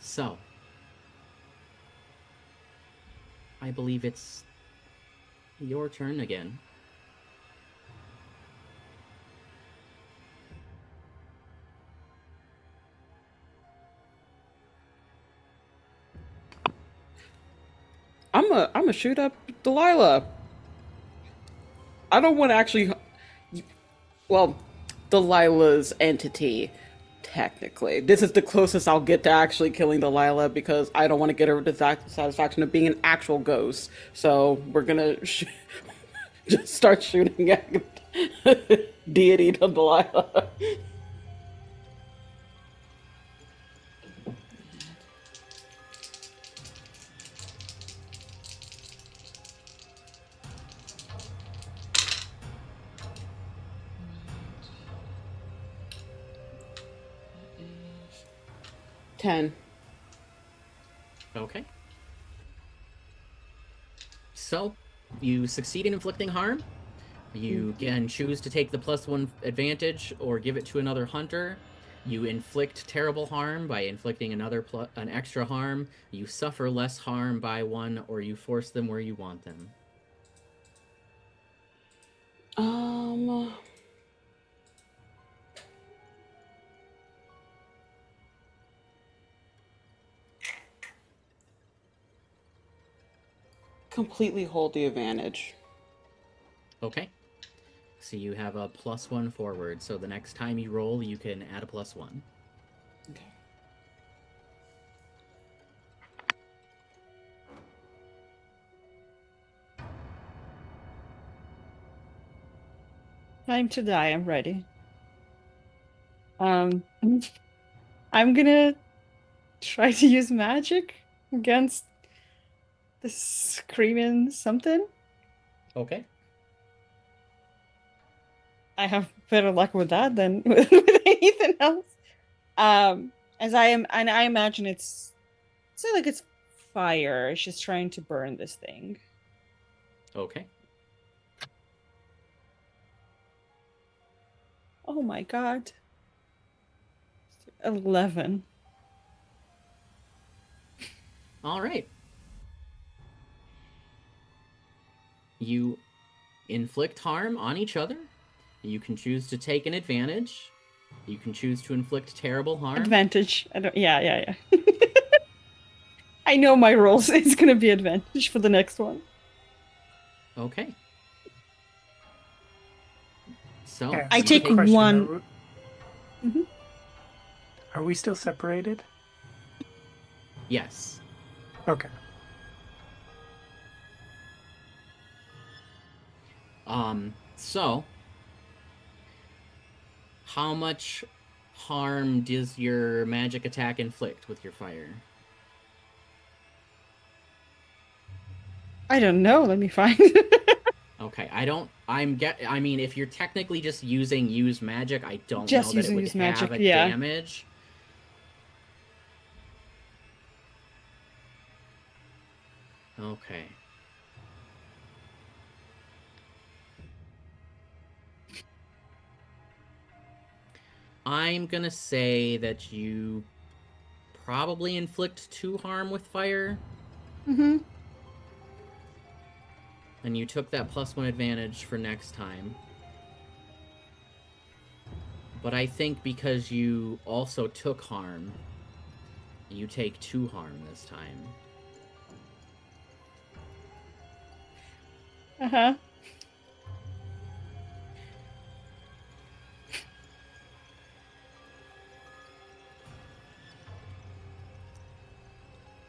Speaker 1: So, I believe it's your turn again.
Speaker 2: I'm a shoot up Delilah. I don't want to actually. Well, Delilah's entity. Technically, this is the closest I'll get to actually killing Delilah because I don't want to get her the satisfaction of being an actual ghost. So we're gonna just start shooting at deity to Delilah. 10.
Speaker 1: Okay. So, you succeed in inflicting harm. You can choose to take the +1 advantage or give it to another hunter. You inflict terrible harm by inflicting an extra harm. You suffer less harm by 1, or you force them where you want them.
Speaker 2: Completely hold the advantage.
Speaker 1: Okay. So you have a +1 forward. So the next time you roll, you can add a +1.
Speaker 2: Okay.
Speaker 3: Time to die. I'm ready. I'm gonna try to use magic against this screaming something.
Speaker 1: Okay.
Speaker 3: I have better luck with that than with anything else. As I am, and I imagine it's like it's fire. She's trying to burn this thing.
Speaker 1: Okay.
Speaker 3: Oh my god. 11.
Speaker 1: All right. You inflict harm on each other. You can choose to take an advantage. You can choose to inflict terrible harm.
Speaker 3: Advantage. I don't. Yeah. I know my rolls. It's gonna be advantage for the next one.
Speaker 1: Okay. So
Speaker 4: Yeah,
Speaker 3: I
Speaker 1: you
Speaker 3: take
Speaker 4: quick question.
Speaker 3: one.
Speaker 4: Are we still separated?
Speaker 1: Yes.
Speaker 4: Okay.
Speaker 1: So how much harm does your magic attack inflict with your fire?
Speaker 3: I don't know. Let me find.
Speaker 1: Okay, I mean, if you're technically just using use magic, I don't
Speaker 3: Just
Speaker 1: know that it
Speaker 3: using
Speaker 1: would
Speaker 3: use
Speaker 1: have
Speaker 3: magic,
Speaker 1: a
Speaker 3: yeah.
Speaker 1: damage. Okay. I'm gonna say that you probably inflict 2 harm with fire.
Speaker 3: Mm-hmm.
Speaker 1: And you took that +1 advantage for next time. But I think because you also took harm, you take 2 harm this time.
Speaker 3: Uh-huh.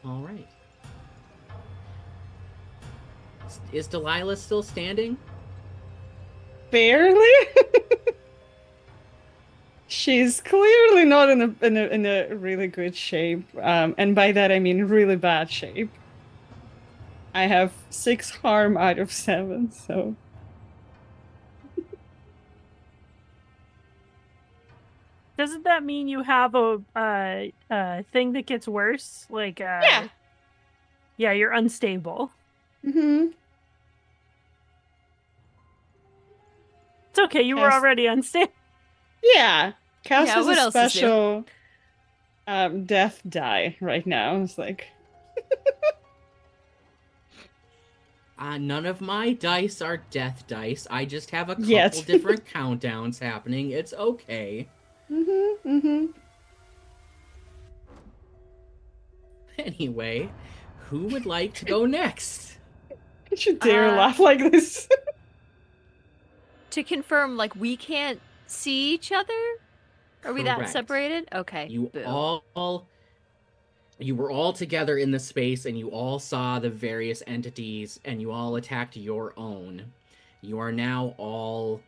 Speaker 1: All right. Is Delilah still standing?
Speaker 3: Barely. She's clearly not in a really good shape. And by that I mean really bad shape. I have 6 harm out of 7, so
Speaker 5: Doesn't that mean you have a thing that gets worse? Like,
Speaker 3: yeah.
Speaker 5: Yeah, you're unstable.
Speaker 3: Mm-hmm.
Speaker 5: It's okay, you were already unstable.
Speaker 3: Yeah. Cass
Speaker 6: Yeah,
Speaker 3: has
Speaker 6: what
Speaker 3: a
Speaker 6: else is new?
Speaker 3: special death die right now. It's like
Speaker 1: None of my dice are death dice. I just have a couple
Speaker 3: Yet.
Speaker 1: different countdowns happening. It's okay.
Speaker 3: Mm-hmm.
Speaker 1: Anyway, who would like to go next?
Speaker 3: Could you dare laugh like this?
Speaker 6: To confirm, like, we can't see each other? Are we that
Speaker 1: Correct.
Speaker 6: separated? Okay.
Speaker 1: You
Speaker 6: Boo.
Speaker 1: you were all together in the space and you all saw the various entities and you all attacked your own. You are now all,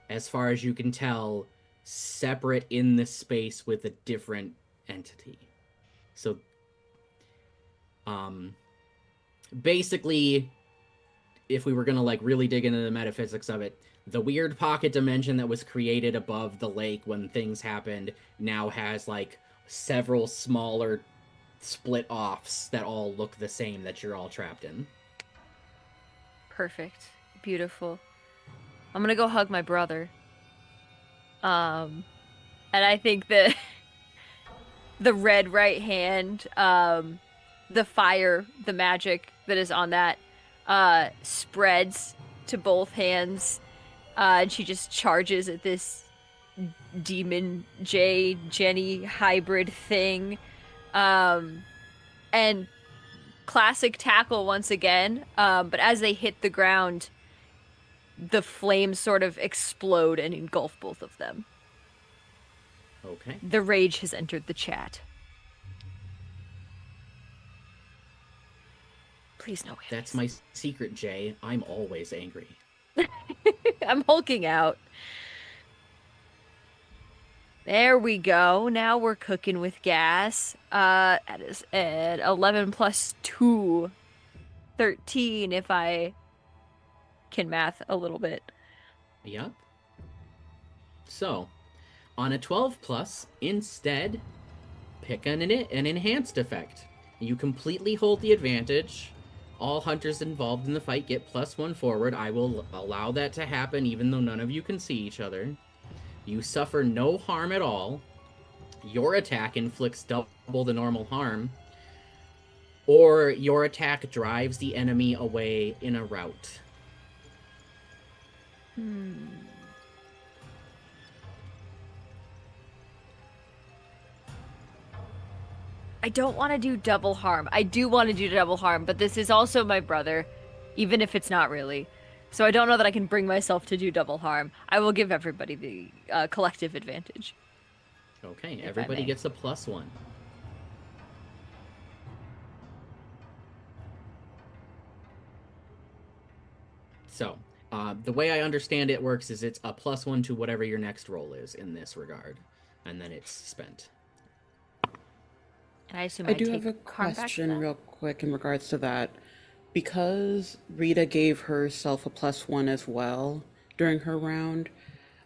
Speaker 1: as far as you can tell, separate in this space with a different entity. So, basically, if we were gonna like really dig into the metaphysics of it, the weird pocket dimension that was created above the lake when things happened now has like several smaller split offs that all look the same that you're all trapped in.
Speaker 6: Perfect. Beautiful. I'm gonna go hug my brother. And I think that the red right hand, the fire, the magic that is on that, spreads to both hands. And she just charges at this demon Jenny hybrid thing. And classic tackle once again. But as they hit the ground, the flames sort of explode and engulf both of them.
Speaker 1: Okay.
Speaker 6: The rage has entered the chat. Please no.
Speaker 1: That's my secret, Jay. I'm always angry.
Speaker 6: I'm hulking out. There we go. Now we're cooking with gas. That is at 11 plus 2. 13 if I can math a little bit.
Speaker 1: Yep. So, on a 12 plus, instead, pick an enhanced effect. You completely hold the advantage. All hunters involved in the fight get +1 forward. I will allow that to happen even though none of you can see each other. You suffer no harm at all. Your attack inflicts double the normal harm. Or your attack drives the enemy away in a rout.
Speaker 6: I don't want to do double harm. I do want to do double harm, but this is also my brother, even if it's not really. So I don't know that I can bring myself to do double harm. I will give everybody the collective advantage.
Speaker 1: Okay, everybody gets a +1. So, the way I understand it works is it's a +1 to whatever your next roll is in this regard, and then it's spent.
Speaker 6: And I assume
Speaker 2: I do have a question real quick in regards to that. Because Rita gave herself a +1 as well during her round,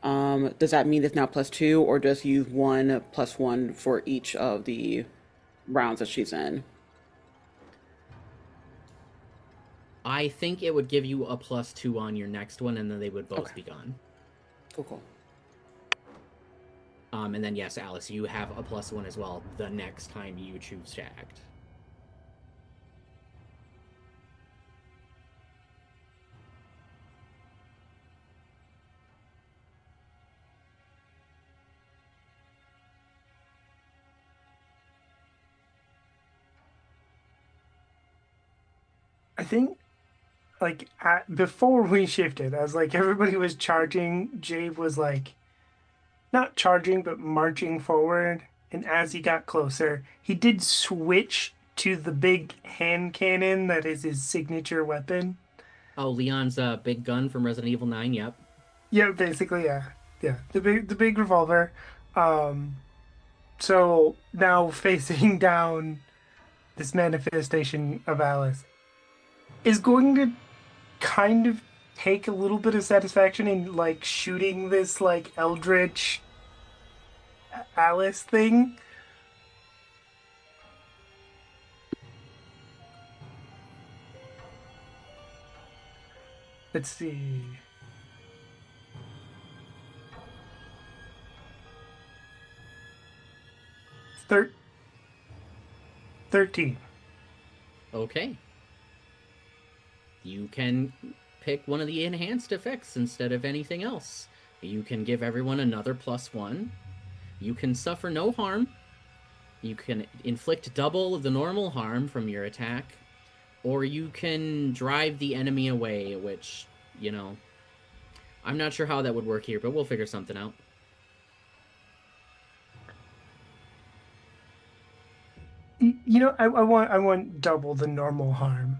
Speaker 2: does that mean it's now +2, or just use one +1 for each of the rounds that she's in?
Speaker 1: I think it would give you a +2 on your next one, and then they would both be gone.
Speaker 2: Cool.
Speaker 1: And then, yes, Alice, you have a +1 as well the next time you choose to act.
Speaker 4: I think, like, before we shifted, as like everybody was charging, Jay was like, not charging, but marching forward. And as he got closer, he did switch to the big hand cannon that is his signature weapon.
Speaker 1: Oh, Leon's big gun from Resident Evil 9, yep.
Speaker 4: Yeah, basically, yeah. The big revolver. So now facing down this manifestation of Alice is going to kind of take a little bit of satisfaction in like shooting this like eldritch Alice thing. Let's see. Thir- 13.
Speaker 1: Okay. You can pick one of the enhanced effects instead of anything else. You can give everyone another +1. You can suffer no harm. You can inflict double the normal harm from your attack. Or you can drive the enemy away, which, you know, I'm not sure how that would work here, but we'll figure something out.
Speaker 4: You know, I want double the normal harm.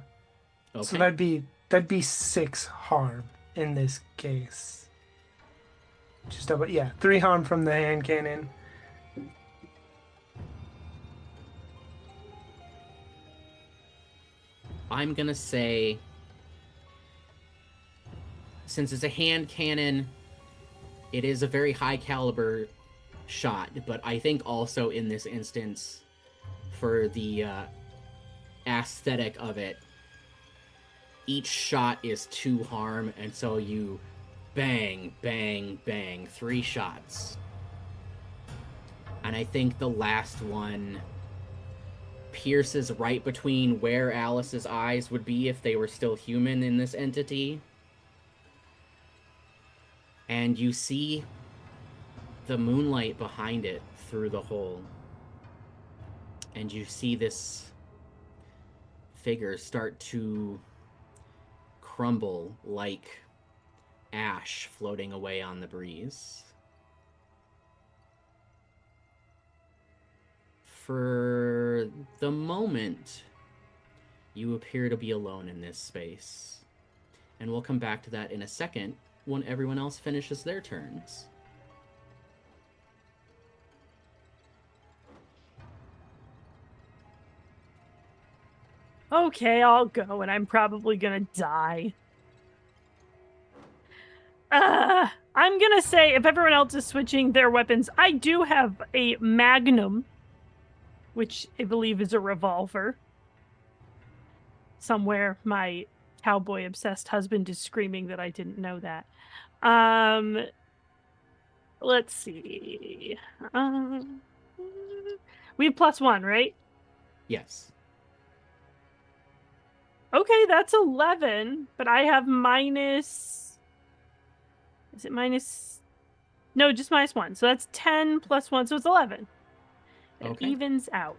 Speaker 1: Okay.
Speaker 4: So that'd be 6 harm in this case. Just double, yeah, 3 harm from the hand cannon.
Speaker 1: I'm gonna say, since it's a hand cannon, it is a very high caliber shot, but I think also in this instance, for the aesthetic of it, each shot is 2 harm, and so you bang, bang, bang, 3 shots. And I think the last one pierces right between where Alice's eyes would be if they were still human in this entity. And you see the moonlight behind it through the hole. And you see this figure start to crumble like ash floating away on the breeze. For the moment, you appear to be alone in this space. And we'll come back to that in a second when everyone else finishes their turns.
Speaker 5: Okay, I'll go, and I'm probably gonna die. I'm gonna say, if everyone else is switching their weapons, I do have a magnum, which I believe is a revolver. Somewhere my cowboy-obsessed husband is screaming that I didn't know that. Let's see. We have +1, right?
Speaker 1: Yes.
Speaker 5: Okay, that's 11, but I have minus... Is it minus... No, just -1. So that's 10 + 1, so it's 11. It
Speaker 1: Okay.
Speaker 5: evens out.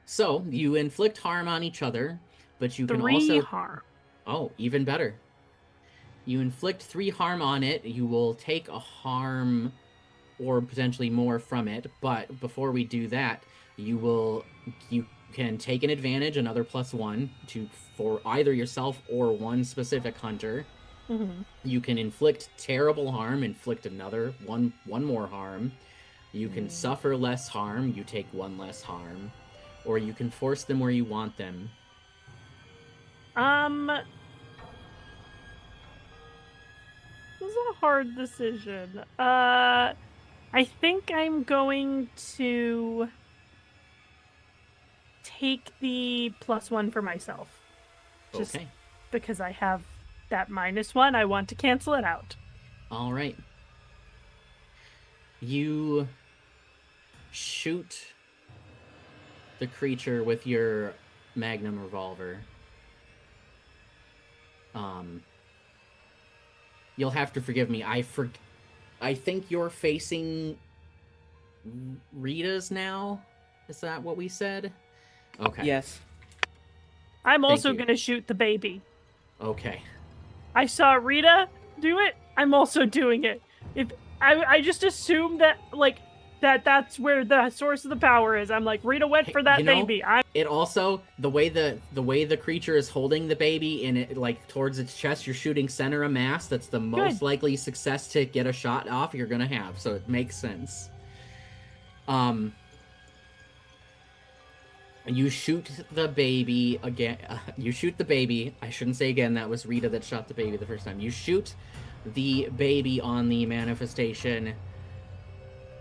Speaker 1: So, you inflict harm on each other, but you can
Speaker 5: 3
Speaker 1: also...
Speaker 5: harm.
Speaker 1: Oh, even better. You inflict 3 harm on it, you will take a harm or potentially more from it, but before we do that, you can take an advantage, another +1 for either yourself or one specific hunter.
Speaker 5: Mm-hmm.
Speaker 1: You can inflict terrible harm, inflict another one more harm. You can suffer less harm, you take 1 less harm, or you can force them where you want them.
Speaker 5: This is a hard decision. I think I'm going to take the +1 for myself. Just
Speaker 1: Okay.
Speaker 5: because I have that -1, I want to cancel it out.
Speaker 1: All right. You shoot the creature with your magnum revolver. You'll have to forgive me. I think you're facing Rita's now. Is that what we said? Okay.
Speaker 2: Yes.
Speaker 5: I'm also
Speaker 1: you.
Speaker 5: going to shoot the baby.
Speaker 1: Okay.
Speaker 5: I saw Rita do it. I'm also doing it. If I just assume that that's where the source of the power is. I'm like, Rita went for that baby.
Speaker 1: It also, the way the creature is holding the baby in it, like towards its chest, you're shooting center of mass. That's the most likely success to get a shot off you're gonna have. So it makes sense. You shoot the baby again. You shoot the baby. I shouldn't say again. That was Rita that shot the baby the first time. You shoot the baby on the manifestation.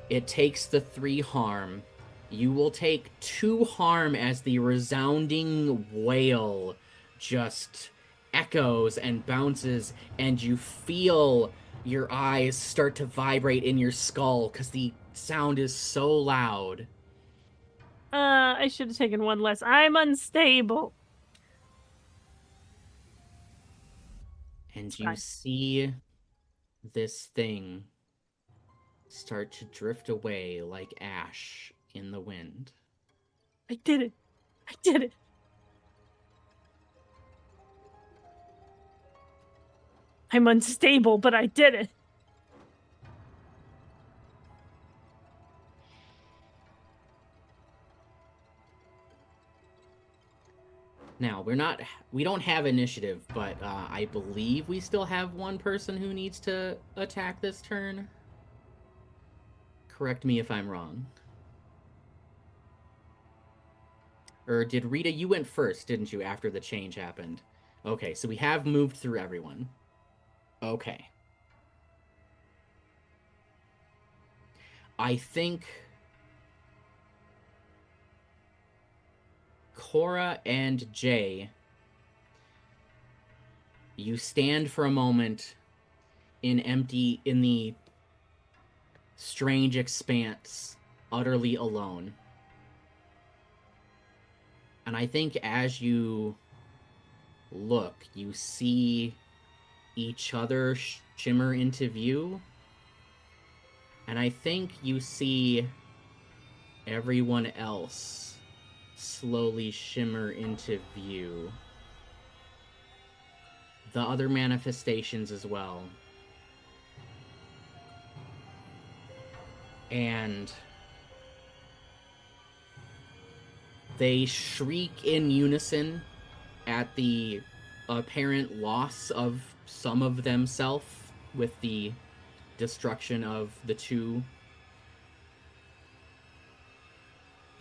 Speaker 1: It takes the 3 harm. You will take 2 harm as the resounding wail just echoes and bounces, and you feel your eyes start to vibrate in your skull because the sound is so loud.
Speaker 5: I should have taken 1 less. I'm unstable.
Speaker 1: And you see this thing start to drift away like ash in the wind.
Speaker 5: I did it. I did it. I'm unstable, but I did it.
Speaker 1: Now, we don't have initiative, but I believe we still have one person who needs to attack this turn. Correct me if I'm wrong. Or did Rita, you went first, didn't you, after the change happened? Okay, so we have moved through everyone. Okay. I think Cora and Jay, you stand for a moment in the strange expanse, utterly alone. And I think as you look, you see each other shimmer into view. And I think you see everyone else slowly shimmer into view. The other manifestations as well. And they shriek in unison at the apparent loss of some of themselves with the destruction of the two.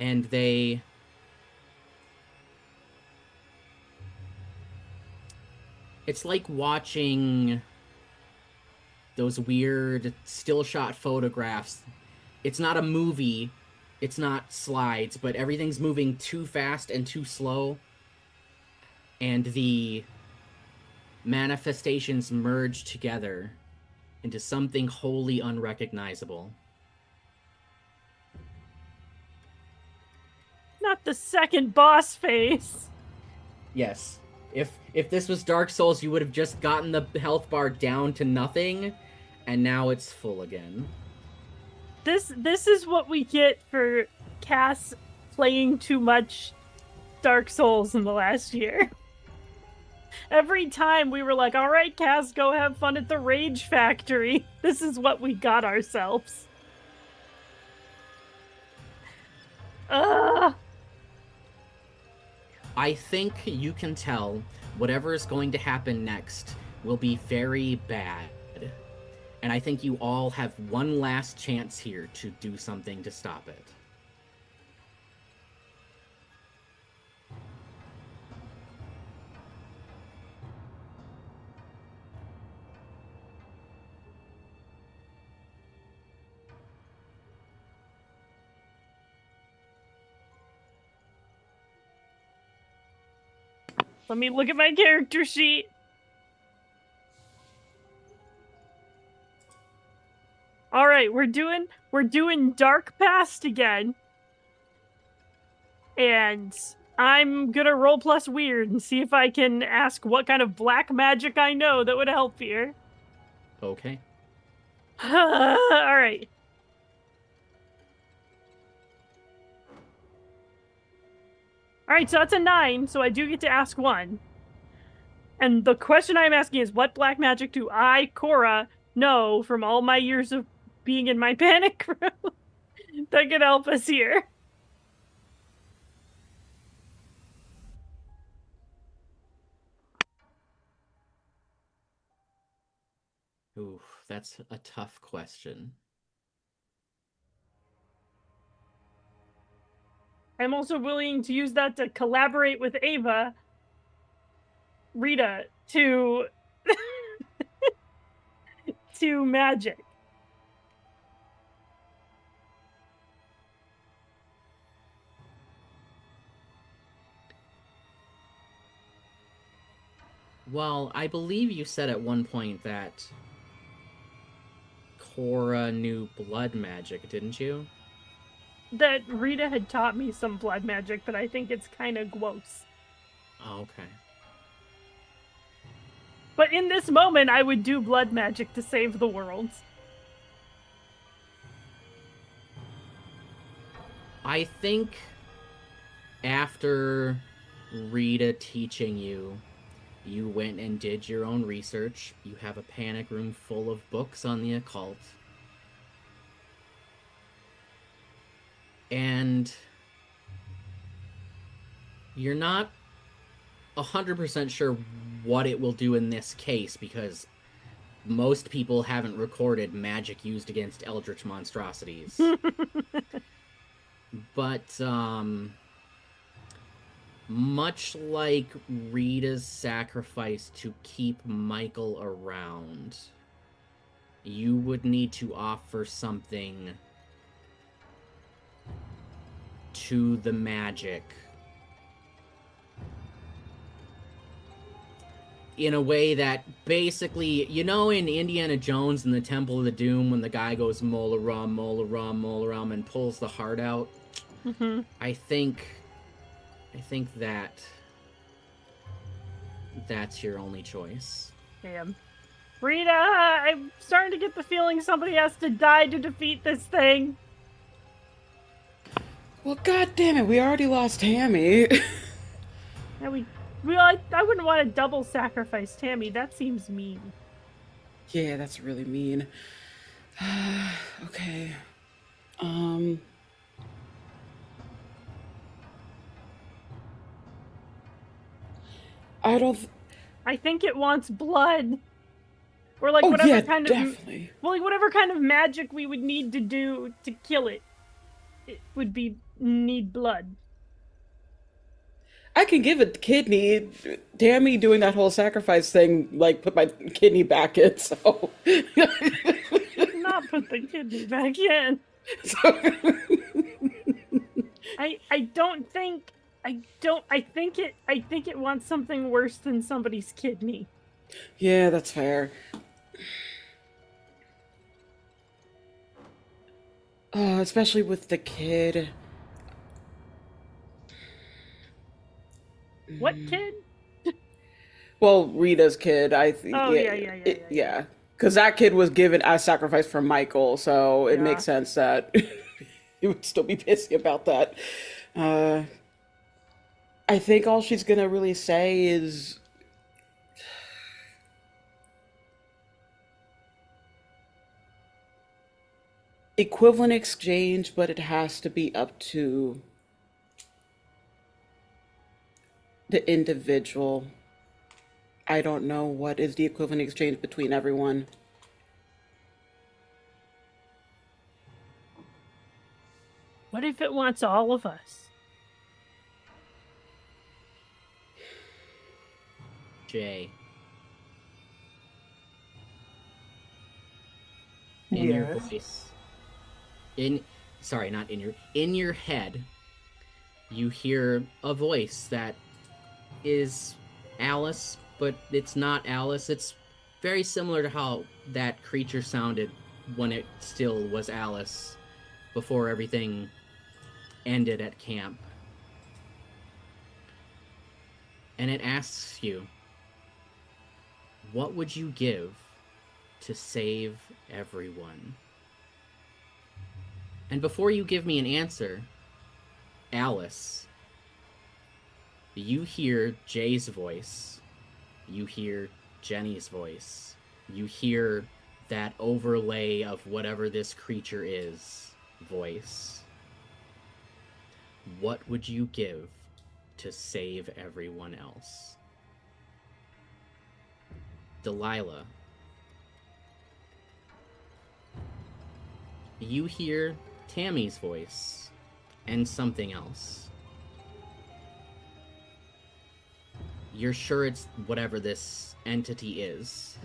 Speaker 1: And they it's like watching those weird still shot photographs. It's not a movie, it's not slides, but everything's moving too fast and too slow. And the manifestations merge together into something wholly unrecognizable.
Speaker 5: Not the second boss face.
Speaker 1: Yes. If this was Dark Souls, you would have just gotten the health bar down to nothing, and now it's full again.
Speaker 5: This is what we get for Cass playing too much Dark Souls in the last year. Every time we were like, all right, Cass, go have fun at the Rage Factory. This is what we got ourselves.
Speaker 1: I think you can tell whatever is going to happen next will be very bad. And I think you all have one last chance here to do something to stop it.
Speaker 5: Let me look at my character sheet. All right, we're doing Dark Past again. And I'm gonna roll plus weird and see if I can ask what kind of black magic I know that would help here.
Speaker 1: Okay.
Speaker 5: All right. All right, so that's a 9, so I do get to ask one. And the question I'm asking is, what black magic do I, Cora, know from all my years of being in my panic room that could help us here?
Speaker 1: Ooh, that's a tough question.
Speaker 5: I'm also willing to use that to collaborate with Ava, Rita, to to magic.
Speaker 1: Well, I believe you said at one point that Cora knew blood magic, didn't you?
Speaker 5: That Rita had taught me some blood magic, but I think it's kind of gross.
Speaker 1: Oh, okay.
Speaker 5: But in this moment, I would do blood magic to save the world.
Speaker 1: I think after Rita teaching you, you went and did your own research. You have a panic room full of books on the occult. And you're not 100% sure what it will do in this case, because most people haven't recorded magic used against eldritch monstrosities. But, much like Rita's sacrifice to keep Michael around, you would need to offer something to the magic in a way that basically, you know, in Indiana Jones and the Temple of the Doom, when the guy goes mola rum, mola rum, mola rum, and pulls the heart out.
Speaker 5: Mm-hmm.
Speaker 1: I think that's your only choice.
Speaker 5: Damn. Rita, I'm starting to get the feeling somebody has to die to defeat this thing.
Speaker 2: Well, god damn it, we already lost Tammy.
Speaker 5: And I wouldn't want to double sacrifice Tammy. That seems mean.
Speaker 2: Yeah, that's really mean. Okay. I don't.
Speaker 5: I think it wants blood. Or like
Speaker 2: Oh
Speaker 5: whatever
Speaker 2: yeah,
Speaker 5: kind of
Speaker 2: definitely.
Speaker 5: well, like whatever kind of magic we would need to do to kill it. It would need blood.
Speaker 2: I can give it kidney. Tammy doing that whole sacrifice thing, like put my kidney back in. So.
Speaker 5: Not put the kidney back in.
Speaker 2: So...
Speaker 5: I think it wants something worse than somebody's kidney.
Speaker 2: Yeah, that's fair. Especially with the kid.
Speaker 5: What kid?
Speaker 2: Well, Rita's kid.
Speaker 5: Oh, yeah.
Speaker 2: Because that kid was given as sacrifice for Michael, so it makes sense that he would still be pissy about that. I think all she's gonna really say is, equivalent exchange, but it has to be up to the individual. I don't know what is the equivalent exchange between everyone.
Speaker 5: What if it wants all of us?
Speaker 1: Jay.
Speaker 4: Yes.
Speaker 1: Your voice. In your head, you hear a voice that is Alice, but it's not Alice. It's very similar to how that creature sounded when it still was Alice before everything ended at camp. And it asks you, what would you give to save everyone? And before you give me an answer, Alice, you hear Jay's voice, you hear Jenny's voice, you hear that overlay of whatever this creature is voice. What would you give to save everyone else? Delilah, you hear Tammy's voice and something else. You're sure it's whatever this entity is.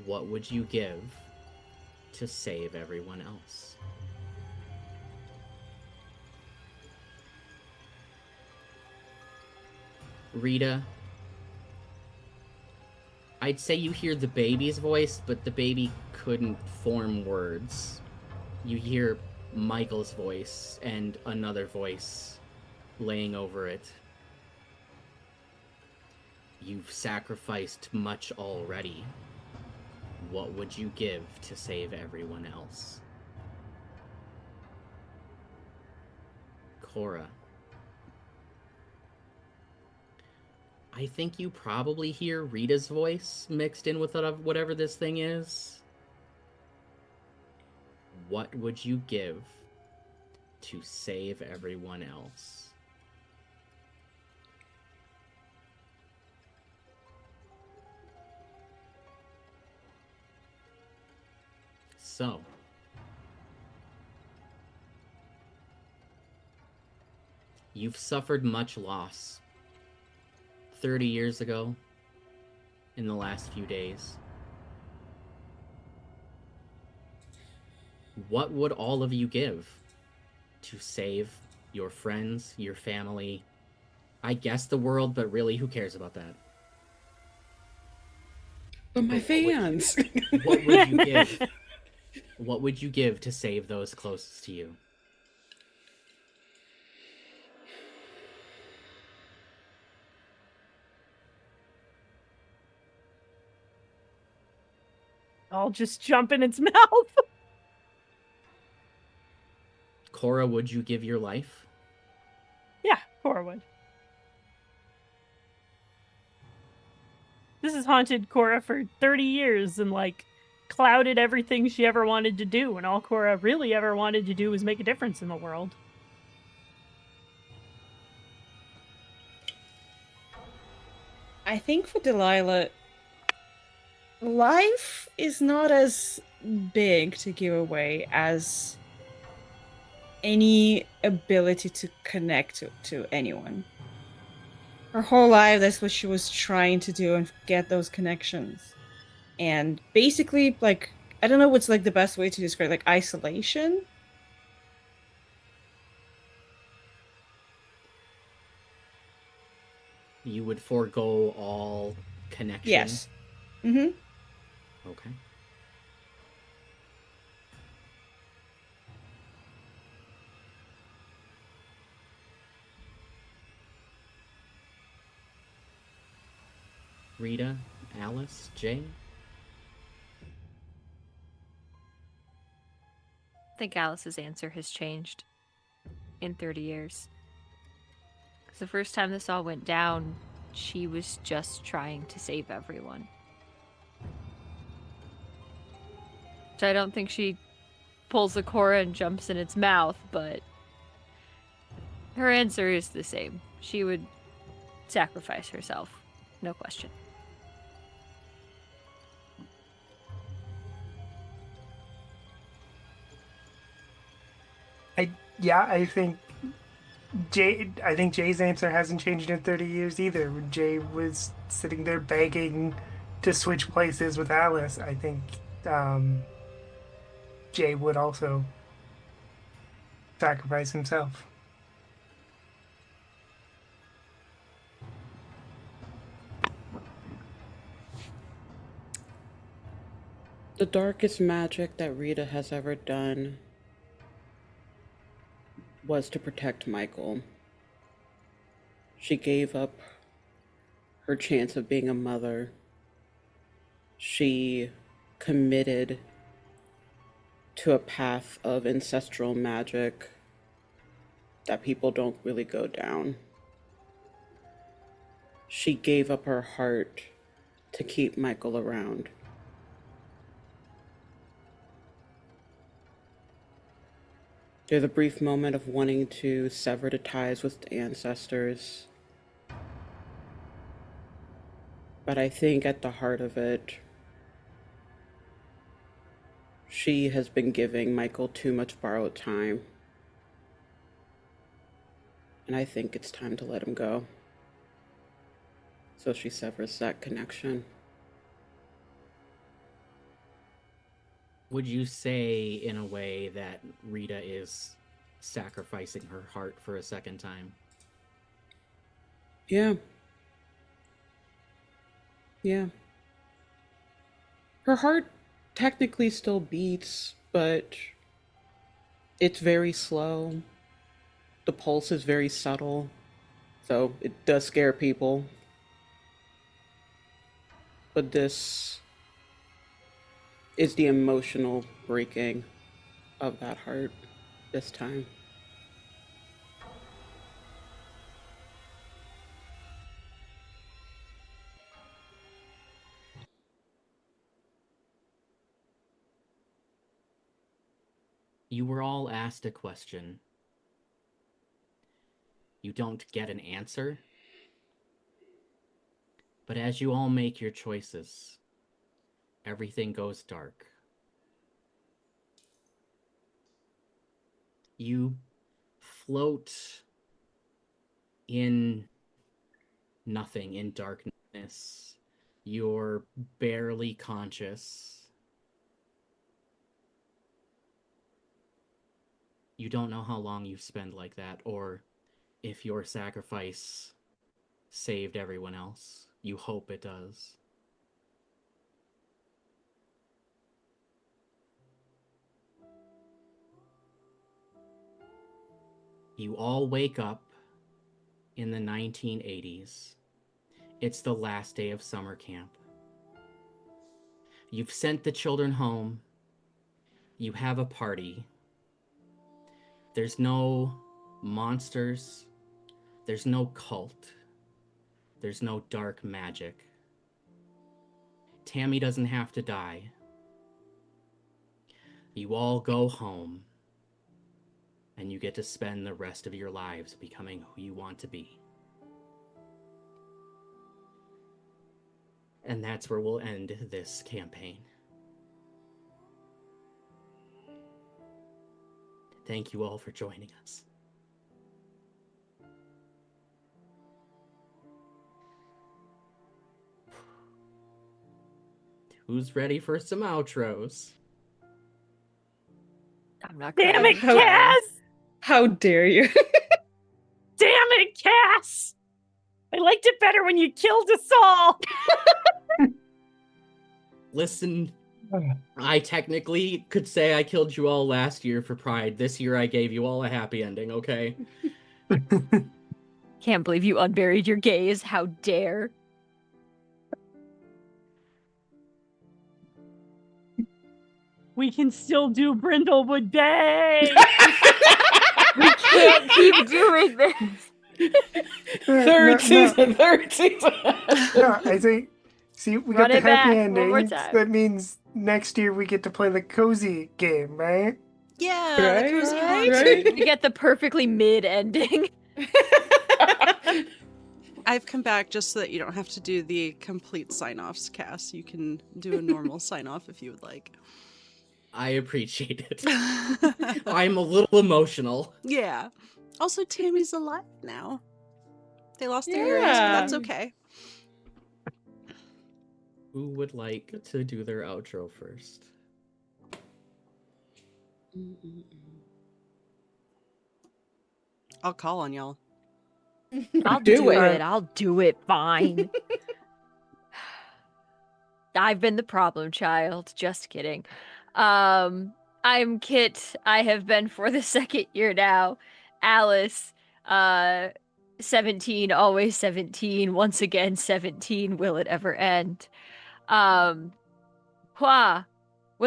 Speaker 1: What would you give to save everyone else? Rita, I'd say you hear the baby's voice, but the baby couldn't form words. You hear Michael's voice and another voice laying over it. You've sacrificed much already. What would you give to save everyone else? Cora, I think you probably hear Rita's voice mixed in with whatever this thing is. What would you give to save everyone else? So, you've suffered much loss. 30 years ago, in the last few days. What would all of you give to save your friends, your family, I guess the world, but really, who cares about that?
Speaker 2: But my
Speaker 1: But what would you-
Speaker 2: fans.
Speaker 1: What would you give? What would you give to save those closest to you?
Speaker 5: I'll just jump in its mouth.
Speaker 1: Cora, would you give your life?
Speaker 5: Yeah, Cora would. This has haunted Cora for 30 years and, like, clouded everything she ever wanted to do. And all Cora really ever wanted to do was make a difference in the world.
Speaker 3: I think for Delilah, life is not as big to give away as any ability to connect to anyone. Her whole life, that's what she was trying to do and get those connections. And basically, like, I don't know what's like the best way to describe, like, isolation.
Speaker 1: You would forego all connection?
Speaker 3: Yes. Mm-hmm.
Speaker 1: Okay. Rita, Alice, Jay?
Speaker 6: I think Alice's answer has changed in 30 years. Because the first time this all went down, she was just trying to save everyone. So I don't think she pulls a Cora and jumps in its mouth, but her answer is the same. She would sacrifice herself. No question.
Speaker 4: I think Jay's answer hasn't changed in 30 years either. When Jay was sitting there begging to switch places with Alice, I think Jay would also sacrifice himself.
Speaker 2: The darkest magic that Rita has ever done was to protect Michael. She gave up her chance of being a mother. She committed to a path of ancestral magic that people don't really go down. She gave up her heart to keep Michael around. There's a brief moment of wanting to sever the ties with the ancestors. But I think at the heart of it, she has been giving Michael too much borrowed time. And I think it's time to let him go. So she severs that connection.
Speaker 1: Would you say, in a way, that Rita is sacrificing her heart for a second time?
Speaker 2: Yeah. Yeah. Her heart technically still beats, but it's very slow. The pulse is very subtle, so it does scare people. But this is the emotional breaking of that heart this time.
Speaker 1: You were all asked a question. You don't get an answer. But as you all make your choices, everything goes dark. You float in nothing, in darkness. You're barely conscious. You don't know how long you spend like that, or if your sacrifice saved everyone else. You hope it does. You all wake up in the 1980s. It's the last day of summer camp. You've sent the children home. You have a party. There's no monsters. There's no cult. There's no dark magic. Tammy doesn't have to die. You all go home, and you get to spend the rest of your lives becoming who you want to be. And that's where we'll end this campaign. Thank you all for joining us. Who's ready for some outros?
Speaker 6: I'm not
Speaker 5: Damn
Speaker 6: crying.
Speaker 5: it, Cass!
Speaker 3: How dare you?
Speaker 5: Damn it, Cass! I liked it better when you killed us all.
Speaker 1: Listen, I technically could say I killed you all last year for Pride. This year I gave you all a happy ending, okay?
Speaker 6: Can't believe you unburied your gaze. How dare.
Speaker 5: We can still do Brindlewood Bay.
Speaker 6: We can't keep doing this.
Speaker 2: Third season.
Speaker 4: No, I think. See, we
Speaker 6: Run
Speaker 4: got the
Speaker 6: it back
Speaker 4: happy
Speaker 6: one more
Speaker 4: ending.
Speaker 6: time.
Speaker 4: That means next year we get to play the cozy game, right?
Speaker 7: Yeah, the
Speaker 2: Right,
Speaker 7: cozy
Speaker 2: right,
Speaker 7: haunt.
Speaker 2: right.
Speaker 6: You get the perfectly mid ending.
Speaker 7: I've come back just so that you don't have to do the complete sign-offs, Cass. You can do a normal sign-off if you would like.
Speaker 1: I appreciate it. I'm a little emotional.
Speaker 7: Yeah. Also, Tammy's alive now. They lost their earrings, but that's okay.
Speaker 1: Who would like to do their outro first?
Speaker 7: I'll call on y'all.
Speaker 6: I'll
Speaker 2: Do
Speaker 6: do
Speaker 2: it.
Speaker 6: it. I'll do it. Fine. I've been the problem child. Just kidding. I'm Kit. I have been for the second year now. Alice, 17, always 17, once again 17. Will it ever end? When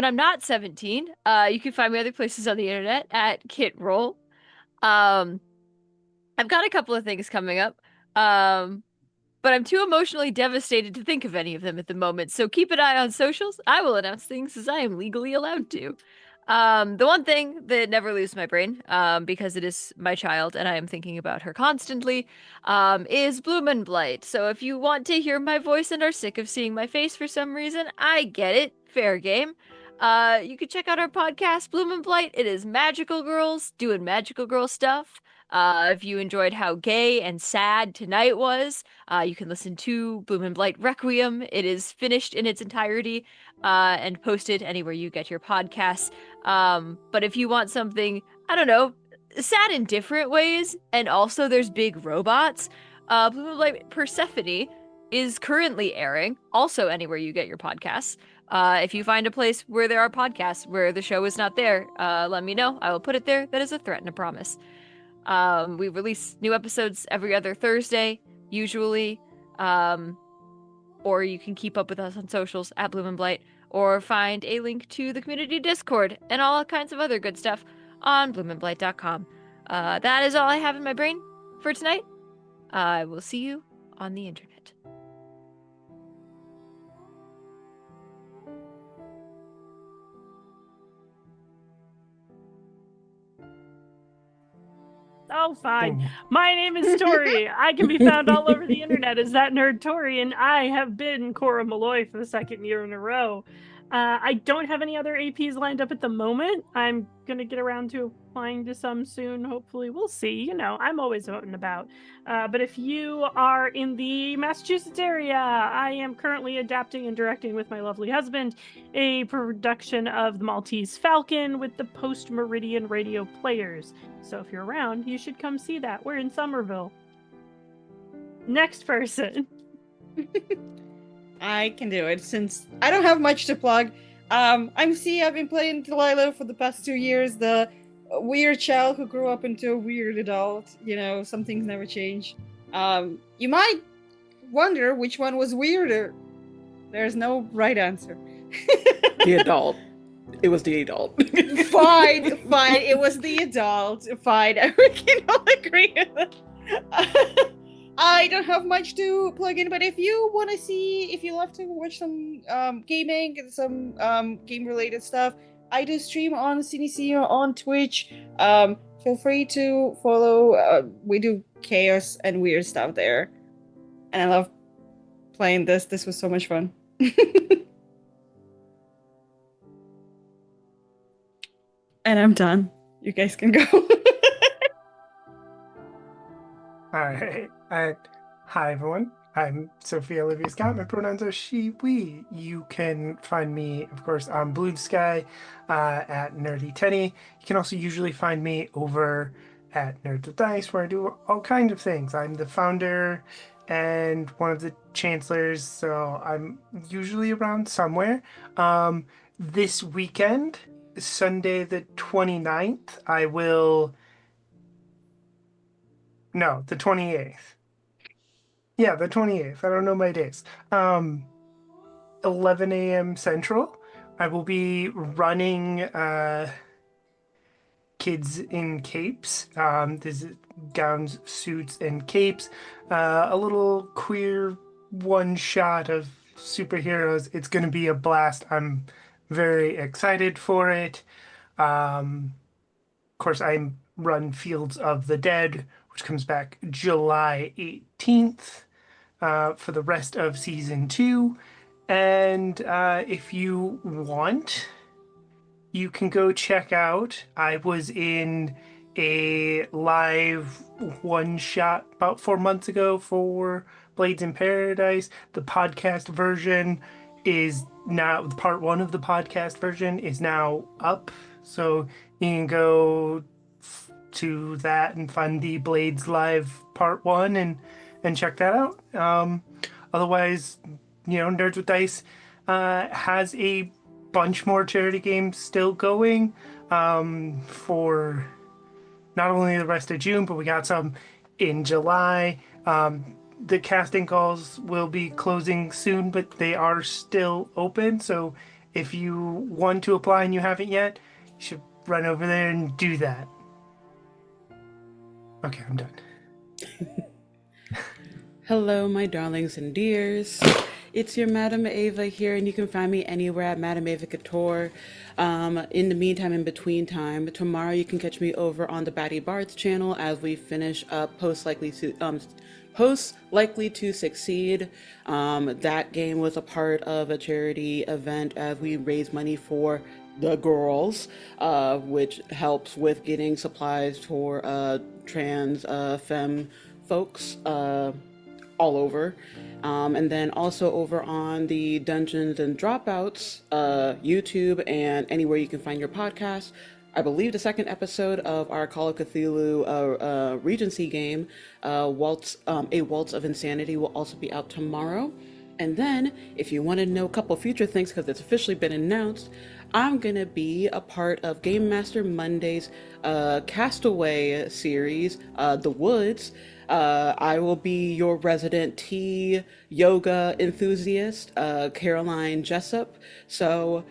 Speaker 6: I'm not 17, you can find me other places on the internet at Kit Roll. I've got a couple of things coming up. But I'm too emotionally devastated to think of any of them at the moment. So keep an eye on socials. I will announce things as I am legally allowed to. The one thing that never leaves my brain, because it is my child and I am thinking about her constantly, is Blight. So if you want to hear my voice and are sick of seeing my face for some reason, I get it. Fair game. You can check out our podcast, Blight. It is magical girls doing magical girl stuff. If you enjoyed how gay and sad tonight was, you can listen to Blight Requiem. It is finished in its entirety and posted anywhere you get your podcasts. But if you want something, I don't know, sad in different ways, and also there's big robots, Blight Persephone is currently airing, also anywhere you get your podcasts. If you find a place where there are podcasts where the show is not there, let me know. I will put it there. That is a threat and a promise. We release new episodes every other Thursday, usually. Or you can keep up with us on socials at Blight, or find a link to the community Discord and all kinds of other good stuff on bloominblight.com. That is all I have in my brain for tonight. I will see you on the internet.
Speaker 5: Oh, fine. My name is Tori. I can be found all over the internet as that nerd Tori, and I have been Cora Malloy for the second year in a row. I don't have any other APs lined up at the moment. I'm going to get around to applying to some soon. Hopefully, we'll see. I'm always out and about. But if you are in the Massachusetts area, I am currently adapting and directing with my lovely husband a production of The Maltese Falcon with the Post Meridian Radio Players. So if you're around, you should come see that. We're in Somerville. Next person.
Speaker 3: I can do it since I don't have much to plug. I'm C. I've been playing Delilah for the past 2 years. The weird child who grew up into a weird adult. Some things never change. You might wonder which one was weirder. There's no right answer.
Speaker 2: The adult. It was the adult.
Speaker 3: Fine. It was the adult. Fine. We can all agree with that. I don't have much to plug in, but if you love to watch some gaming and some game-related stuff, I do stream on cinesia on Twitch. Feel free to follow. We do chaos and weird stuff there. And I love playing this. This was so much fun. And I'm done. You guys can go.
Speaker 4: All right. Hi, everyone. I'm Sophia Olivia Scott. My pronouns are she, we. You can find me, of course, on BlueSky at nerdytenny. You can also usually find me over at Nerds with Dice, where I do all kinds of things. I'm the founder and one of the chancellors, so I'm usually around somewhere. This weekend, Sunday the 29th, the 28th. Yeah, the 28th. I don't know my days. 11 a.m. Central. I will be running Kids in Capes. This is gowns, suits, and capes. A little queer one-shot of superheroes. It's going to be a blast. I'm very excited for it. Of course, I run Fields of the Dead, which comes back July 18th. For the rest of season 2. And if you want, you can go check out. I was in a live one-shot about 4 months ago for Blades in Paradise. The podcast version is now, part 1 of the podcast version is now up. So you can go to that and find the Blades Live part 1 and check that out. Otherwise, Nerds with Dice has a bunch more charity games still going for not only the rest of June, but we got some in July. The casting calls will be closing soon, but they are still open. So if you want to apply and you haven't yet, you should run over there and do that. Okay, I'm done.
Speaker 2: Hello, my darlings and dears. It's your Madam Ava here, and you can find me anywhere at Madam Ava Couture. In the meantime, in between time, tomorrow you can catch me over on the Batty Bards channel as we finish up Post Likely to Succeed. That game was a part of a charity event as we raise money for the girls, which helps with getting supplies for trans femme folks all over. And then also over on the Dungeons and Dropouts YouTube and anywhere you can find your podcast. I believe the second episode of our Call of Cthulhu Regency game, A Waltz of Insanity, will also be out tomorrow. And then, if you want to know a couple future things, because it's officially been announced, I'm going to be a part of Game Master Monday's Castaway series, The Woods. I will be your resident tea yoga enthusiast, Caroline Jessup. So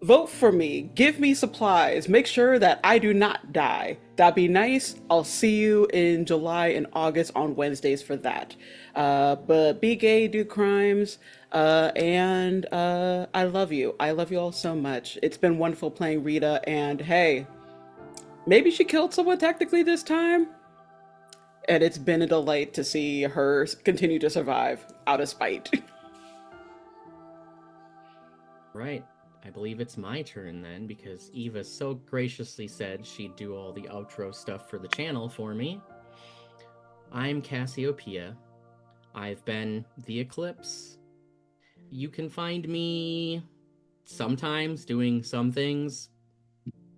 Speaker 2: vote for me, give me supplies, make sure that I do not die. That'd be nice. I'll see you in July and August on Wednesdays for that. But be gay, do crimes, and I love you. I love you all so much. It's been wonderful playing Rita, and hey, maybe she killed someone technically this time. And it's been a delight to see her continue to survive out of spite.
Speaker 1: Right. I believe it's my turn then, because Eva so graciously said she'd do all the outro stuff for the channel for me. I'm Cassiopeia. I've been the Eclipse. You can find me sometimes doing some things.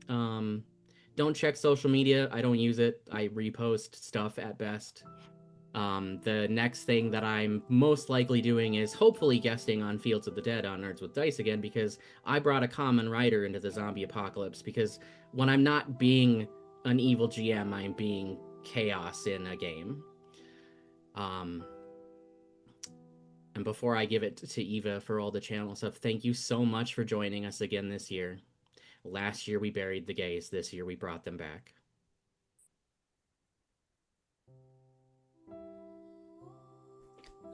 Speaker 1: Don't check social media. I don't use it. I repost stuff at best. The next thing that I'm most likely doing is hopefully guesting on Fields of the Dead on Nerds with Dice again, because I brought a common writer into the zombie apocalypse, because when I'm not being an evil GM, I'm being chaos in a game. And before I give it to Eva for all the channel stuff, thank you so much for joining us again this year. Last year we buried the gays. This year we brought them back.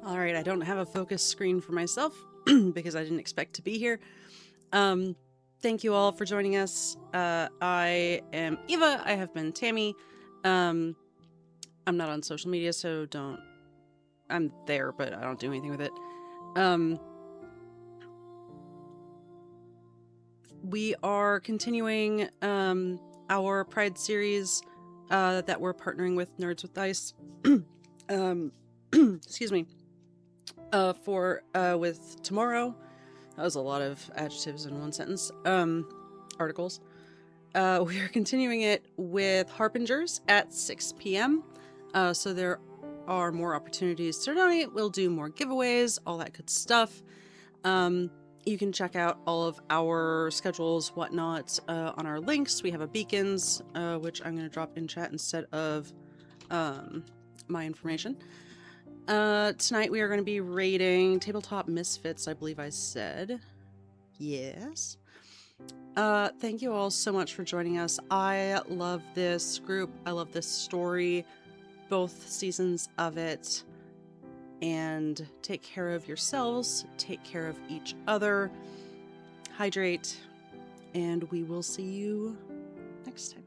Speaker 7: All right, I don't have a focus screen for myself because I didn't expect to be here. Thank you all for joining us. I am Eva. I have been Tammy. I'm not on social media, so don't... I'm there, but I don't do anything with it. We are continuing our Pride series that we're partnering with Nerds with Dice. Excuse me. With tomorrow. That was a lot of adjectives in one sentence. Articles. We are continuing it with Harbingers at 6 p.m. So there are more opportunities to donate. We'll do more giveaways, all that good stuff. You can check out all of our schedules, whatnot, on our links. We have a beacons, which I'm going to drop in chat instead of my information. Tonight we are going to be raiding Tabletop Misfits, I believe I said. Yes. Thank you all so much for joining us. I love this group. I love this story. Both seasons of it. And take care of yourselves. Take care of each other. Hydrate. And we will see you next time.